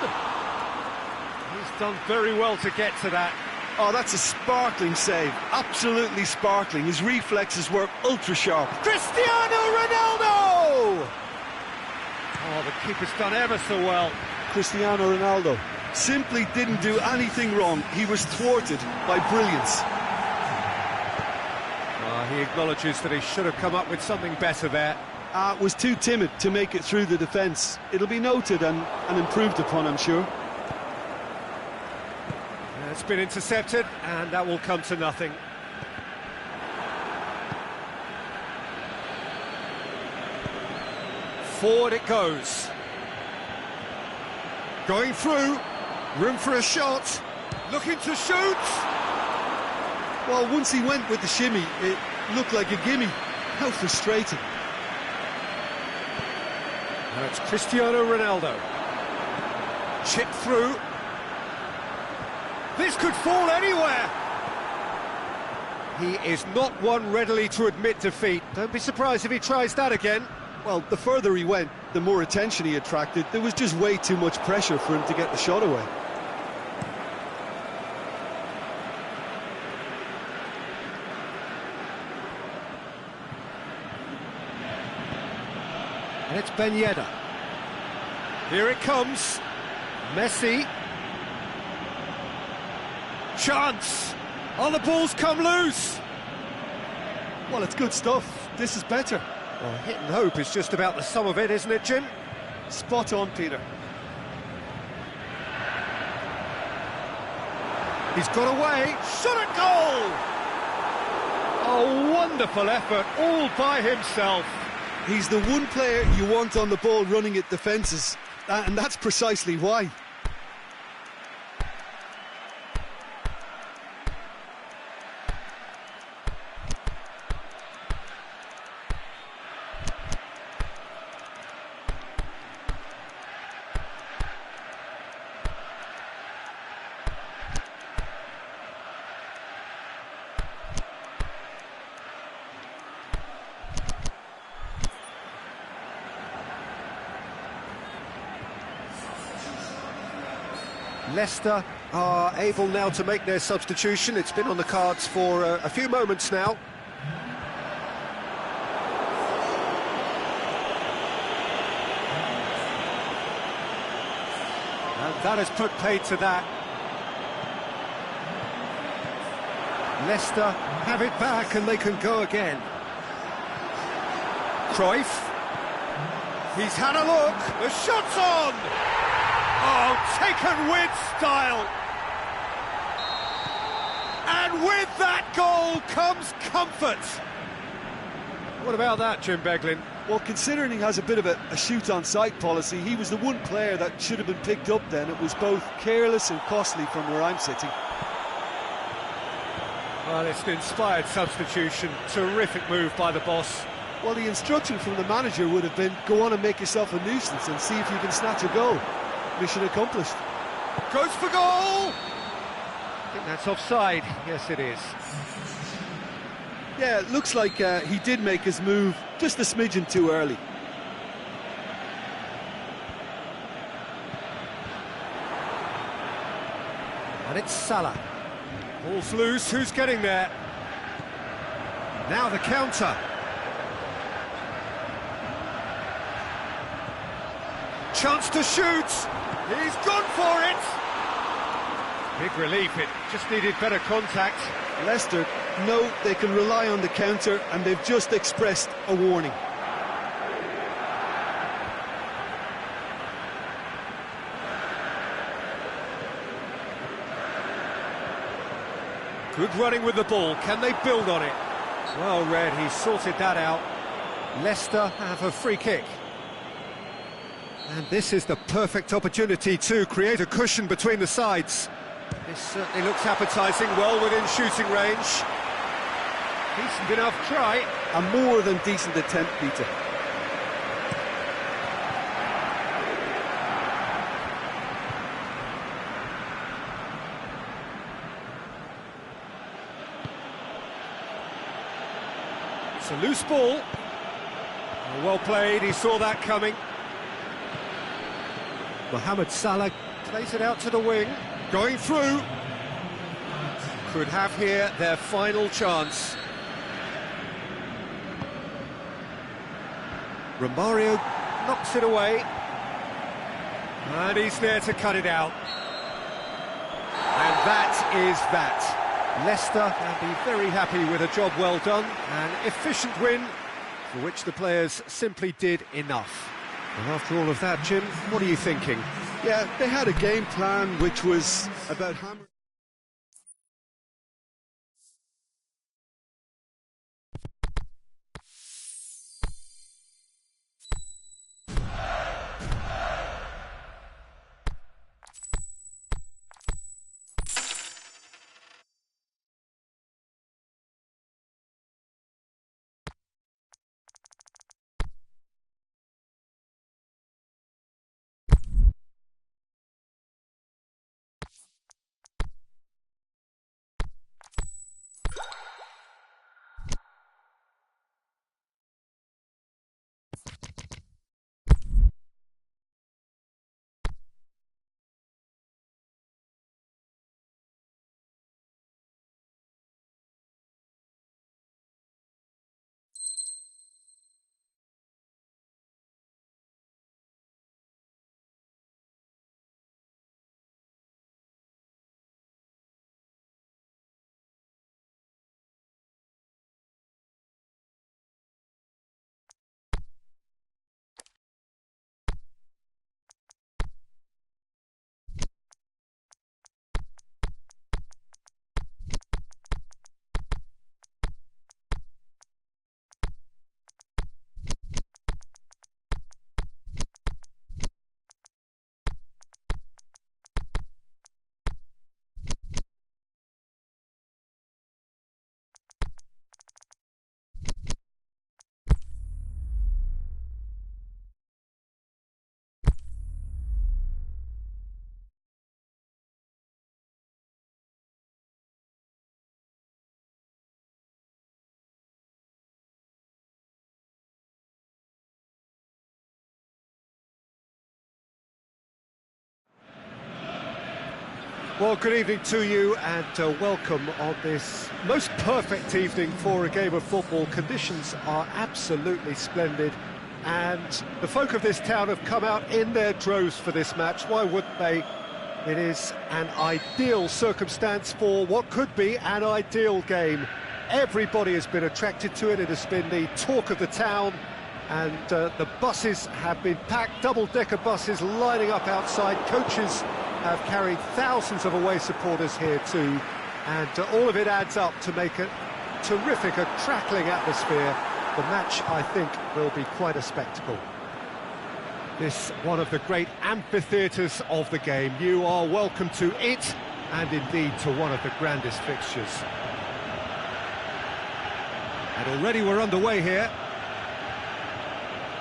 He's done very well to get to that. Oh, that's a sparkling save. Absolutely sparkling. His reflexes were ultra sharp. Cristiano Ronaldo! Oh, the keeper's done ever so well. Cristiano Ronaldo simply didn't do anything wrong. He was thwarted by brilliance. He acknowledges that he should have come up with something better there. Was too timid to make it through the defence. It'll be noted and improved upon, I'm sure. It's been intercepted, and that will come to nothing. Forward it goes. Going through. Room for a shot. Looking to shoot. Well, once he went with the shimmy, it looked like a gimme. How frustrating. Now it's Cristiano Ronaldo. Chip through. This could fall anywhere. He is not one readily to admit defeat. Don't be surprised if he tries that again. Well, the further he went, the more attention he attracted. There was just way too much pressure for him to get the shot away. And it's Ben Yedder. Here it comes. Messi. Chance. Oh, the ball's come loose. Well, it's good stuff. This is better. Well, hit and hope is just about the sum of it, isn't it, Jim? Spot on, Peter. He's got away. Shot at goal! A wonderful effort, all by himself. He's the one player you want on the ball running at defences, and that's precisely why. Leicester are able now to make their substitution. It's been on the cards for a few moments now. And that has put paid to that. Leicester have it back and they can go again. Cruyff. He's had a look. The shot's on! Oh, taken with style. And with that goal comes comfort. What about that, Jim Beglin? Well, considering he has a bit of a shoot-on-sight policy, he was the one player that should have been picked up then. It was both careless and costly from where I'm sitting. Well, it's an inspired substitution. Terrific move by the boss. Well, the instruction from the manager would have been, go on and make yourself a nuisance and see if you can snatch a goal. Mission accomplished. Goes for goal! I think that's offside. Yes, it is. Yeah, it looks like he did make his move just a smidgen too early. And it's Salah. Ball's loose, who's getting there? Now the counter. Chance to shoot! He's gone for it! Big relief, it just needed better contact. Leicester know they can rely on the counter and they've just expressed a warning. Good running with the ball, can they build on it? Well read, he sorted that out. Leicester have a free kick. And this is the perfect opportunity to create a cushion between the sides. This certainly looks appetising, well within shooting range. Decent enough try. A more than decent attempt, Peter. It's a loose ball. Well played, he saw that coming. Mohamed Salah plays it out to the wing. Going through. Could have here their final chance. Romario knocks it away. And he's there to cut it out. And that is that. Leicester can be very happy with a job well done. An efficient win for which the players simply did enough. And after all of that, Jim, what are you thinking? Yeah, they had a game plan which was about hammering. Well, good evening to you and welcome on this most perfect evening for a game of football. Conditions are absolutely splendid and the folk of this town have come out in their droves for this match. Why wouldn't they? It is an ideal circumstance for what could be an ideal game. Everybody has been attracted to it. It has been the talk of the town, and the buses have been packed, double-decker buses lining up outside. Coaches have carried thousands of away supporters here too, and all of it adds up to make a terrific, a crackling atmosphere. The match, I think, will be quite a spectacle. This one of the great amphitheatres of the game. You are welcome to it, and indeed to one of the grandest fixtures. And already we're underway here.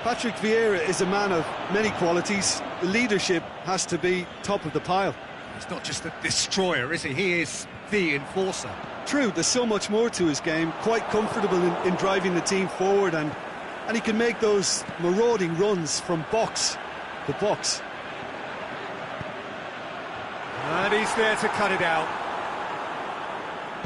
Patrick Vieira is a man of many qualities. Leadership has to be top of the pile. He's not just a destroyer, is he? He is the enforcer. True, there's so much more to his game. Quite comfortable in driving the team forward, and he can make those marauding runs from box to box. And he's there to cut it out.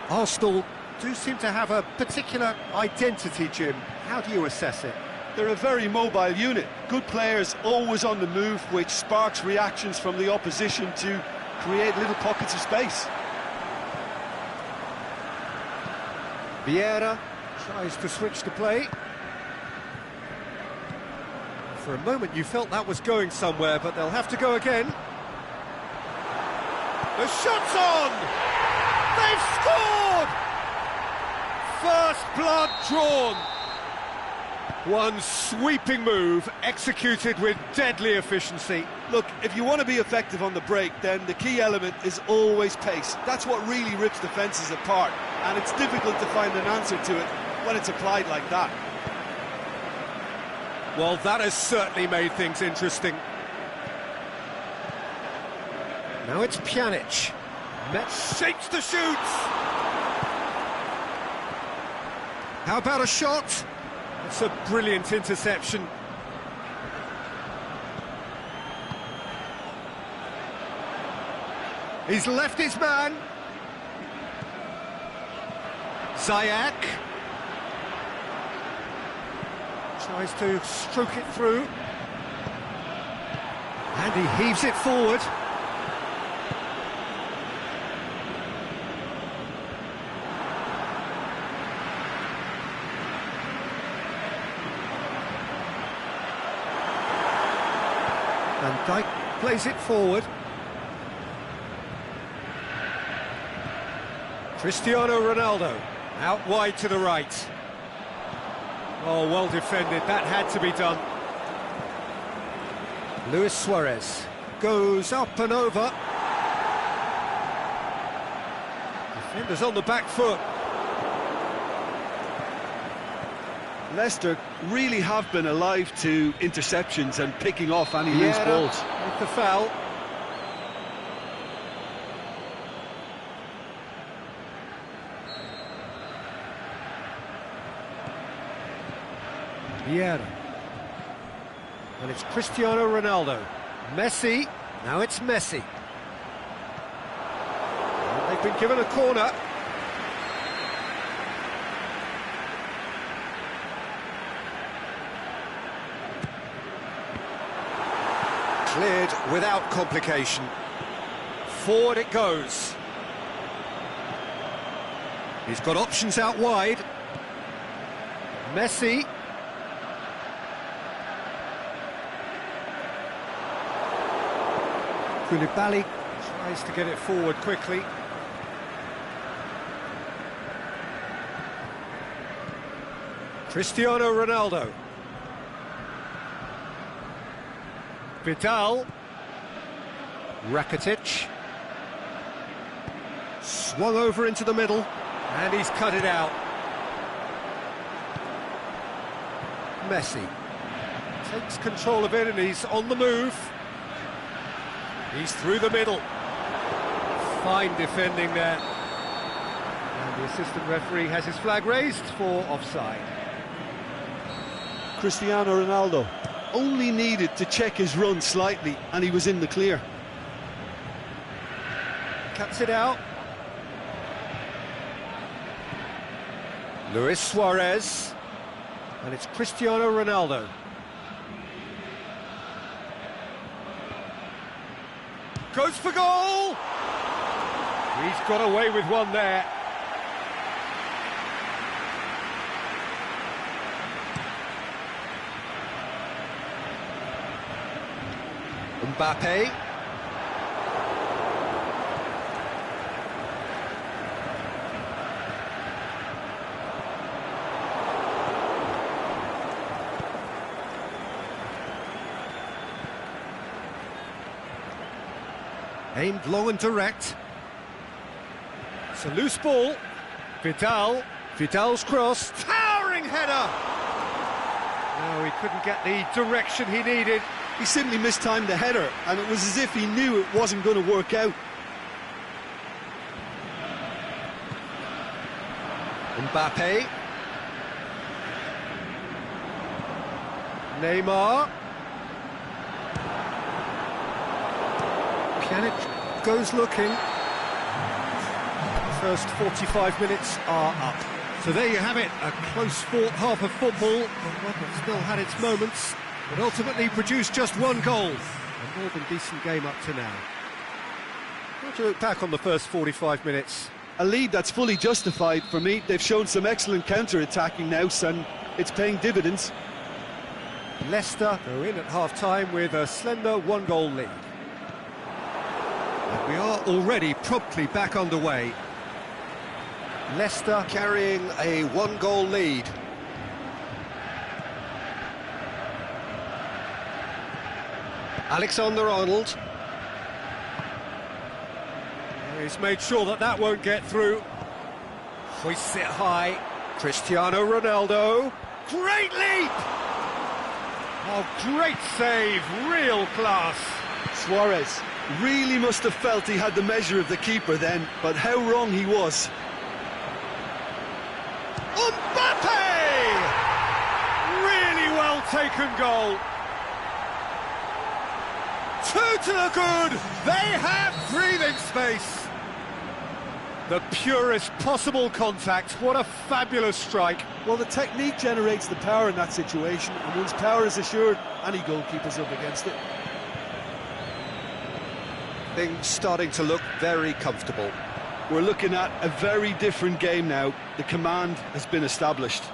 Arsenal do seem to have a particular identity, Jim. How do you assess it? They're a very mobile unit. Good players, always on the move, which sparks reactions from the opposition to create little pockets of space. Vieira tries to switch the play. For a moment you felt that was going somewhere, but they'll have to go again. The shot's on! They've scored! First blood drawn. One sweeping move, executed with deadly efficiency. Look, if you want to be effective on the break, then the key element is always pace. That's what really rips defences apart, and it's difficult to find an answer to it when it's applied like that. Well, that has certainly made things interesting. Now it's Pjanic. Metz shapes the shoots. How about a shot? It's a brilliant interception. He's left his man. Ziyech tries to stroke it through. And he heaves it forward. Van Dijk plays it forward. Cristiano Ronaldo out wide to the right. Oh, well defended, that had to be done. Luis Suarez goes up and over. Defenders on the back foot. Leicester really have been alive to interceptions and picking off any loose balls. With the foul. Vieira. And it's Cristiano Ronaldo. Messi. Now it's Messi. And they've been given a corner. Cleared without complication. Forward it goes. He's got options out wide. Messi. Koulibaly tries to get it forward quickly. Cristiano Ronaldo. Vidal. Rakitic. Swung over into the middle, and he's cut it out. Messi takes control of it, and he's on the move. He's through the middle. Fine defending there. And the assistant referee has his flag raised for offside. Cristiano Ronaldo only needed to check his run slightly and he was in the clear. cuts it out. Luis Suarez. And it's Cristiano Ronaldo. Goes for goal! He's got away with one there. Mbappe. Aimed low and direct. It's a loose ball. Vidal's cross. Towering header! No, he couldn't get the direction he needed. He simply mistimed the header, and it was as if he knew it wasn't going to work out. Mbappe. Neymar. Pjanic goes looking. The first 45 minutes are up. So there you have it, a close-fought half of football, but one that still had its moments, but ultimately produced just one goal. A more than decent game up to now. How do you look back on the first 45 minutes? A lead that's fully justified for me. They've shown some excellent counter-attacking now, and it's paying dividends. Leicester go in at half-time with a slender one-goal lead. And we are already promptly back underway. Leicester carrying a one-goal lead. Alexander-Arnold. He's made sure that that won't get through. Hoists it high. Cristiano Ronaldo. Great leap! Oh, great save, real class. Suarez really must have felt he had the measure of the keeper then, but how wrong he was. Mbappe! Really well taken goal. 2 to the good. They have breathing space. The purest possible contact. What a fabulous strike. Well, the technique generates the power in that situation, and once power is assured, any goalkeeper's up against it. Things starting to look very comfortable. We're looking at a very different game now. The command has been established.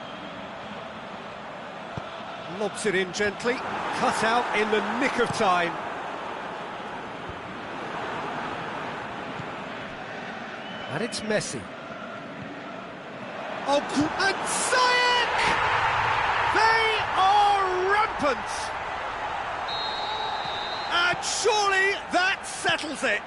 Lobs it in gently, cut out in the nick of time. And it's Messi. Oh, and Ziyech! They are rampant! And surely that settles it.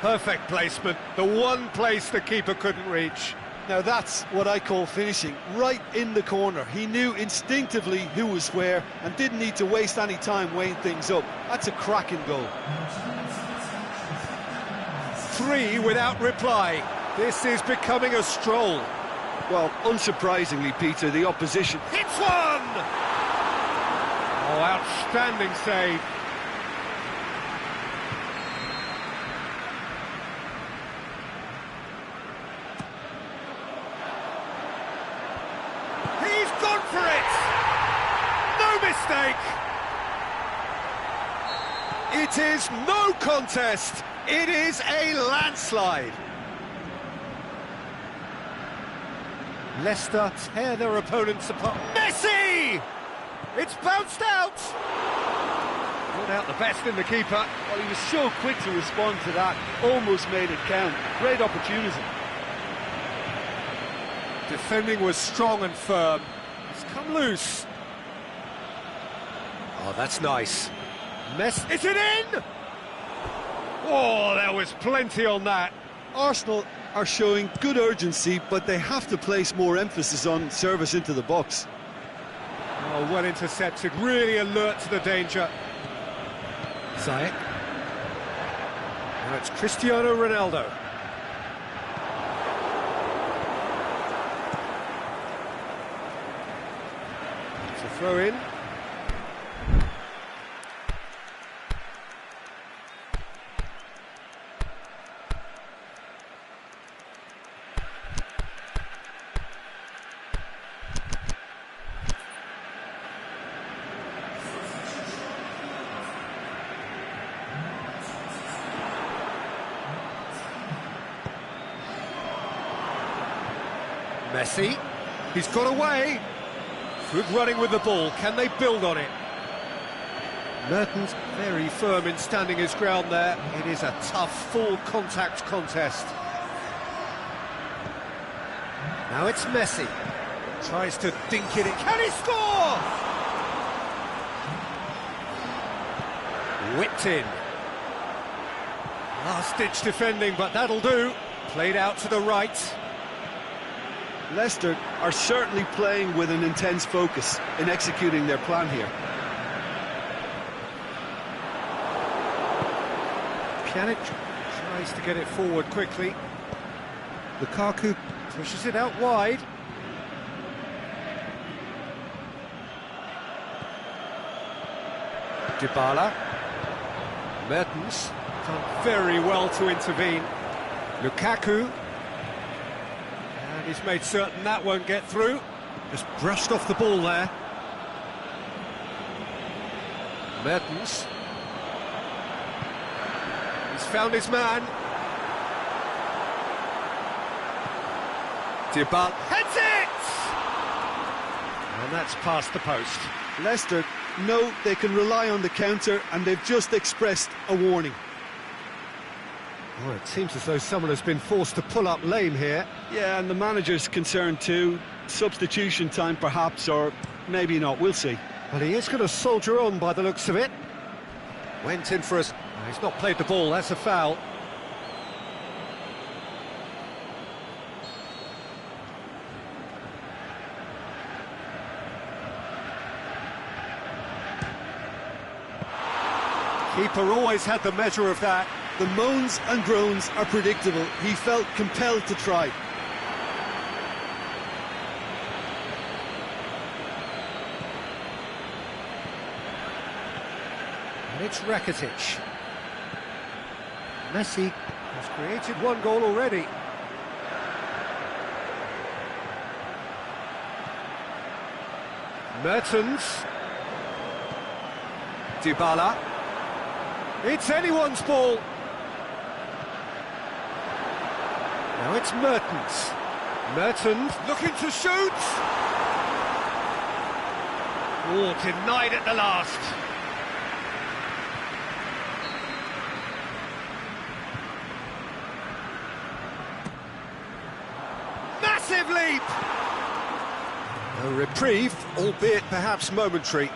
Perfect placement, the one place the keeper couldn't reach. Now that's what I call finishing, right in the corner. He knew instinctively who was where and didn't need to waste any time weighing things up. That's a cracking goal. 3 without reply. This is becoming a stroll. Well, unsurprisingly, Peter, the opposition Hits one! Oh, outstanding save. He's gone for it! No mistake! It is no contest. It is a landslide. Leicester tear their opponents apart. Messi! It's bounced out! Brought out the best in the keeper. Well, he was so quick to respond to that, almost made it count. Great opportunity. Defending was strong and firm. It's come loose. Oh, that's nice. Is it in? Oh, there was plenty on that. Arsenal are showing good urgency, but they have to place more emphasis on service into the box. Oh, well intercepted, really alert to the danger. Ziyech. Now it's Cristiano Ronaldo. It's a throw in. Messi, he's got away. Good running with the ball, can they build on it? Mertens very firm in standing his ground there. It is a tough, full contact contest. Now it's Messi. Tries to dink it in. Can he score? Whipped in. Last-ditch defending, but that'll do. Played out to the right. Leicester are certainly playing with an intense focus in executing their plan here. Pjanic tries to get it forward quickly. Lukaku pushes it out wide. Dybala. Mertens done very well to intervene. Lukaku. And he's made certain that won't get through. Just brushed off the ball there. Mertens. He's found his man. Dybala heads it! And that's past the post. Leicester know they can rely on the counter, and they've just expressed a warning. Well, it seems as though someone has been forced to pull up lame here. Yeah, and the manager's concerned too. Substitution time perhaps, or maybe not, we'll see. Well, he is going to soldier on by the looks of it. Went in for us. He's not played the ball, that's a foul. Keeper always had the measure of that. The moans and groans are predictable. He felt compelled to try. And it's Rakitic. Messi has created one goal already. Mertens. Dybala. It's anyone's ball. Now it's Mertens. Mertens looking to shoot. Oh, denied at the last. Massive leap! A reprieve, albeit perhaps momentary.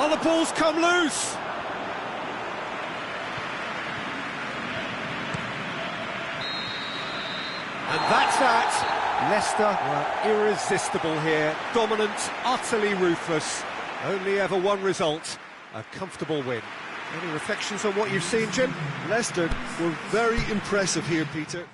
Oh, the ball's come loose! And that's that. Leicester were irresistible here. Dominant, utterly ruthless. Only ever one result, a comfortable win. Any reflections on what you've seen, Jim? Leicester were very impressive here, Peter.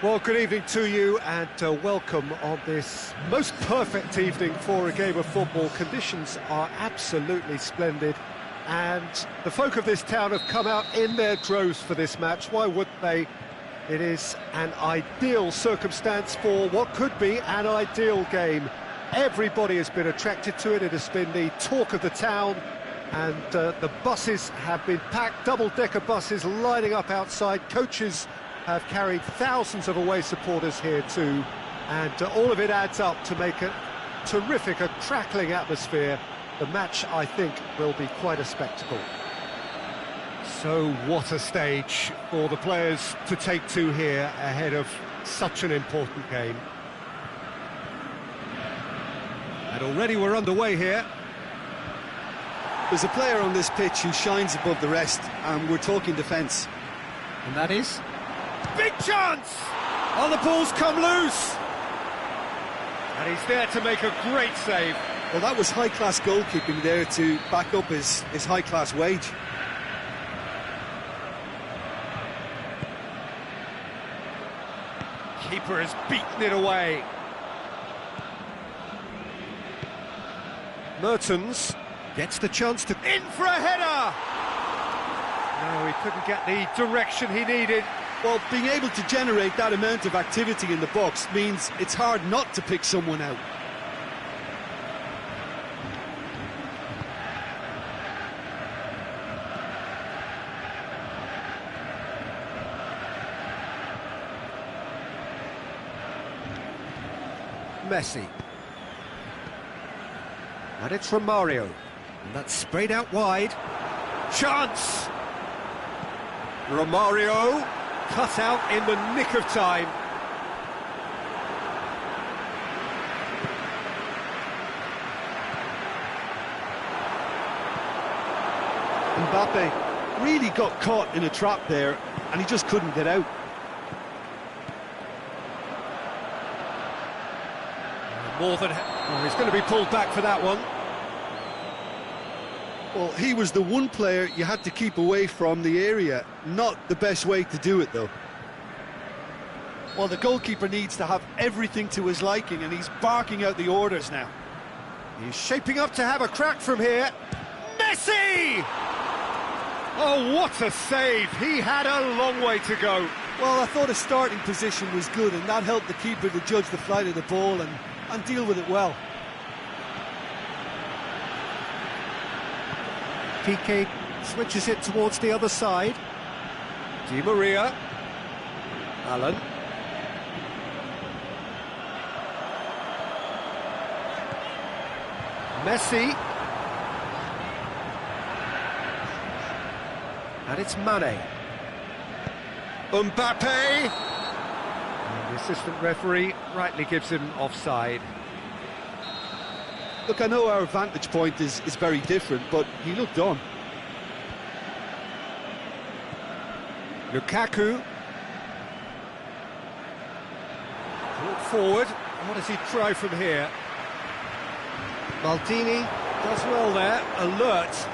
Well, good evening to you and welcome on this most perfect evening for a game of football. Conditions are absolutely splendid and the folk of this town have come out in their droves for this match. Why wouldn't they? It is an ideal circumstance for what could be an ideal game. Everybody has been attracted to it. It has been the talk of the town, and the buses have been packed, double-decker buses lining up outside. Coaches have carried thousands of away supporters here too, and all of it adds up to make a terrific, a crackling atmosphere. The match, I think, will be quite a spectacle. So what a stage for the players to take to here ahead of such an important game. And already we're underway here. There's a player on this pitch who shines above the rest, and we're talking defence. And that is? Big chance! Oh, the ball's come loose! And he's there to make a great save. Well, that was high-class goalkeeping there to back up his high-class wage. Keeper has beaten it away. Mertens gets the chance to... in for a header! No, he couldn't get the direction he needed. Well, being able to generate that amount of activity in the box means it's hard not to pick someone out. Messi. And it's from Mario. And that's sprayed out wide. Chance! Romario cut out in the nick of time. Mbappe really got caught in a trap there, and he just couldn't get out. More than... oh, he's going to be pulled back for that one. Well, he was the one player you had to keep away from the area. Not the best way to do it, though. Well, the goalkeeper needs to have everything to his liking, and he's barking out the orders now. He's shaping up to have a crack from here. Messi! Oh, what a save! He had a long way to go. Well, I thought his starting position was good, and that helped the keeper to judge the flight of the ball and deal with it well. Piqué switches it towards the other side. Di Maria. Allen. Messi. And it's Mane. Mbappe. And the assistant referee rightly gives him offside. Look, I know our vantage point is very different, but he looked on. Lukaku. Brought forward. What does he try from here? Maldini does well there. Alert.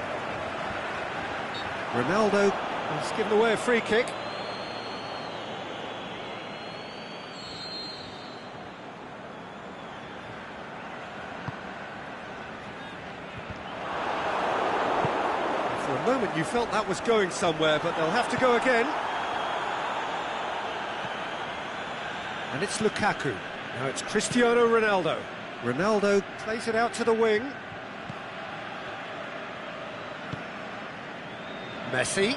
Ronaldo has given away a free kick. For a moment you felt that was going somewhere, but they'll have to go again. And it's Lukaku. Now it's Cristiano Ronaldo. Ronaldo plays it out to the wing. Messi.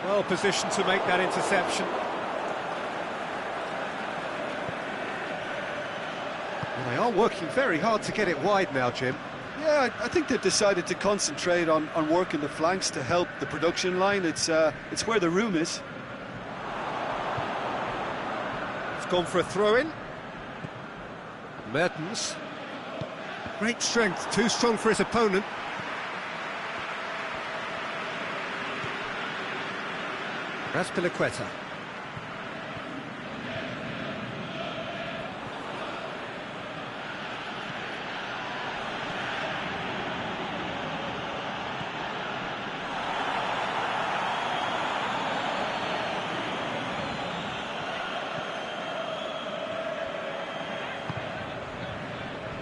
Well positioned to make that interception. Well, they are working very hard to get it wide now, Jim. Yeah, I think they've decided to concentrate on working the flanks to help the production line. It's where the room is. It's gone for a throw-in. Mertens. Great strength, too strong for his opponent. Raspilicueta.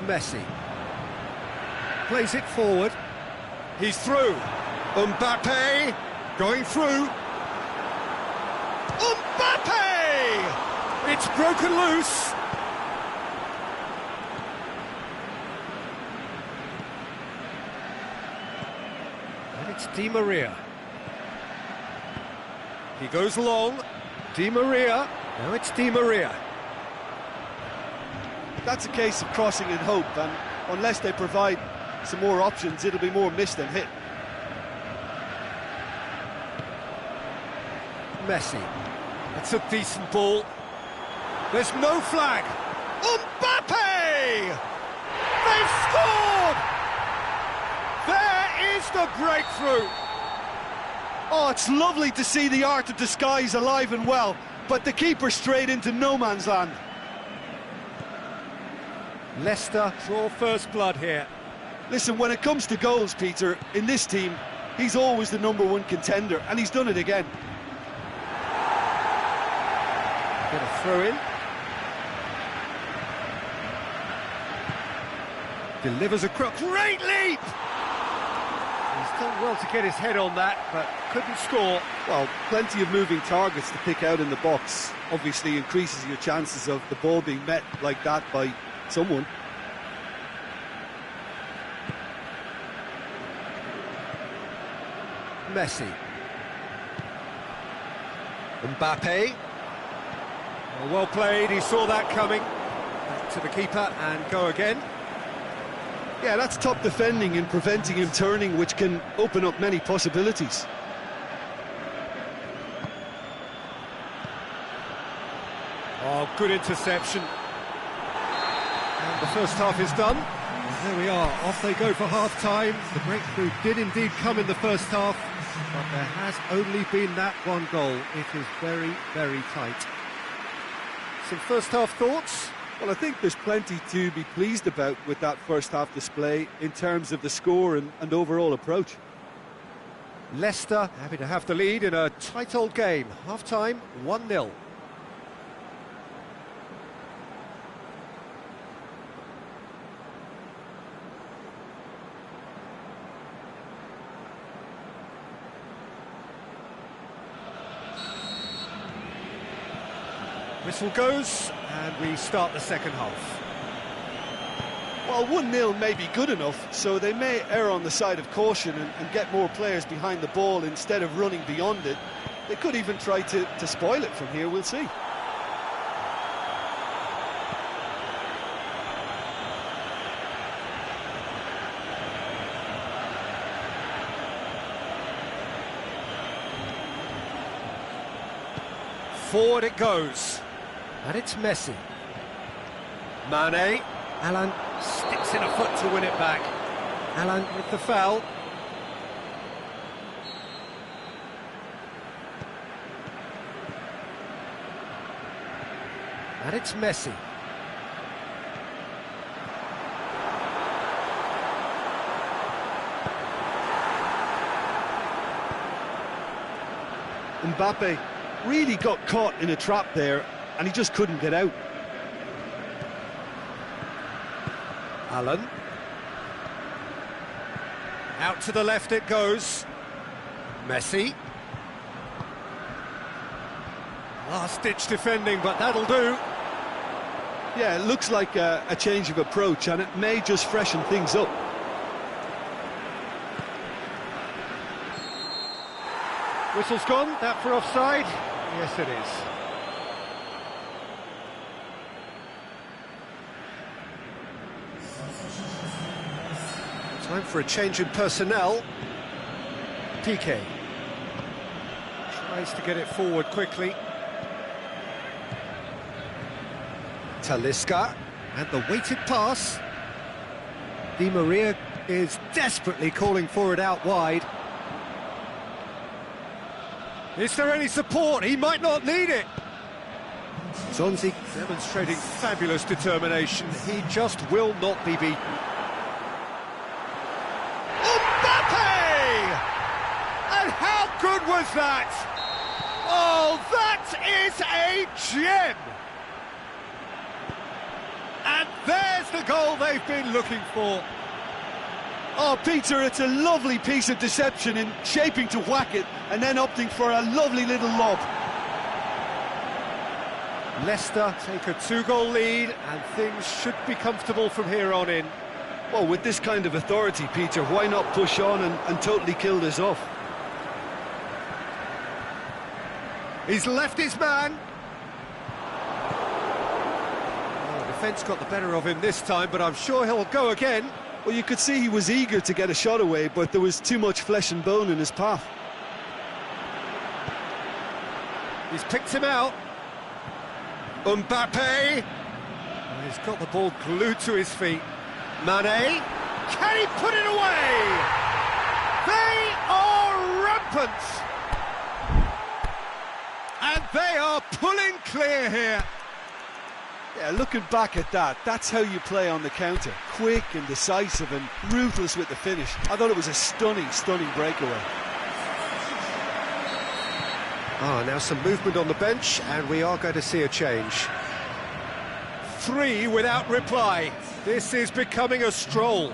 Messi. Plays it forward. He's through. Mbappe going through. Mbappe! It's broken loose. And it's Di Maria. He goes long. Di Maria. Now it's Di Maria. That's a case of crossing in hope, and unless they provide some more options, it'll be more miss than hit. Messi. It's a decent ball. There's no flag. Mbappe! They've scored! There is the breakthrough. Oh, it's lovely to see the art of disguise alive and well, but the keeper straight into no man's land. Leicester draw first blood here. Listen, when it comes to goals, Peter, in this team, he's always the #1 contender, and he's done it again. Get a throw in. Delivers a crook. Great leap! He's done well to get his head on that, but couldn't score. Well, plenty of moving targets to pick out in the box. Obviously increases your chances of the ball being met like that by someone. Messi. Mbappe. Well played, he saw that coming. Back to the keeper and go again. Yeah, that's top defending and preventing him turning, which can open up many possibilities. Oh, good interception. And the first half is done. And there we are, off they go for half-time. The breakthrough did indeed come in the first half, but there has only been that one goal. It is very, very tight. Some first half thoughts? Well, I think there's plenty to be pleased about with that first half display in terms of the score and overall approach. Leicester happy to have the lead in a tight old game. Half-time, 1-0. Whistle goes, and we start the second half. Well, 1-0 may be good enough, so they may err on the side of caution and get more players behind the ball instead of running beyond it. They could even try to spoil it from here, we'll see. Forward it goes. And it's Messi. Mane. Alan sticks in a foot to win it back. Alan with the foul. And it's Messi. Mbappe really got caught in a trap there, and he just couldn't get out. Alan. Out to the left it goes. Messi. Last-ditch defending, but that'll do. Yeah, it looks like a change of approach, and it may just freshen things up. Whistle's gone, that for offside? Yes, it is. Time for a change in personnel. Piqué tries to get it forward quickly. Talisca, and the weighted pass. Di Maria is desperately calling for it out wide. Is there any support? He might not need it. Zonzi demonstrating fabulous determination. He just will not be beaten. Mbappe! And how good was that? Oh, that is a gem! And there's There's the goal they've been looking for. Oh, Peter, it's a lovely piece of deception in shaping to whack it and then opting for a lovely little lob. Leicester take a 2-goal lead and things should be comfortable from here on in. Well, with this kind of authority, Peter, why not push on and totally kill this off? He's left his man. Oh, the defence got the better of him this time, but I'm sure he'll go again. Well, you could see he was eager to get a shot away, but there was too much flesh and bone in his path. He's picked him out. Mbappe. Oh, he's got the ball glued to his feet. Mane. Can he put it away? They are rampant. And they are pulling clear here. Yeah, looking back at that, that's how you play on the counter. Quick and decisive and ruthless with the finish. I thought it was a stunning, stunning breakaway. Now some movement on the bench, and we are going to see a change. 3 without reply. This is becoming a stroll.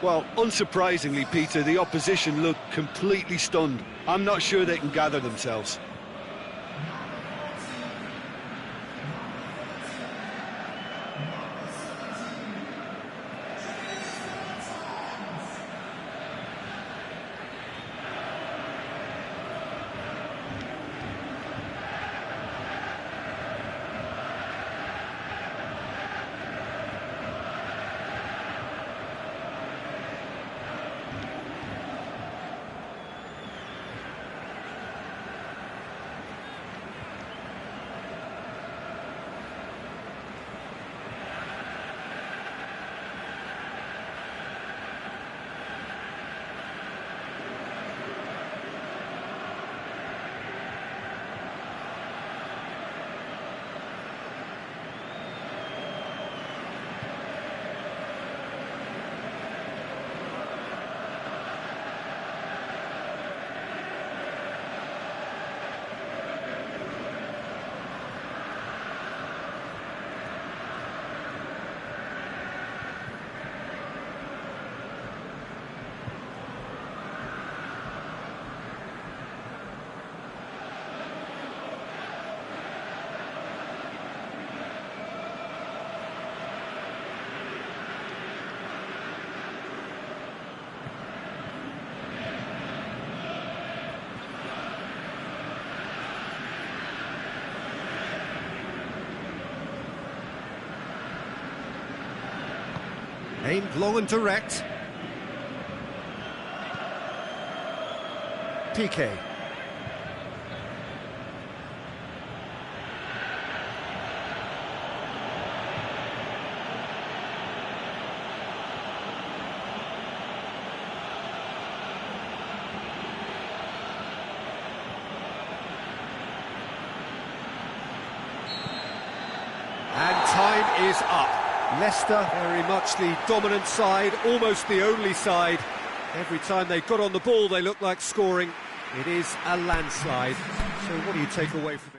Well, unsurprisingly, Peter, the opposition look completely stunned. I'm not sure they can gather themselves. Aimed long and direct. Piqué. And time is up. Leicester, very much the dominant side, almost the only side. Every time they got on the ball, they looked like scoring. It is a landslide. So what do you take away from it?